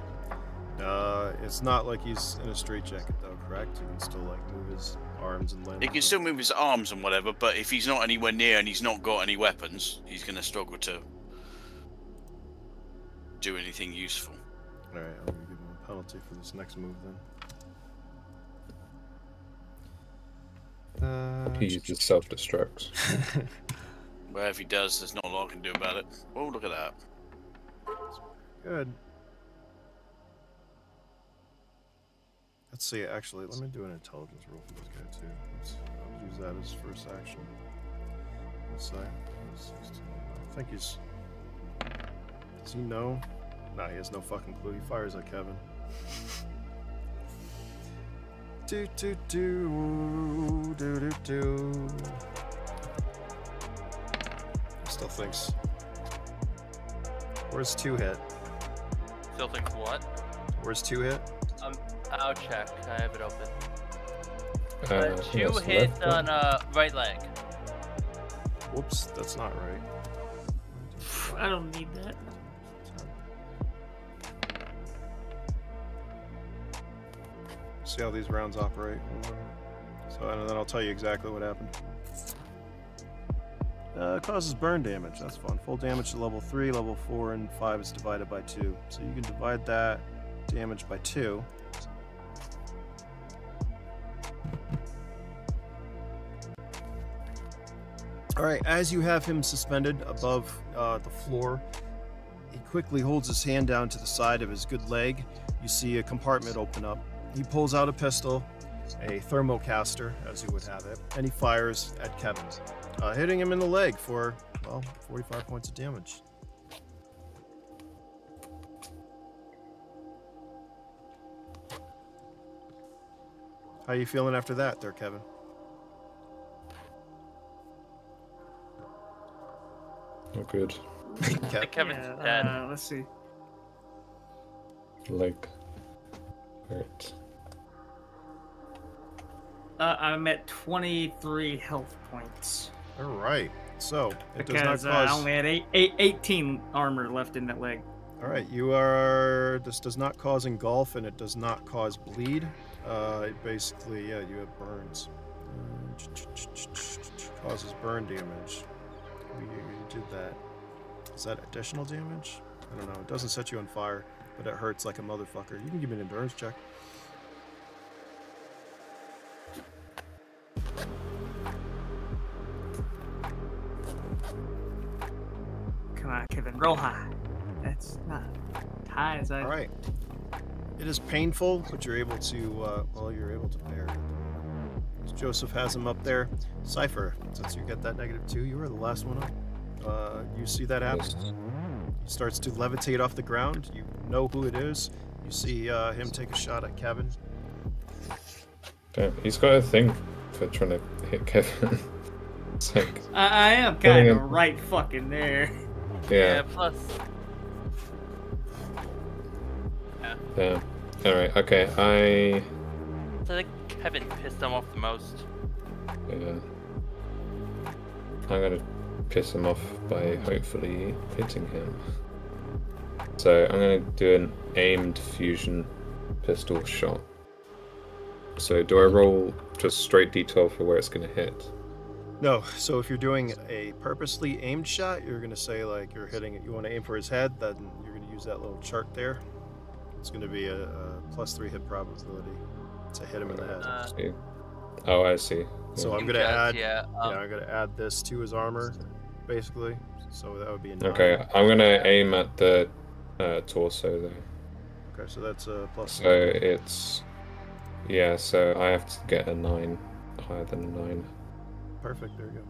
It's not like he's in a straitjacket though, correct? He can still like move his arms and limbs. He can still move his arms and whatever, but if he's not anywhere near and he's not got any weapons, he's going to struggle to do anything useful. Alright, I'm gonna give him a penalty for this next move then. He just self-destructs. Well, if he does, there's not a lot I can do about it. Oh, look at that. Good. Let's see, actually, let me do an intelligence roll for this guy too. I'll use that as first action. Let's say 16. I think he's. Does he know? Nah, he has no fucking clue. He fires at Kevin. Still thinks. Where's 2 hit? Still thinks what? Where's 2 hit? I'll check. I have it open. I 2 think that's hits left, on right leg. Whoops, that's not right. I don't need that. See how these rounds operate. So, and then I'll tell you exactly what happened. Causes burn damage. That's fun. Full damage to level 3, level 4, and 5 is divided by 2. So you can divide that damage by 2. Alright, as you have him suspended above the floor, he quickly holds his hand down to the side of his good leg. You see a compartment open up. He pulls out a pistol, a thermocaster, as you would have it, and he fires at Kevin, hitting him in the leg for, well, 45 points of damage. How you feeling after that there, Kevin? Oh, good. Kevin's Yeah, dead. let's see. Leg hurt. I'm at 23 health points. All right. So it does Because not cause. I only had 18 armor left in that leg. All right, you are. This does not cause engulf, and it does not cause bleed. It basically, yeah, you have burns. Causes burn damage. We did that. Is that additional damage? I don't know. It doesn't set you on fire, but it hurts like a motherfucker. You can give me an endurance check. Come on, Kevin, roll high. That's not high as I. All right. It is painful, but you're able to. Well, you're able to bear it. Joseph has him up there. Cypher, since you get that -2, you were the last one up. You see that happen. He starts to levitate off the ground. You know who it is. You see him take a shot at Kevin. Damn, he's got a thing for trying to hit Kevin. It's like, I am kind of right fucking there. yeah. Plus. Yeah. Alright, okay, I think Kevin pissed him off the most. Yeah. I'm gonna piss him off by hopefully hitting him. So I'm gonna do an aimed fusion pistol shot. So do I roll just straight D12 for where it's gonna hit? No, so if you're doing a purposely aimed shot, you're gonna say like you're hitting it. You want to aim for his head, then you're gonna use that little chart there. It's gonna be a +3 hit probability to hit him in the head. Oh, I see. So I'm gonna add. Yeah, I'm gonna add this to his armor, basically. So that would be a 9. Okay, I'm gonna aim at the torso there. Okay, so that's a +1. So it's so I have to get a 9, higher than a 9. Perfect. There you go.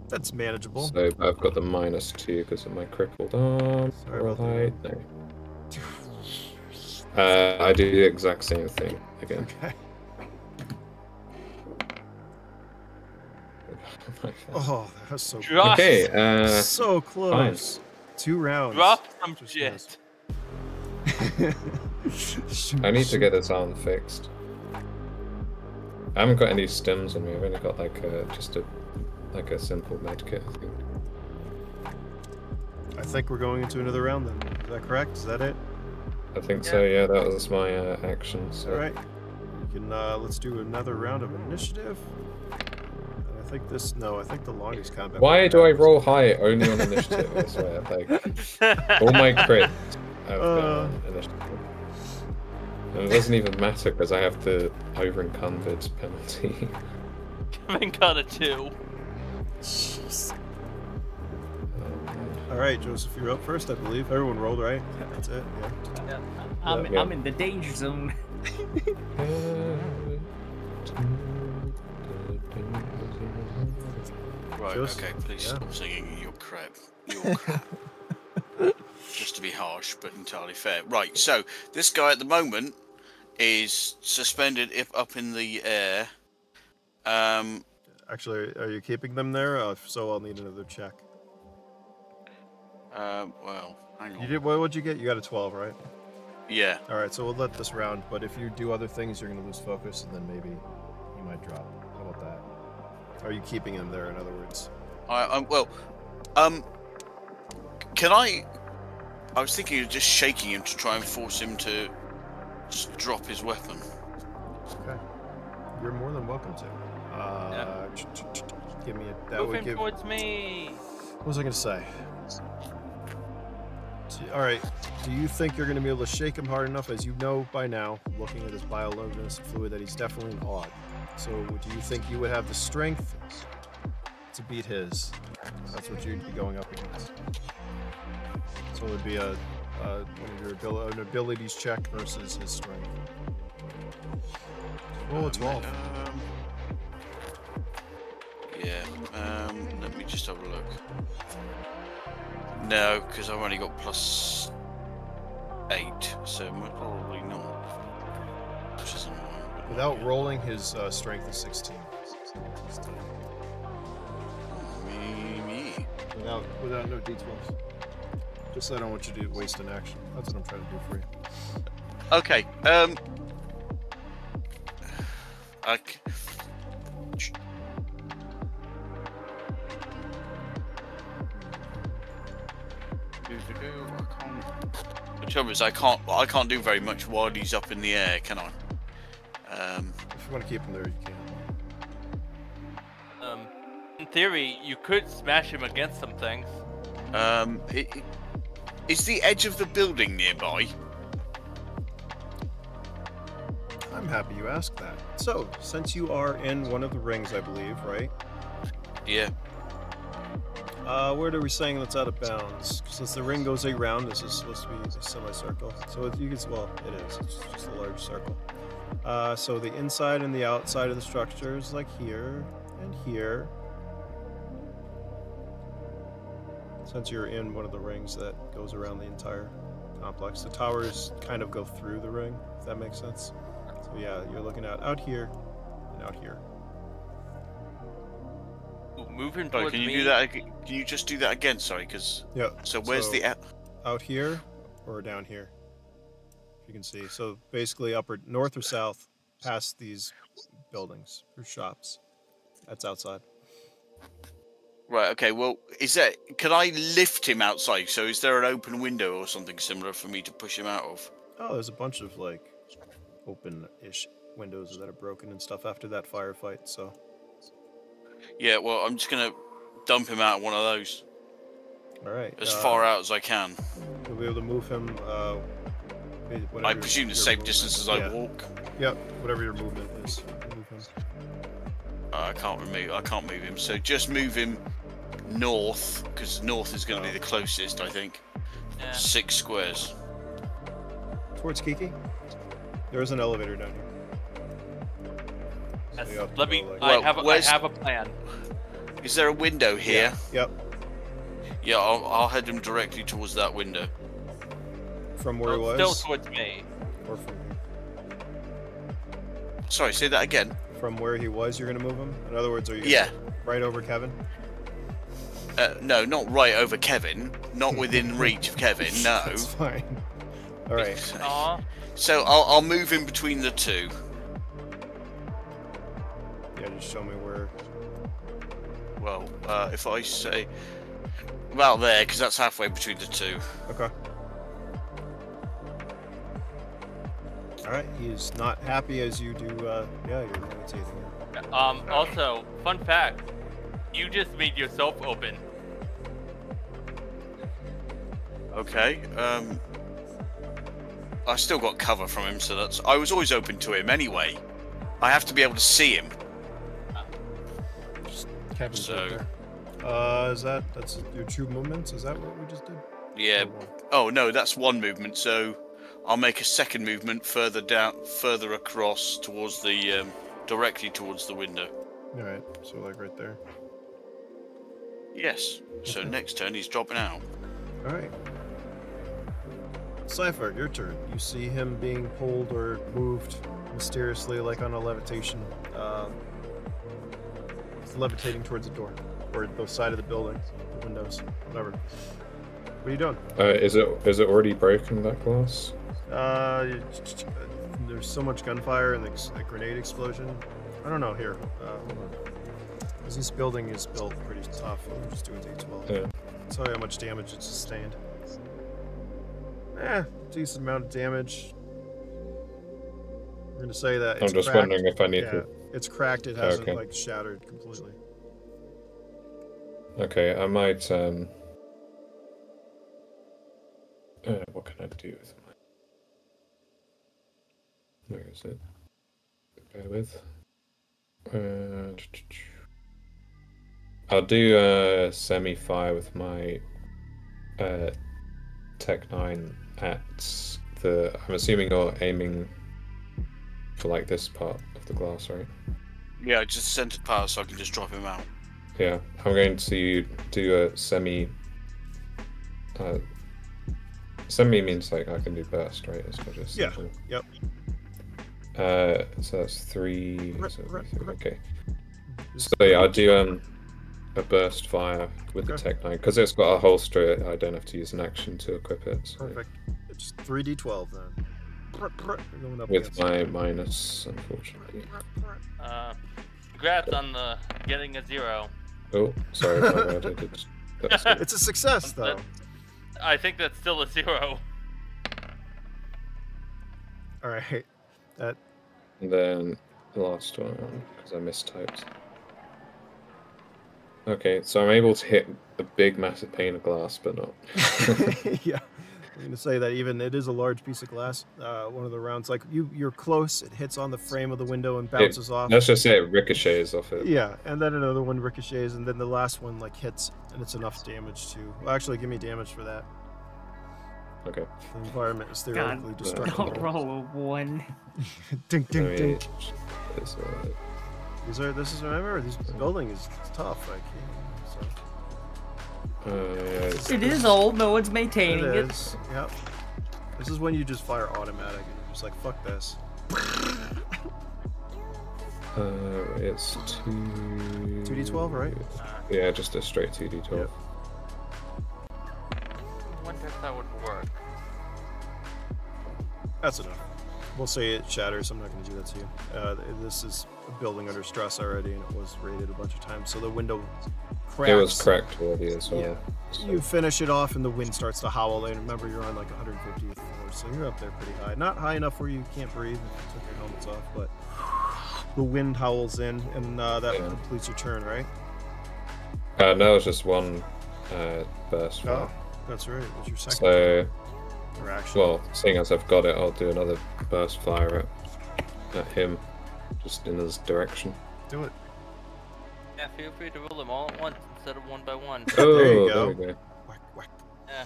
That's manageable. So I've got the -2 because of my crippled arm. Sorry about that. No. I do the exact same thing again. Okay. Oh, that was so close. Okay, so close. fine. 2 rounds. Drop some Just shit. I need to get this arm fixed. I haven't got any stims on me. I've only got like a simple med kit, I think. I think we're going into another round then. Is that correct? Is that it? I think so. Yeah, that was my action. So. All right. You can. Let's do another round of initiative. And I think this. No, I think the longest combat. Why do I roll high only on initiative? I swear, like all my crits have been on initiative. And it doesn't even matter because I have the over-encumbered penalty. Kevin got a 2. Jeez. All right, Joseph, you're up first, I believe. Everyone rolled, right? Yeah, that's it. Yeah. I'm in the danger zone. Right, Just- okay, please yeah. stop singing your crap. Your crap. Just to be harsh, but entirely fair. Right, so this guy at the moment is suspended up in the air. Actually, are you keeping them there? If so, I'll need another check. Well, hang on. You did. What'd you get? You got a 12, right? Yeah. All right, so we'll let this round. But if you do other things, you're gonna lose focus, and then maybe you might drop. How about that? Are you keeping him there? In other words. Can I was thinking of just shaking him to try and force him to just drop his weapon. Okay. You're more than welcome to. Give me a. That Move would him give. towards me. What was I gonna say? All right. Do you think you're gonna be able to shake him hard enough? As you know by now, looking at his bioluminescent fluid, that he's definitely an odd. So, do you think you would have the strength to beat his? That's what you'd be going up against. So it would be one of your an abilities check versus his strength. Roll a 12. Let me just have a look. No, because I've only got +8, so probably not. Which is annoying. Without rolling, his strength is 16. Me. Without no d12s. Just I don't want you to waste an action. That's what I'm trying to do for you. Okay. I Trouble is, I can't do very much while he's up in the air, can I? If you want to keep him there, you can. In theory, you could smash him against some things. Is the edge of the building nearby? I'm happy you asked that. So, since you are in one of the rings, I believe, right? Yeah. Where are we saying that's out of bounds? Since the ring goes around, this is supposed to be a semicircle. So you can, well, it is. It's just a large circle. So the inside and the outside of the structure is like here and here. Since you're in one of the rings that goes around the entire complex, the towers kind of go through the ring, if that makes sense. So yeah, you're looking at out here and out here. Moving Sorry, towards can you me. do that? Can you just do that again? Sorry, because. Yeah. So where's the? Out here or down here? If you can see. So basically, upper north or south, past these buildings or shops. That's outside. Right. Okay. Well, can I lift him outside? So is there an open window or something similar for me to push him out of? Oh, there's a bunch of like open-ish windows that are broken and stuff after that firefight. So. Yeah. Well, I'm just gonna dump him out of one of those. All right. As far out as I can. You'll be able to move him. I presume the same distance as I walk. Yep. Whatever your movement is, move him. I can't move him. So just move him north, because north is going to be the closest, I think. Yeah. 6 squares. Towards Kiki. There is an elevator down here. So you have to Let me. go, like- I Well, have a plan. Is there a window here? Yep. Yeah, I'll head him directly towards that window. From where he was. Still towards me. Or from here. Sorry, say that again. From where he was, you're gonna move him. In other words, are you Yeah. right over Kevin? No, not right over Kevin. Not within reach of Kevin. No. That's fine. All right. Aw. So I'll move in between the two. Yeah, just show me where. Well, if I say about there, because that's halfway between the two. Okay. All right. He's not happy as you do. Yeah, you're meditating. Also, fun fact. You just made yourself open. Okay. I still got cover from him, so that's. I was always open to him anyway. I have to be able to see him. Kevin's So- right there. That's your 2 movements? Is that what we just did? Yeah. Or one? Oh no, that's 1 movement. So I'll make a second movement further across towards the directly towards the window. All right. So like right there. Yes. So Okay. next turn he's dropping out. All right. Cypher, your turn. You see him being pulled or moved mysteriously, like on a levitation. It's levitating towards the door, or the side of the building, the windows, whatever. What are you doing? Is it already broken, that glass? There's so much gunfire and the grenade explosion. I don't know. Here, hold on. 'Cause this building is built pretty tough. I'm just doing D12. Yeah. Tell you how much damage it sustained. Decent amount of damage. We're gonna say that I'm it's just cracked. wondering if I need Yeah, to. it's cracked. It hasn't Okay. like shattered completely. Okay, I might. What can I do with my? Where is it? Bear with. I'll do semi-fire with my Tech 9 at the. I'm assuming you're aiming for like this part of the glass, right? Yeah, just centered power so I can just drop him out. Yeah, I'm going to do a semi. Semi means like I can do burst, right? It's not just Yeah. simple. Yep. So that's 3. Right, So right, right. okay. So yeah, I'll do a burst fire with the Okay. Tech 9 because it's got a holster. I don't have to use an action to equip it. So Perfect. It's 3d12 then. You're going up with against my it. minus, unfortunately. Congrats on the getting a 0. Oh, sorry. My bad, I did. That's good. It's a success though. I think that's still a 0. All right. That. And then the last one, because I mistyped. Okay, so I'm able to hit a big, massive pane of glass, but not. Yeah. I'm going to say that even it is a large piece of glass. One of the rounds, like you're close. It hits on the frame of the window and bounces off. Let's just say it ricochets off it. Yeah, and then another one ricochets, and then the last one like hits, and it's enough damage to. Well, actually, give me damage for that. Okay. The environment is theoretically destructible. Don't roll a 1. Dink, dink, dink. This is remember this building is tough. I can't. It is old. No one's maintaining it. It is. Yep. This is when you just fire automatic and you're just like, fuck this. It's 2d12, right? Yeah, just a straight 2d12. Yep. I wonder if that would work. That's enough. We'll say it shatters. I'm not going to do that to you. This is a building under stress already, and it was raided a bunch of times, so the window cracks. It was cracked already as well. Yeah. So. You finish it off, and the wind starts to howl. And remember, you're on like 150th floor, so you're up there pretty high. Not high enough where you can't breathe if you took your helmets off, but the wind howls in, and that completes your turn, right? No, it's just one burst. Oh, that's right. It was your second So, action. well, seeing as I've got it, I'll do another burst fire at him, just in his direction. Do it. Yeah, feel free to roll them all at once instead of one by one. Oh, There you go. there we go. Whack, whack. Yeah.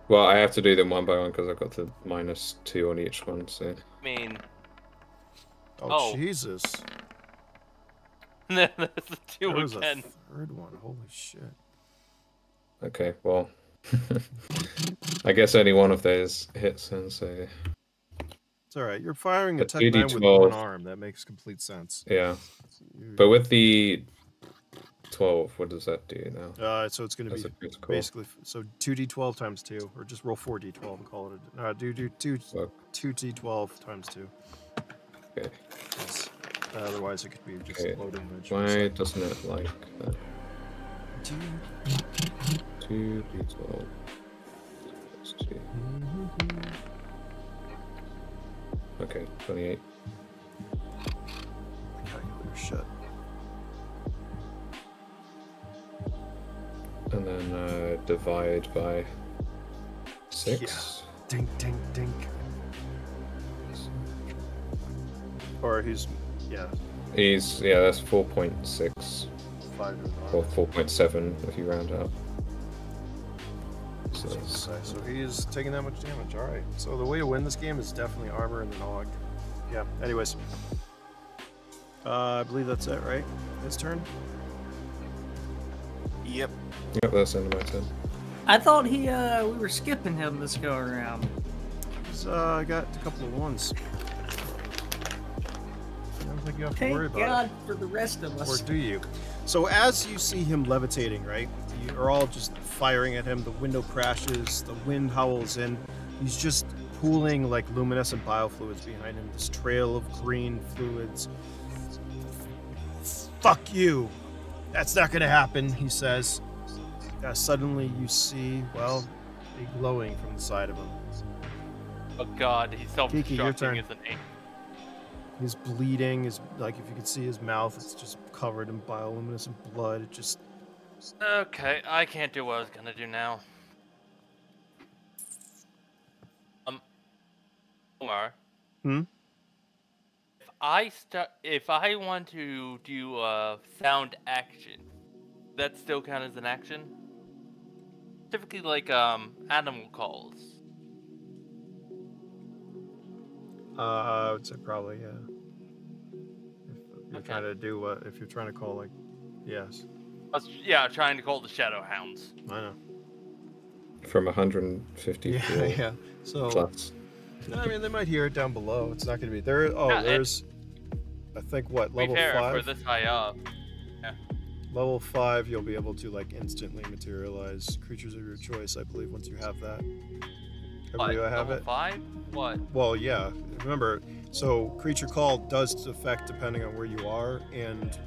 Well, I have to do them one by one because I've got the -2 on each one, so... I mean... Oh, Jesus. That's the 2 There was again. a third one. Holy shit. Okay, well... I guess only one of those hits then, so... It's alright. You're firing a But Tech 9 with 2d12. one arm. That makes complete sense. Yeah. But with the 12, what does that do now? So it's going to That's be a critical. basically... So 2d12 times 2. Or just roll 4d12 and call it a... do 2d12 times 2. Okay. Yes. Otherwise, it could be just Okay. low damage. Why doesn't it like that? 2d12. That's 2. Okay, 28. Calculator shut. And then divide by 6. Dink, dink, dink. Or he's... Yeah. That's 4.6. 5 Or 4.7 if you round up. So So he is taking that much damage. Alright. So the way to win this game is definitely armor and the nog. Yeah. Anyways. I believe that's it, right? His turn? Yep. Yep, that's the end of my turn. I thought we were skipping him this go around. He's got a couple of ones. I don't think you have to worry Thank about God it. for the rest of us. Or do you? So as you see him levitating, right? You're all just firing at him. The window crashes. The wind howls in. He's just pooling like luminescent biofluids behind him. This trail of green fluids. Fuck you. That's not gonna happen, he says. Suddenly you see, well, a glowing from the side of him. Oh god, he's Kiki, your turn. self-destructing, isn't he? He's bleeding. His, like, if you could see his mouth, it's just covered in bioluminescent blood. It just... Okay, I can't do what I was gonna do now. Omar. Hmm? If I want to do a sound action, that still count as an action? Typically like animal calls. I would say probably, yeah. If you're Okay. trying to do what... If you're trying to call, like... Yes. Yeah, trying to call the Shadow Hounds. I know. From 150 Yeah, yeah. So... plus. I mean, they might hear it down below. It's not going to be... There. Oh, Yeah, there's... I think, what, To be level fair, 5? for this high up. Level 5, you'll be able to, like, instantly materialize creatures of your choice, I believe, once you have that. What, Do I have level it? 5? What? Well, yeah. Remember, so creature call does affect depending on where you are, and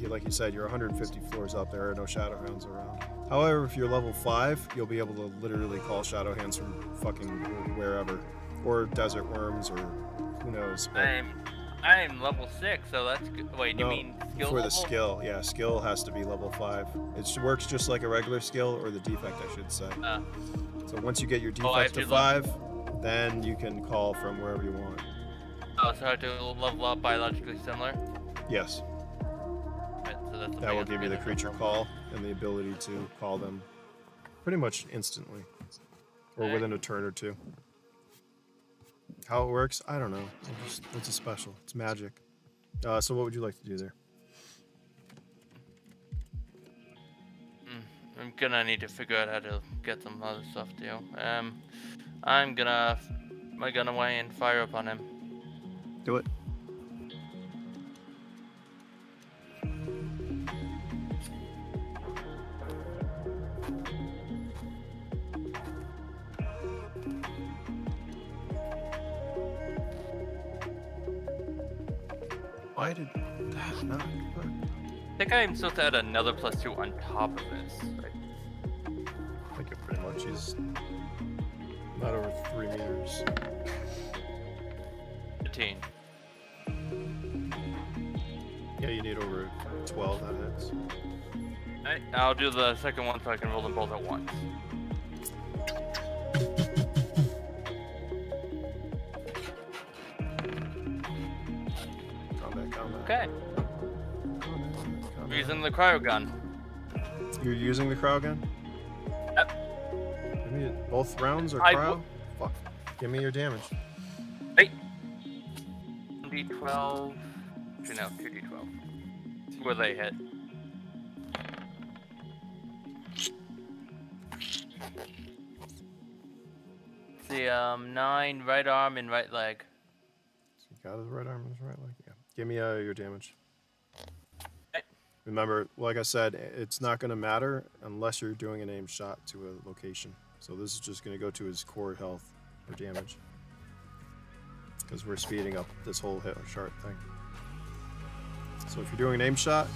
like you said, you're 150 floors up. There are no Shadowhounds around. However, if you're level 5, you'll be able to literally call Shadowhounds from fucking wherever. or desert worms, or who knows. But I'm level 6, so that's good. Wait, no, you mean skill for level? the skill? Yeah, skill has to be level 5. It works just like a regular skill, or the defect, I should say. So once you get your defect to 5, then you can call from wherever you want. Oh, so I have to level up biologically similar? Yes. Right, so that's That will give you the creature call and the ability to call them pretty much instantly, or within a turn or two. How it works, I don't know. It's a special. It's magic. So what would you like to do there? I'm gonna need to figure out how to get some other stuff too. I'm gonna away and fire up on him. Do it. Why did that not work? I think I'm supposed to add another +2 on top of this. Right? I think it pretty much is not over 3 meters. 15. Yeah, you need over 12, that hits. Alright, I'll do the second one so I can roll them both at once. Combat. Okay. We're using the cryo gun. You're using the cryo gun? Yep. Give me both rounds or cryo? Fuck. Give me your damage. Hey. 1d12. No, 2d12. Where they hit. See, 9 right arm and right leg. So you got his right arm and his right leg? Yeah. Give me your damage. Okay. Remember, like I said, it's not going to matter unless you're doing an aim shot to a location. So this is just going to go to his core health or damage. Because we're speeding up this whole hit chart thing. So if you're doing an aim shot,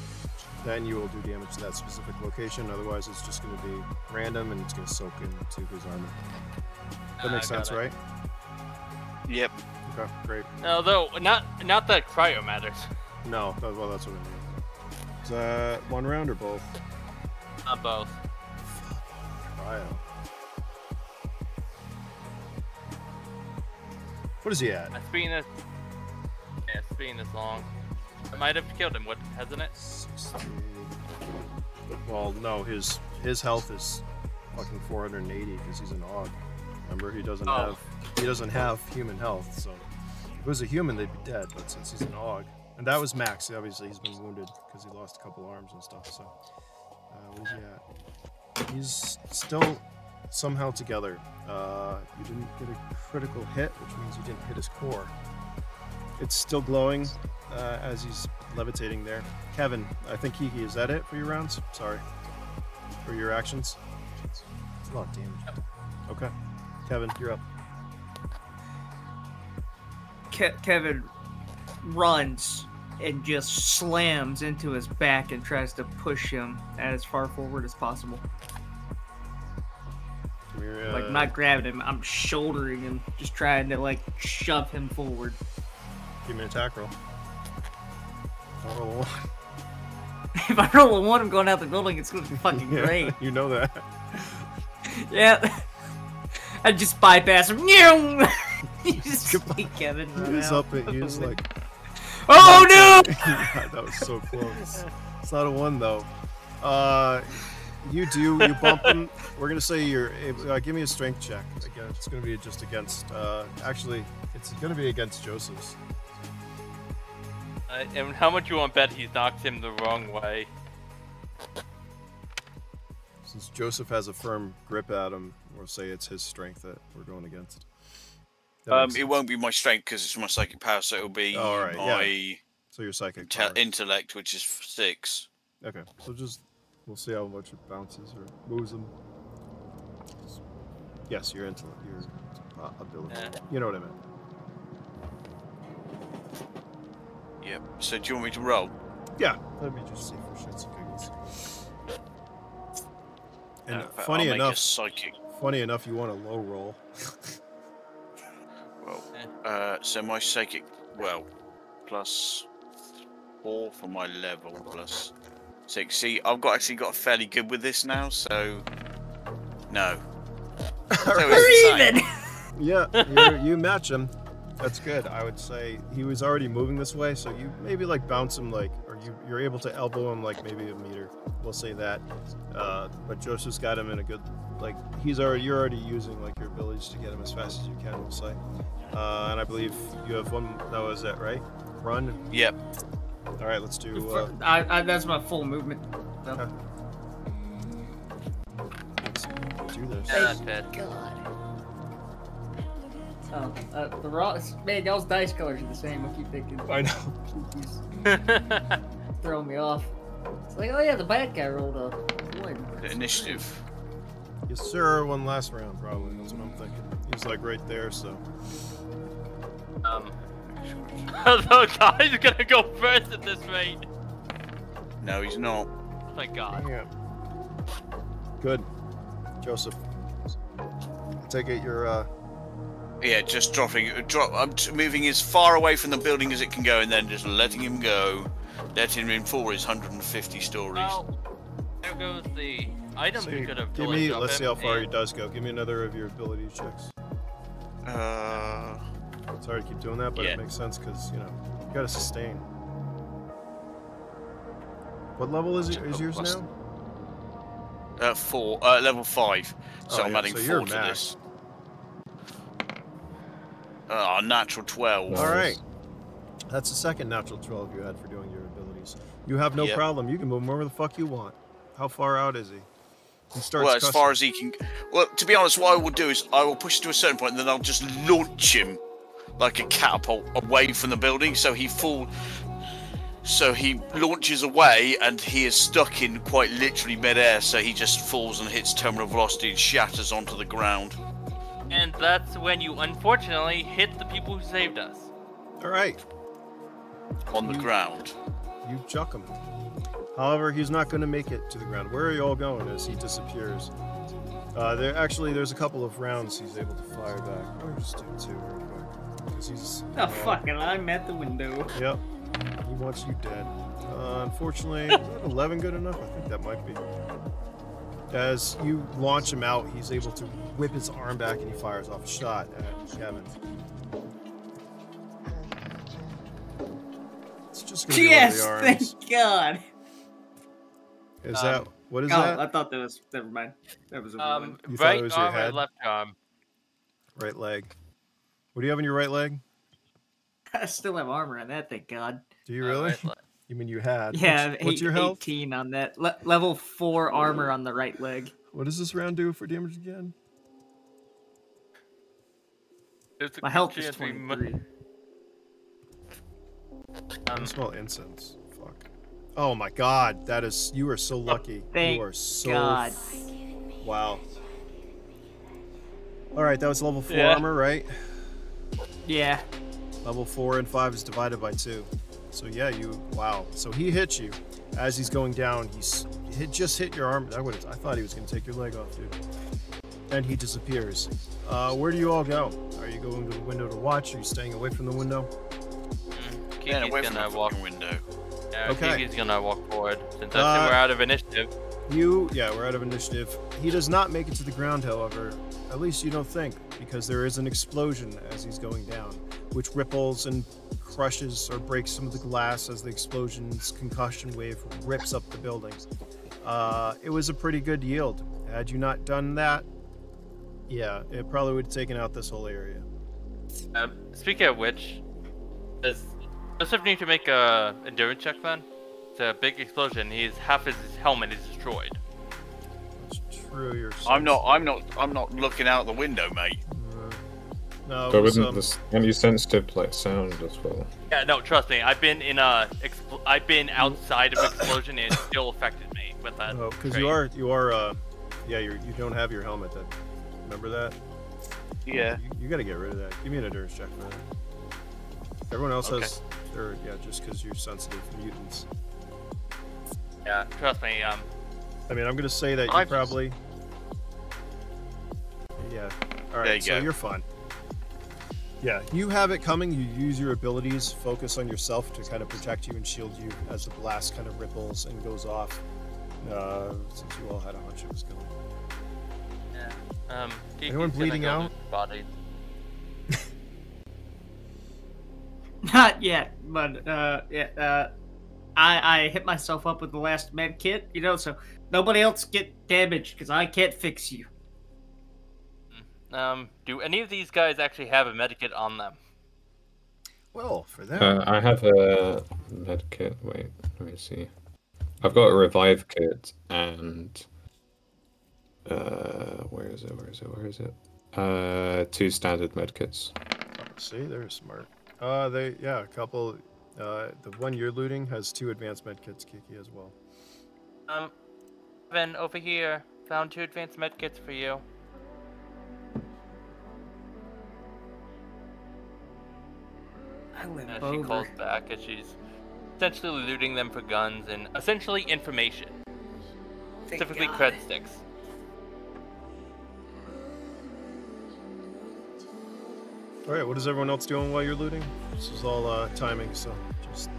then you will do damage to that specific location. Otherwise, it's just going to be random and it's going to soak into his armor. That makes sense, right? Yep. Okay, great. Although, not that cryo matters. No, well, that's what I mean. Is that one round or both? Not both. Cryo. What is he at? Speeding this. Yeah, speeding this long. I might have killed him. What hasn't it? 60. Well, no, his health is fucking 480 because he's an AUG. Remember, he doesn't have human health. So if it was a human, they'd be dead. But since he's an AUG, and that was Max. Obviously, he's been wounded because he lost a couple arms and stuff. So where's he at? He's still somehow together. You didn't get a critical hit, which means you didn't hit his core. It's still glowing as he's levitating there. Kevin, I think Kiki, is that it for your rounds? Sorry. For your actions? It's a lot of damage. Okay. Kevin, you're up. Kevin runs and just slams into his back and tries to push him as far forward as possible. Like, not grabbing him, I'm shouldering him, just trying to, like, shove him forward. Give me an attack roll. Don't roll a 1. If I roll a 1, I'm going out the building, it's gonna be fucking great. You know that. Yeah. I just bypass him. You just see Kevin run He's out. up and he's like, oh no! that was so close. It's not a 1 though. You bump him. We're gonna say you're. Give me a strength check. Again, it's gonna be just against. Actually, it's gonna be against Joseph's. And how much you want to bet he knocked him the wrong way? Since Joseph has a firm grip at him, we'll say it's his strength that we're going against. It won't be my strength because it's my psychic power, so it'll be my So your psychic power. intellect, which is 6. Okay, so we'll see how much it bounces or moves him. Yes, your intellect, your ability. You know what I meant. Yep. So do you want me to roll? Yeah. Let me just see for shits and giggles. And I'll make a funny enough, you want a low roll. So my psychic, well, plus 4 for my level, plus 6. See, I've actually got fairly good with this now, so no. So We're even. Yeah, you match him. That's good. I would say he was already moving this way, so you maybe like bounce him like, or you're able to elbow him like maybe a meter. We'll say that. But Joseph's got him in a good, like you're already using like your abilities to get him as fast as you can. We'll say. And I believe you have one. That was it, right? Run. Yep. All right, let's do. That's my full movement. So. Okay. Let's do this. Yeah, that's bad. The raw man, y'all's dice colors are the same. I keep thinking. I know. Throwing me off. It's like, oh yeah, the bad guy rolled a 1. The initiative. Yes, sir. One last round, probably. That's what I'm thinking. He's like right there, so. The guy's gonna go first at this rate. No, he's not. Oh my god. Yeah. Good, Joseph. I take it you're Yeah, just dropping. I'm moving as far away from the building as it can go, and then just letting him go. Letting him fall his 150 stories. Well, there goes the item So we could have. give me. Let's see how far he does go. Give me another of your ability checks. Sorry to keep doing that, but Yeah. it makes sense because you gotta sustain. What level is yours Plus- now? 4. Level 5. So Oh, I'm yeah, adding so 4 you're to max. this. Natural 12. All right. That's the second natural 12 you had for doing your abilities. You have no Yep. problem. You can move him wherever the fuck you want. How far out is he? He starts. Well, as cussing. far as he can. Well, to be honest, what I will do is I will push to a certain point, and then I'll just launch him like a catapult away from the building, so he launches away, and he is stuck in quite literally midair. So he just falls and hits terminal velocity and shatters onto the ground. And that's when you unfortunately hit the people who saved us. All right. On the ground. You chuck him. However, he's not going to make it to the ground. Where are you all going as he disappears? There's a couple of rounds he's able to fire back. I'll just do 2 real quick. Because he's... Oh, fucking, I'm at the window. Yep. He wants you dead. Unfortunately, is 11 good enough? I think that might be. As you launch him out, he's able to whip his arm back and he fires off a shot at Kevin. It's just going to be Yes, one of the arms. thank God. Is that... What is Oh, that? I thought that was. Never mind. That was a one. You thought it Right was your arm head? or left arm? Right leg. What do you have in your right leg? I still have armor on that, thank God. Do you really? Right leg. You mean you had? Yeah, What's your health? 18 on that. Level 4 armor on the right leg. What does this round do for damage again? There's a My health good is chance we 23. I smell incense. Fuck. Oh my god, that is... You are so lucky. Thank you are so... God. Wow. Alright, that was level 4 Yeah. armor, right? Yeah. Level 4 and 5 is divided by 2. So yeah, you... Wow. So he hits you. As he's going down, just hit your arm. I thought he was going to take your leg off, dude. And he disappears. Where do you all go? Are you going to the window to watch? Are you staying away from the window? Yeah, Kiki's away from gonna the walk. fucking window. Yeah, Okay. Kiki's gonna walk forward since I think we're out of initiative. Yeah, we're out of initiative. He does not make it to the ground, however. At least you don't think, because there is an explosion as he's going down, which ripples and crushes or breaks some of the glass as the explosion's concussion wave rips up the building. It was a pretty good yield. Had you not done that, yeah, it probably would have taken out this whole area. Speaking of which, does Joseph need to make a endurance check then? It's a big explosion. Half his helmet is destroyed. It's true. You're. I'm not looking out the window, mate. No, But it was, wouldn't any sensitive like sound as well? Yeah, no, trust me. I've been outside of explosion and it still affected me with that. Oh, because trait. you are. Yeah, you don't have your helmet. Remember that? Yeah. You got to get rid of that. Give me an endurance check for that. Everyone else Okay. has their, just because you're sensitive to mutants. Yeah, trust me. I mean, I'm gonna say that you I've- probably. Yeah. All right. There you So go. you're fine. Yeah, you have it coming. You use your abilities, focus on yourself to kind of protect you and shield you as the blast kind of ripples and goes off. Since you all had a hunch it was coming. Yeah. Anyone bleeding out? Body. Not yet, but I hit myself up with the last med kit, so nobody else get damaged because I can't fix you. Do any of these guys actually have a medikit on them? Well, for them. I have a medkit. Wait, let me see. I've got a revive kit and where is it? 2 standard medkits. See, they're smart. A couple. The one you're looting has 2 advanced medkits, Kiki, as well. Evan, over here, found 2 advanced medkits for you. She calls back as she's essentially looting them for guns and essentially information. Specifically cred sticks. Alright, what is everyone else doing while you're looting? This is all timing, so just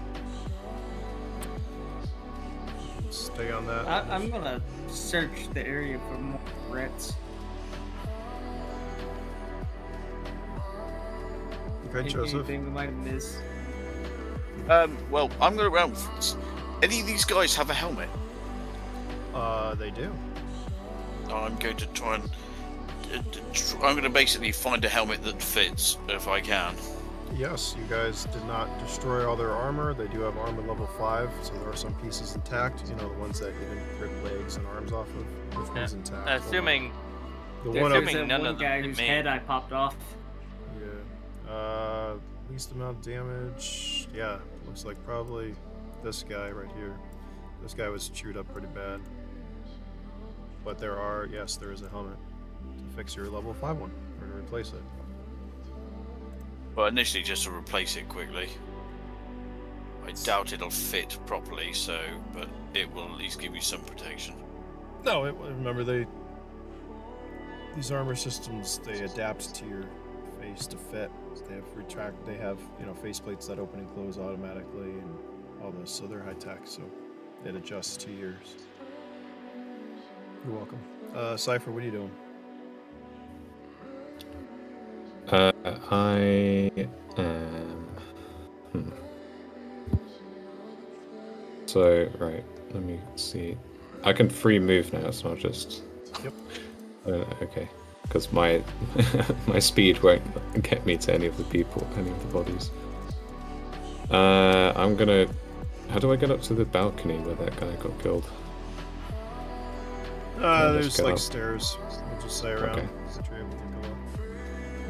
stay on that. I'm gonna search the area for more threats. Okay, Joseph. Anything we might miss? Well, I'm going to any of these guys have a helmet? They do. I'm going to try and... I'm going to basically find a helmet that fits, if I can. Yes, you guys did not destroy all their armor. They do have armor level 5, so there are some pieces intact. The ones that you didn't rip legs and arms off of. Which one's intact? Assuming... There's one guy whose head I popped off. Yeah. Least amount of damage. Yeah, looks like probably this guy right here. This guy was chewed up pretty bad. But there is a helmet to fix your level 5 one, or to replace it. Well, initially just to replace it quickly. I doubt it'll fit properly, but it will at least give you some protection. No, remember these armor systems, they adapt to your face to fit. They have face plates that open and close automatically and all this, so they're high tech, so it adjusts to yours. You're welcome. Cypher, what are you doing? I am... So, right, let me see. I can free move now, it's not just... Yep. Okay. Because my my speed won't get me to any of the bodies. I'm gonna... How do I get up to the balcony where that guy got killed? There's like stairs. We'll just say around. Okay. Go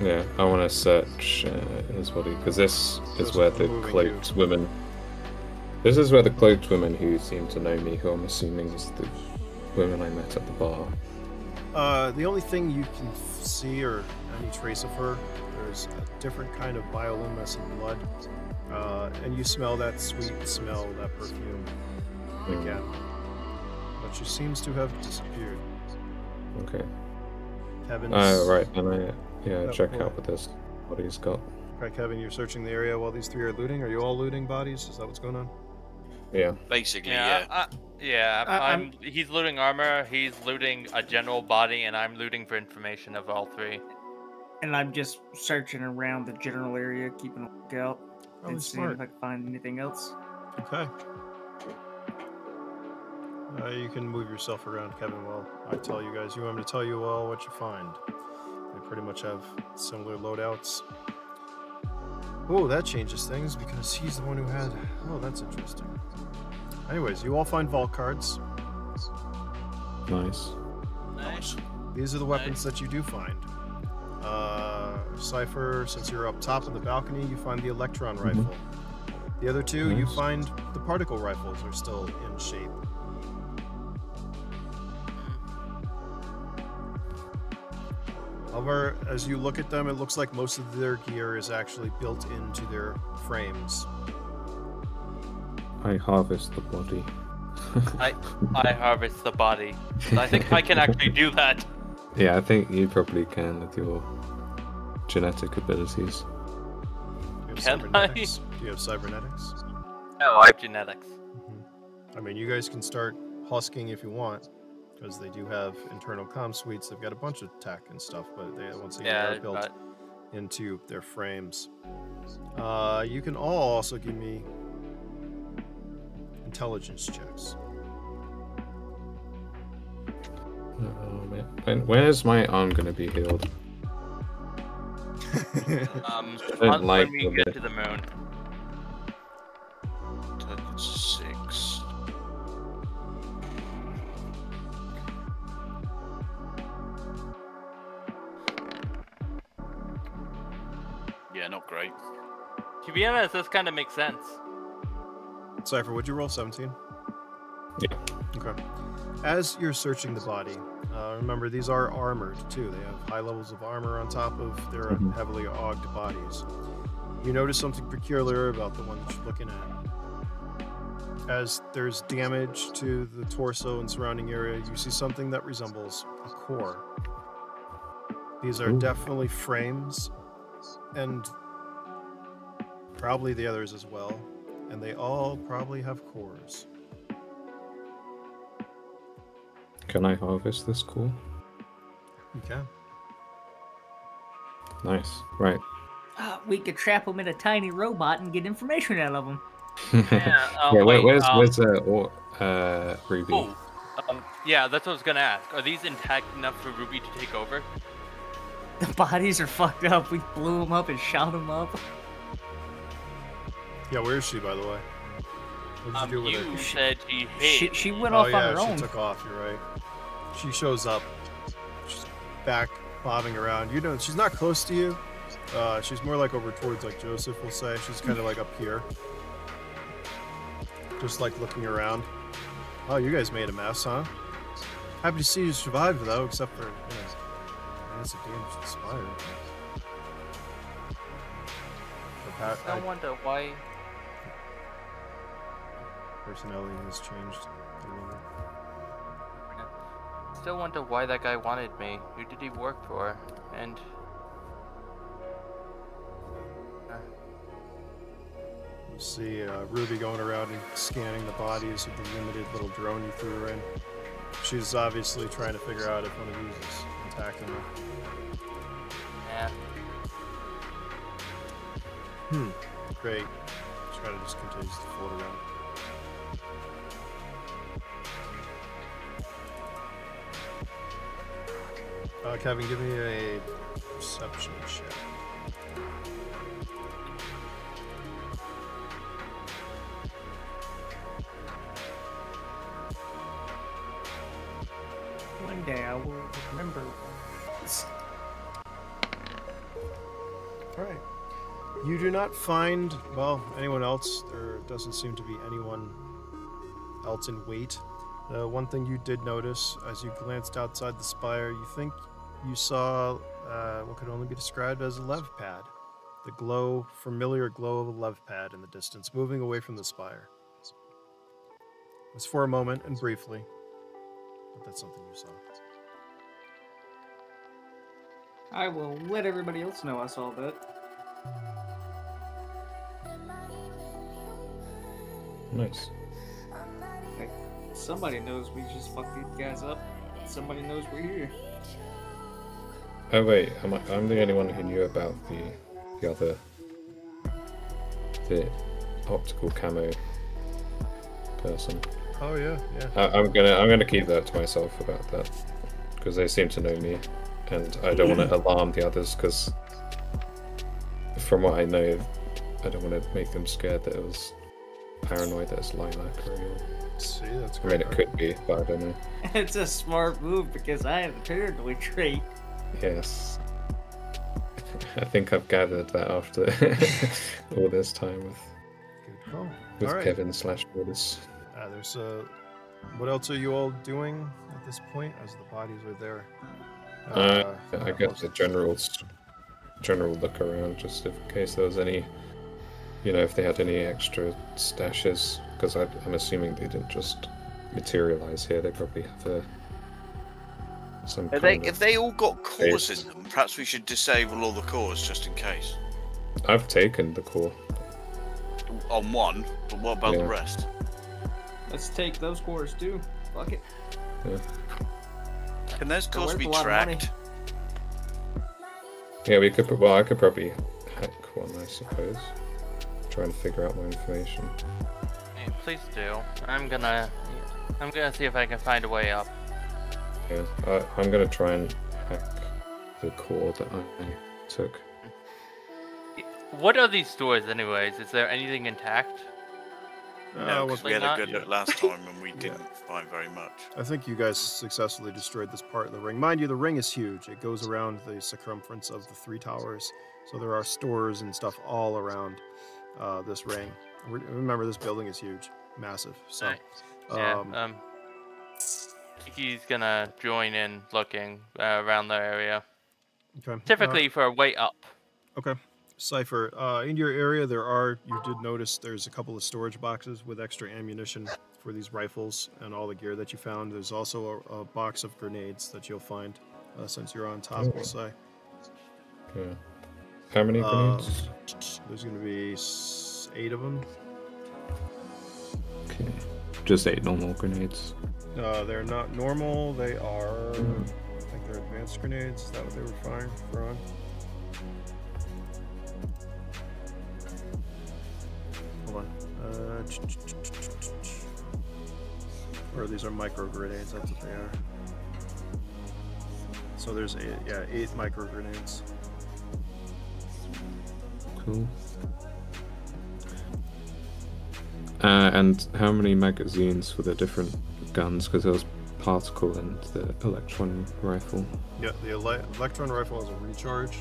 Yeah, I want to search his body because this is where the cloaked women. This is where the cloaked women who seem to know me, who I'm assuming is the women I met at the bar. The only thing you can see or any trace of her, there's a different kind of bioluminescent blood, and you smell that sweet smell, that perfume again. But she seems to have disappeared. Okay. Kevin's... right, and check out what he's got. Right, Kevin, you're searching the area while these 3 are looting. Are you all looting bodies? Is that what's going on? Yeah. Basically, he's looting armor, he's looting a general body, and I'm looting for information of all 3. And I'm just searching around the general area, keeping a lookout, and seeing if I can find anything else. Okay. You can move yourself around, Kevin, while I tell you guys. You want me to tell you all what you find? They pretty much have similar loadouts. Oh, that changes things because he's the one who had... Oh, that's interesting. Anyways, you all find vault cards. Nice. These are the weapons that you do find. Cypher, since you're up top of the balcony, you find the electron rifle. The other 2, you find the particle rifles are still in shape. However, as you look at them, it looks like most of their gear is actually built into their frames. I harvest the body. I harvest the body. I think I can actually do that. Yeah, I think you probably can with your genetic abilities. have Can cybernetics? Do you have cybernetics? No, I have genetics. I mean, you guys can start husking if you want, because they do have internal comm suites. They've got a bunch of tech and stuff, but they once again Yeah, are built but into their frames. You can all also give me intelligence checks. Oh man. And where's my arm gonna be healed? when like we get to the moon. 6. Yeah, not great. To be honest, this kind of makes sense. Cypher, would you roll 17? Yeah. Okay. As you're searching the body, remember these are armored too. They have high levels of armor on top of their heavily ogged bodies. You notice something peculiar about the one that you're looking at. As there's damage to the torso and surrounding area, you see something that resembles a core. These are definitely frames, and probably the others as well, and they all probably have cores. Can I harvest this core? You can. Nice. Right. We could trap him in a tiny robot and get information out of him. Yeah, Where's Ruby? Oh, yeah, that's what I was gonna ask. Are these intact enough for Ruby to take over? The bodies are fucked up. We blew them up and shot them up. Yeah, where is she, by the way? What did you do with her? You said she hid. She went off on her own. She took off, you're right. She shows up. She's back, bobbing around. You know, she's not close to you. She's more like over towards, like Joseph will say. She's kind of like up here. Just like looking around. Oh, you guys made a mess, huh? Happy to see you survived, though, except for, that's a damaged spire. I wonder why. Personality has changed a little bit. Still wonder why that guy wanted me. Who did he work for? And you see Ruby going around and scanning the bodies with the limited little drone you threw her in. She's obviously trying to figure out if one of these is attacking her. yeah. Great. She kind of just continues to float around. Kevin, give me a perception check. One day I will remember this. Alright. You do not find, well, anyone else. There doesn't seem to be anyone else in wait. The one thing you did notice as you glanced outside the spire, you think you saw what could only be described as a lev pad. The glow, familiar glow of a lev pad in the distance, moving away from the spire. It was for a moment and briefly, but that's something you saw. I will let everybody else know I saw that. Nice. Like, somebody knows we just fucked these guys up. Somebody knows we're here. Oh wait, I'm the only one who knew about the other, the optical camo person. Oh yeah, yeah. I'm gonna keep that to myself about that, because they seem to know me, and I don't want to alarm the others, because from what I know, I don't want to make them scared that it was paranoid that it's lilac or real. See, that's I great. mean, it could be, but I don't know. It's a smart move because I have a paranoid trait. Yes. I think I've gathered that after all this time Good call. with All right. Kevin / Willis. There's what else are you all doing at this point as the bodies are there? I guess a general look around, just in case there was any, if they had any extra stashes, because I'm assuming they didn't just materialize here. They probably have some. If they all got cores in them, perhaps we should disable all the cores just in case. I've taken the core. On one, but what about the rest? Let's take those cores too. Fuck it. Yeah. Can those cores be worth a lot of money. tracked? Yeah, we could. Well, I could probably hack one, I suppose. Try and figure out my information. Hey, please do. I'm gonna see if I can find a way up. Yeah, I'm gonna try and hack the core that I took. What are these stores, anyways? Is there anything intact? No, because we had a good not? look last time and we didn't find very much. I think you guys successfully destroyed this part of the ring. Mind you, the ring is huge. It goes around the circumference of the 3 towers. So there are stores and stuff all around this ring. Remember, this building is huge. Massive. So, Nice. Yeah, he's gonna join in looking around the area. okay. Typically for a way up. Okay. Cypher, in your area, you did notice there's a couple of storage boxes with extra ammunition for these rifles and all the gear that you found. There's also a box of grenades that you'll find since you're on top, we'll say. Yeah. How many grenades? There's going to be 8 of them. Okay. Just 8 normal grenades. They're not normal. They are, I think they're advanced grenades. Is that what they were firing for on? Hold on. Or these are micro grenades, that's what they are. So there's 8 micro grenades. Cool. And how many magazines for the different guns? Because there was particle and the electron rifle. Yeah, the electron rifle has a recharge.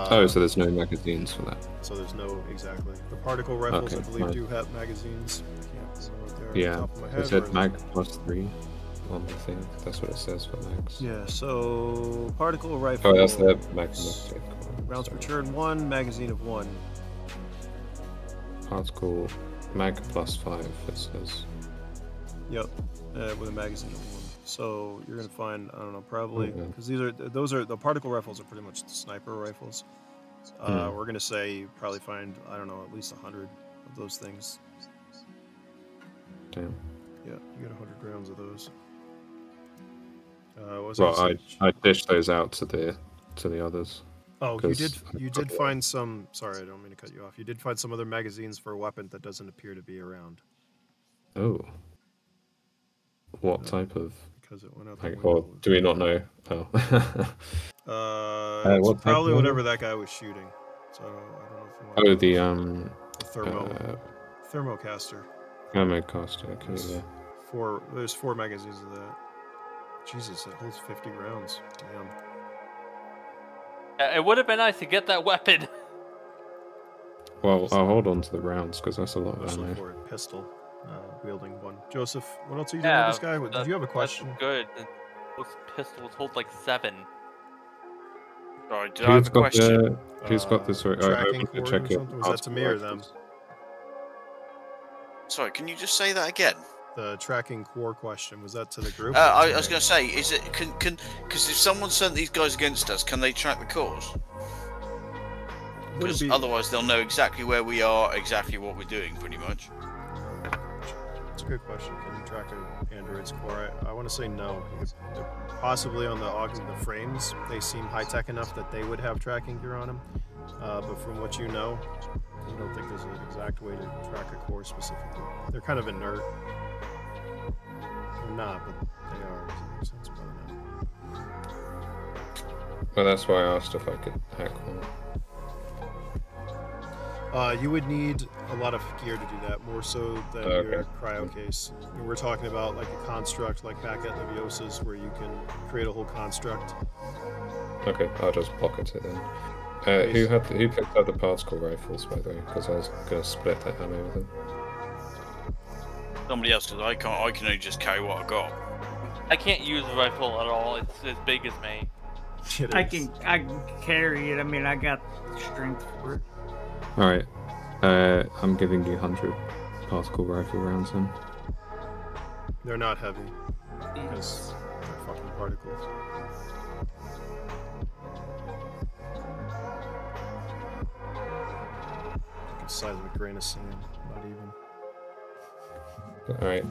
So there's no magazines for that. So there's no, exactly. The particle rifles, Okay, I believe, fine. do have magazines. Can't remember what they are off Yeah, the top of my it head, said or- mag +3 on the thing. That's what it says for mags. Yeah, so particle rifle. Oh, that's the magnetic. Rounds per Sorry. turn 1, magazine of 1. Particle mag +5. It says. Yep, with a magazine of 1. So you're gonna find, I don't know, probably Okay. because the particle rifles are pretty much the sniper rifles. We're gonna say you probably find, I don't know, at least 100 of those things. Damn. Yeah, you get 100 rounds of those. What was Well, I I dished those out to the others. Oh, you 'cause did. I You forgot did one. find some. Sorry, I don't mean to cut you off. You did find some other magazines for a weapon that doesn't appear to be around Oh. What type of? because it went out the Like, or window. do we not know? Oh. It's what type probably of whatever weapon? that guy was shooting. So I don't know if you want Oh, the thermocaster. ammocaster. Okay, There's yeah. There's 4 magazines of that. Jesus, it holds 50 rounds. Damn. It would have been nice to get that weapon. Well, I'll hold on to the rounds because that's a lot of Also ammo. for a pistol, wielding one. Joseph, what else are you doing with this guy? Did you have a question? That's good. Those pistols hold like 7. Sorry, did I have a question? Who's got this? Sorry, I tracking went to cord check or it. something? Was that to me or them? Sorry, can you just say that again? The tracking core question, was that to the group? I was going to say, is it because if someone sent these guys against us, can they track the cores? Because otherwise they'll know exactly where we are, exactly what we're doing, pretty much. It's a good question. Can you track an android's core? I want to say no. Possibly on the frames, they seem high-tech enough that they would have tracking gear on them. But from what you know, I don't think there's an exact way to track a core specifically. They're kind of inert. They're not, but they are. Does that make sense? Probably not. Well, that's why I asked if I could hack one. You would need a lot of gear to do that, more so than your cryo case. And we're talking about like a construct, like back at Leviosa's, where you can create a whole construct. Okay, I'll just pocket it then. Who picked up the particle rifles, by the way? Because I was gonna split that ammo with them. Somebody else, because I can only just carry what I got. I can't use a rifle at all. It's as big as me. I can carry it. I mean, I got strength for it. All right, I'm giving you 100 particle rifle rounds then. They're not heavy because they're fucking particles. the size of a grain of sand. Not even. Alright.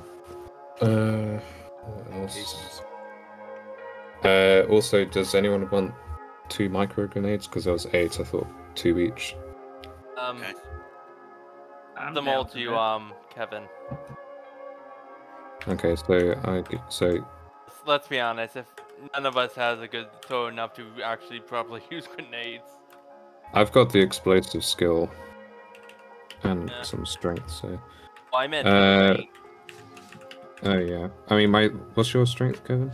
What else? Cases. Also, does anyone want 2 micro grenades? Because there was 8, I thought 2 each. Okay. I'm them down all for to you, that. Kevin. Okay, so Let's be honest, if none of us has a good throw enough to actually properly use grenades. I've got the explosive skill and Yeah. some strength, so Well, I meant Uh, grenade. oh yeah. I mean, what's your strength, Kevin?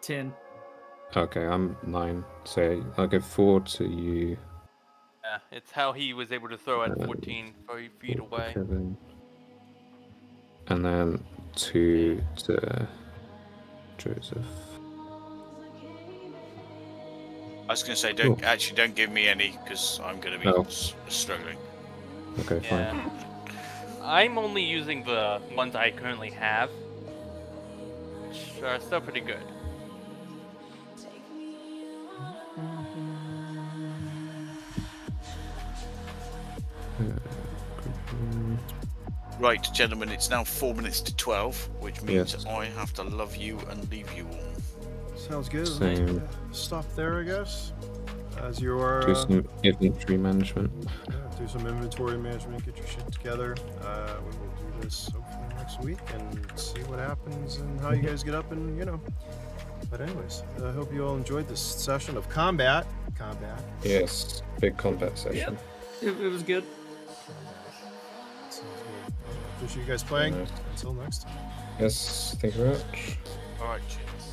10. Okay, I'm 9, so I'll give 4 to you. Yeah, it's how he was able to throw at 14 feet away. Kevin. And then 2 to Joseph. I was going to say, Cool. don't give me any because I'm going to be Oh. struggling. Okay, fine. Yeah. I'm only using the ones I currently have, which are still pretty good. Right, gentlemen, it's now 4 minutes to 12, which means Yes. I have to love you and leave you all. Sounds good. Same. Stop there, I guess. As you are. Do some inventory management. Do some inventory management, get your shit together. We will do this hopefully next week and see what happens and how you guys get up and, But anyways, I hope you all enjoyed this session of combat. Yes, big combat session. It was good. Sounds good. Appreciate you guys playing. Nice. Until next time. Yes, thank you very much. Alright, cheers.